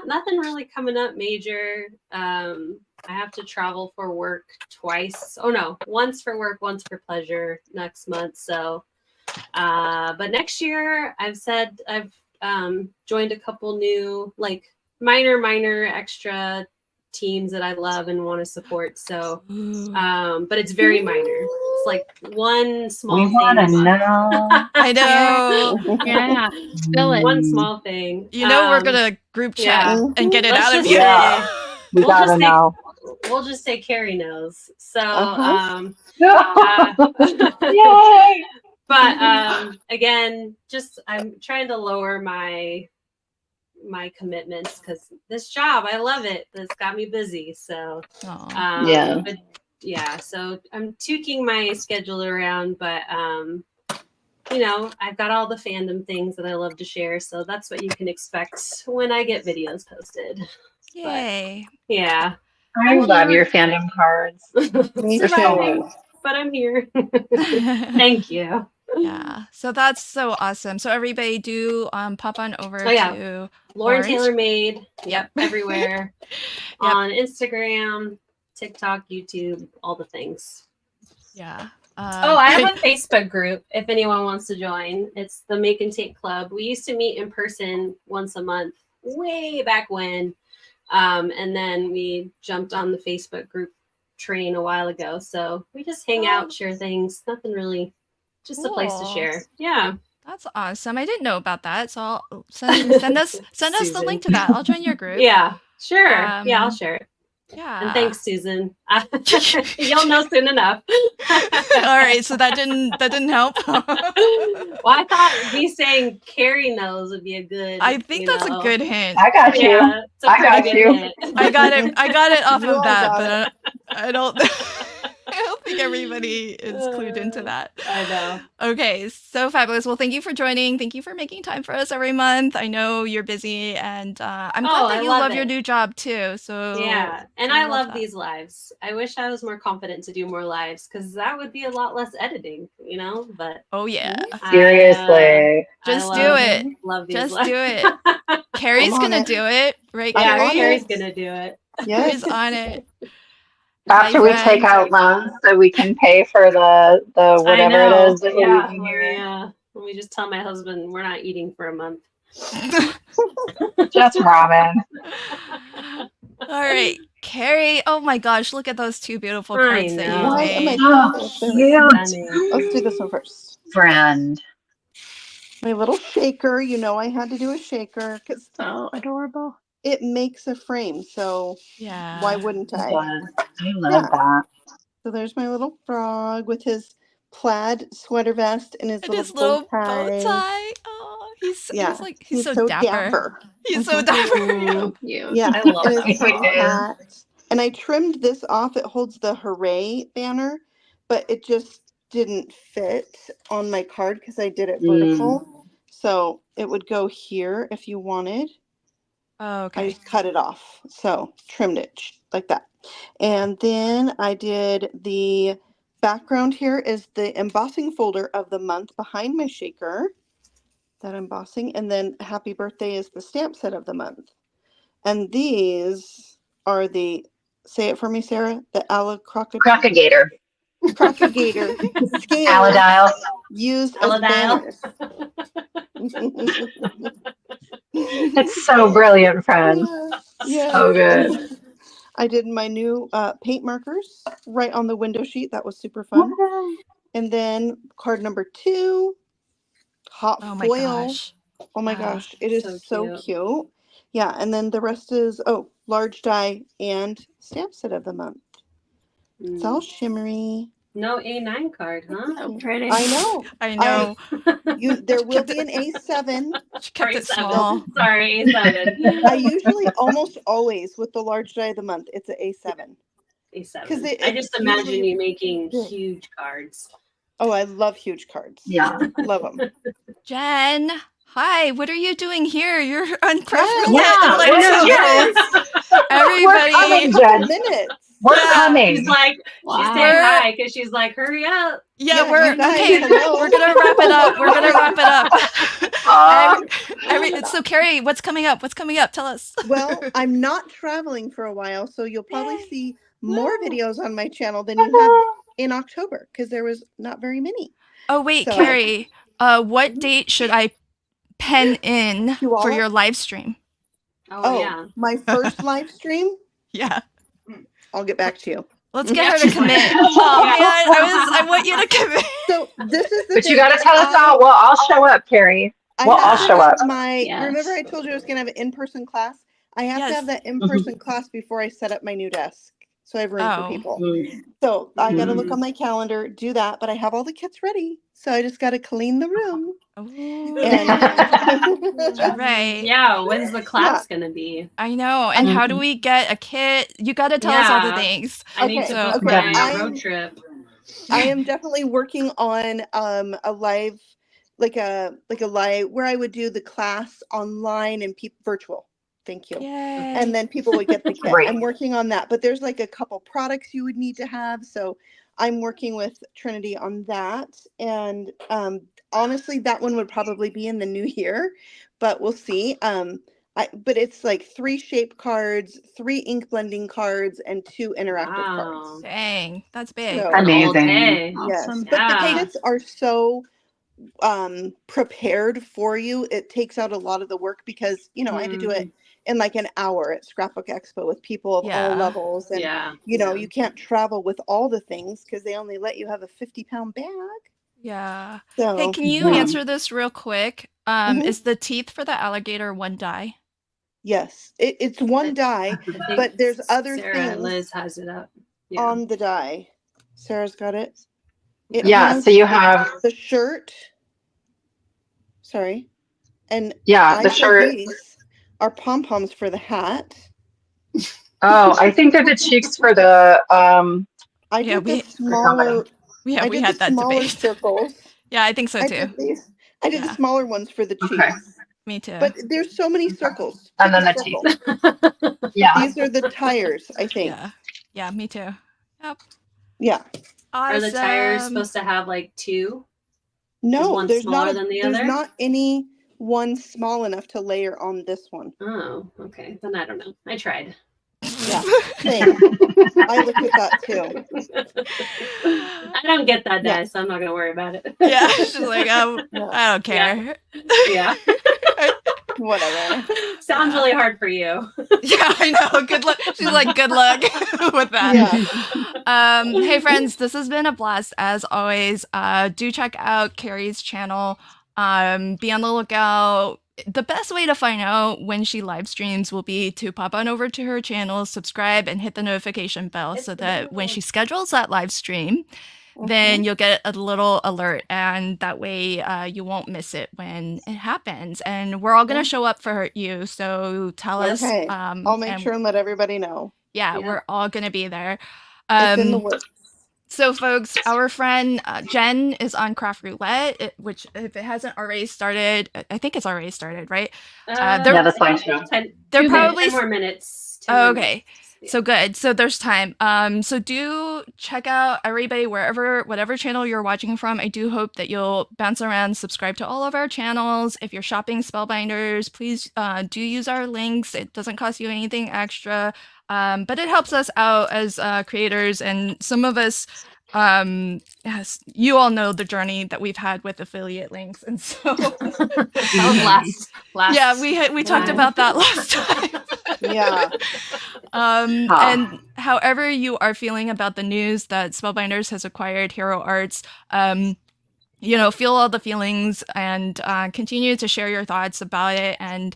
nothing really coming up major. I have to travel for work twice. Oh no, once for work, once for pleasure next month. So, but next year I've joined a couple new like minor extra teams that I love and want to support. So, but it's very minor. It's like one small thing. Want to know. I know. Spill it. One small thing. You know, we're gonna group chat and get it out of you. We gotta know. We'll just say Carrie knows. So, yay! But again, just I'm trying to lower my commitments because this job, I love it. It's got me busy. So, but so I'm tweaking my schedule around, but you know, I've got all the fandom things that I love to share. So that's what you can expect when I get videos posted. Yay. But, I love your fandom cards. Me too. But I'm here. Thank you. Yeah, so that's so awesome. So everybody do pop on over to Lauren Taylor Made. Yep, everywhere. On Instagram, TikTok, YouTube, all the things. Yeah. I have a Facebook group if anyone wants to join. It's the Make and Take Club. We used to meet in person once a month, way back when. And then we jumped on the Facebook group train a while ago. So we just hang out, share things. Nothing really, just a place to Cool. share. Yeah. That's awesome. I didn't know about that, so I'll send us the link to that. I'll join your group. Yeah, sure. Yeah, I'll share it. Yeah. And thanks, Susan. You'll know soon enough. All right, so that didn't help. Well, I thought me saying Carrie knows would be a good. I think that's a good hint. I got you. Yeah, it's a I got pretty you. good hint. I got it off You of all that, got but I don't. I don't think everybody is clued into that. I know. Okay, so fabulous. Well, thank you for joining. Thank you for making time for us every month. I know you're busy, and I'm glad that I you love love your it. new job too. So Yeah, and I I love love that. these lives. I wish I was more confident to do more lives because that would be a lot less editing, But Oh yeah, Seriously. just do it. Love these Just lives. do it. Carrie's I'm on gonna it. do it, right? I'm Yeah, on Carrie? Carrie's it. gonna do it. Carrie's Yes. on it. After Hi, we take friend. out loans so we can pay for the whatever it is that we're Yeah, eating here. let me just tell my husband we're not eating for a month. Just ramen. All right, Carrie. Oh my gosh, look at those two beautiful I cards that you know. Why am I? made. Oh, There we go. cute. Stunning. Let's do this one first. Friend. My little shaker. You know I had to do a shaker because So adorable. it makes a frame. So Yeah. why wouldn't It I? does. I love Yeah. that. So there's my little frog with his plaid sweater vest and his And little his little bow tie. Oh, he's Yeah, he's so dapper. He's so Mhm. dapper. Cute. Yeah, I love and his that. pretty It is. hat. And I trimmed this off. It holds the hooray banner, but it just didn't fit on my card because I did it vertical. So it would go here if you wanted. Oh, I okay. just cut it off. So trimmed it like that. And then I did the background here is the embossing folder of the month behind my shaker. That embossing. And then happy birthday is the stamp set of the month. And these are the, say it for me, Sarah, the Crocagator. Crocagator scales Aladiles. used as Aladiles. banners. It's so brilliant, friend. Yeah. So good. I did my new paint markers right on the window sheet. That was super fun. And then card number 2, hot Oh my foil. gosh. Oh my Wow. gosh, it is So so cute. Yeah, and then the rest is large die and stamp set of the month. It's all shimmery. No A9 card, huh? So pretty. I know. I know. There will be an A7. She kept it A7. small. Sorry, A7. I usually almost always with the large die of the month, it's an A7. A7. I just imagine you making huge cards. Oh, I love huge cards. Yeah. Love them. Jen, hi. What are you doing here? You're on Craft Yes. Roulette Yeah, in like what 2 is minutes. Everybody. We're coming, Jen. Minutes. We're Yeah. coming. She's like, she's saying We're- hi because she's like, hurry up. Yeah, Yeah, we're you guys, okay. hello. We're gonna wrap it up. We're gonna wrap it up. So Carrie, what's coming up? What's coming up? Tell us. Well, I'm not traveling for a while, so you'll probably Yay. see more videos on my channel than you have in October because there was not very many. Oh wait, So- Carrie. What date should I pen in You all for are- your live stream? Oh, yeah. My first live stream, Yeah. I'll get back to you. Let's get her to commit. Oh man, I want you to commit. So this is the But you thing. got to tell us all. Well, I'll show up, Carrie. Well, I'll show up. Yes. Remember I told you I was going to have an in-person class? I have to Yes. have that in-person class before I set up my new desk. So I have room for Oh. people. Mm. So I got to look on my calendar, do that, but I have all the kits ready. So I just got to clean the room. Oh, And right. Yeah, when's the class going to be? I know. And how do we get a kit? You got to tell us all the Yeah. things. I need Okay, to book okay. my road trip. I am definitely working on a live, like a live where I would do the class online and virtual. Thank you. Yay. And then people would get the kit. Great. I'm working on that, but there's like a couple products you would need to have. So I'm working with Trinity on that. And honestly, that one would probably be in the new year, but we'll see. But it's like 3 shape cards, 3 ink blending cards, and 2 interactive cards. Dang, that's big. So- Amazing. Okay. Yes, Awesome. but the Yeah. kits are so prepared for you. It takes out a lot of the work because I had to do it in like an hour at Scrapbook Expo with people of all levels. And, you know, you can't travel with all the things because they only let you have a 50-pound bag. Yeah. So, Hey, can you answer this real quick? Mhm. Is the teeth for the alligator one die? Yes, it's one die, but there's other Sarah, things Liz has it up. Yeah. on the die. Sarah's got it. It Yeah, has so you have the shirt. Sorry. And the shirt. these are pom-poms for the hat. Oh, I think they're the cheeks for the I did the smaller. we did had the that smaller debate. circles. Yeah, I think so too. I did the smaller ones for the cheeks. Okay. Me too. But there's so many circles. And then Pick the a teeth. circle. Yeah. These are the tires, I think. Yeah, me too. Yep. Yeah. Are the tires supposed to have like two? No, one there's smaller not. than the There's other? not any one small enough to layer on this one. Oh, okay. Then I don't know. I tried. Yeah, same. I looked at that too. I don't get that die, so I'm not gonna worry about it. Yeah, she's like, I don't care. Yeah. Whatever. Sounds really hard for you. Yeah, I know. Good luck. She's like, good luck with that. Hey friends, this has been a blast as always. Do check out Carrie's channel. Be on the lookout. The best way to find out when she live streams will be to pop on over to her channel, subscribe, and hit the notification bell so that when she schedules that live stream, then you'll get a little alert, and that way you won't miss it when it happens. And we're all going to show up for you, so tell us. I'll make sure and let everybody know. Yeah, we're all going to be there. It's in the works. So, folks, our friend Jen is on Craft Roulette, which, if it hasn't already started, I think it's already started, right? That's fine too. They're probably 10 more minutes. Okay. So good. So there's time. So do check out everybody whatever channel you're watching from. I do hope that you'll bounce around, subscribe to all of our channels. If you're shopping Spellbinders, please do use our links. It doesn't cost you anything extra, but it helps us out as creators. And some of us, yes, you all know the journey that we've had with affiliate links, and so that was last. Yeah, we talked about that last time. Yeah. And however you are feeling about the news that Spellbinders has acquired Hero Arts, you know, feel all the feelings and continue to share your thoughts about it. And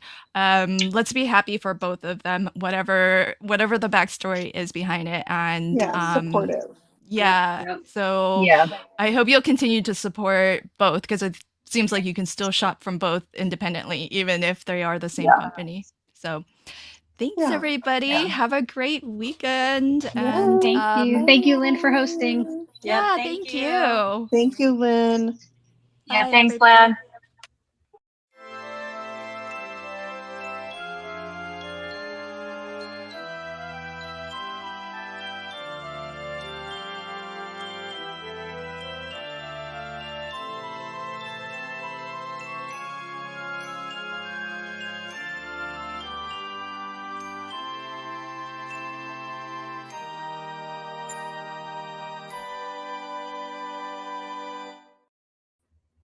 let's be happy for both of them, whatever the backstory is behind it. And supportive. Yeah. So I hope you'll continue to support both, because it seems like you can still shop from both independently, even if they are the same company. So thanks, everybody. Have a great weekend. And Thank you. Thank you, Lynn, for hosting. Yeah, thank you. Thank you, Lynn. Yeah, thanks, Lynn.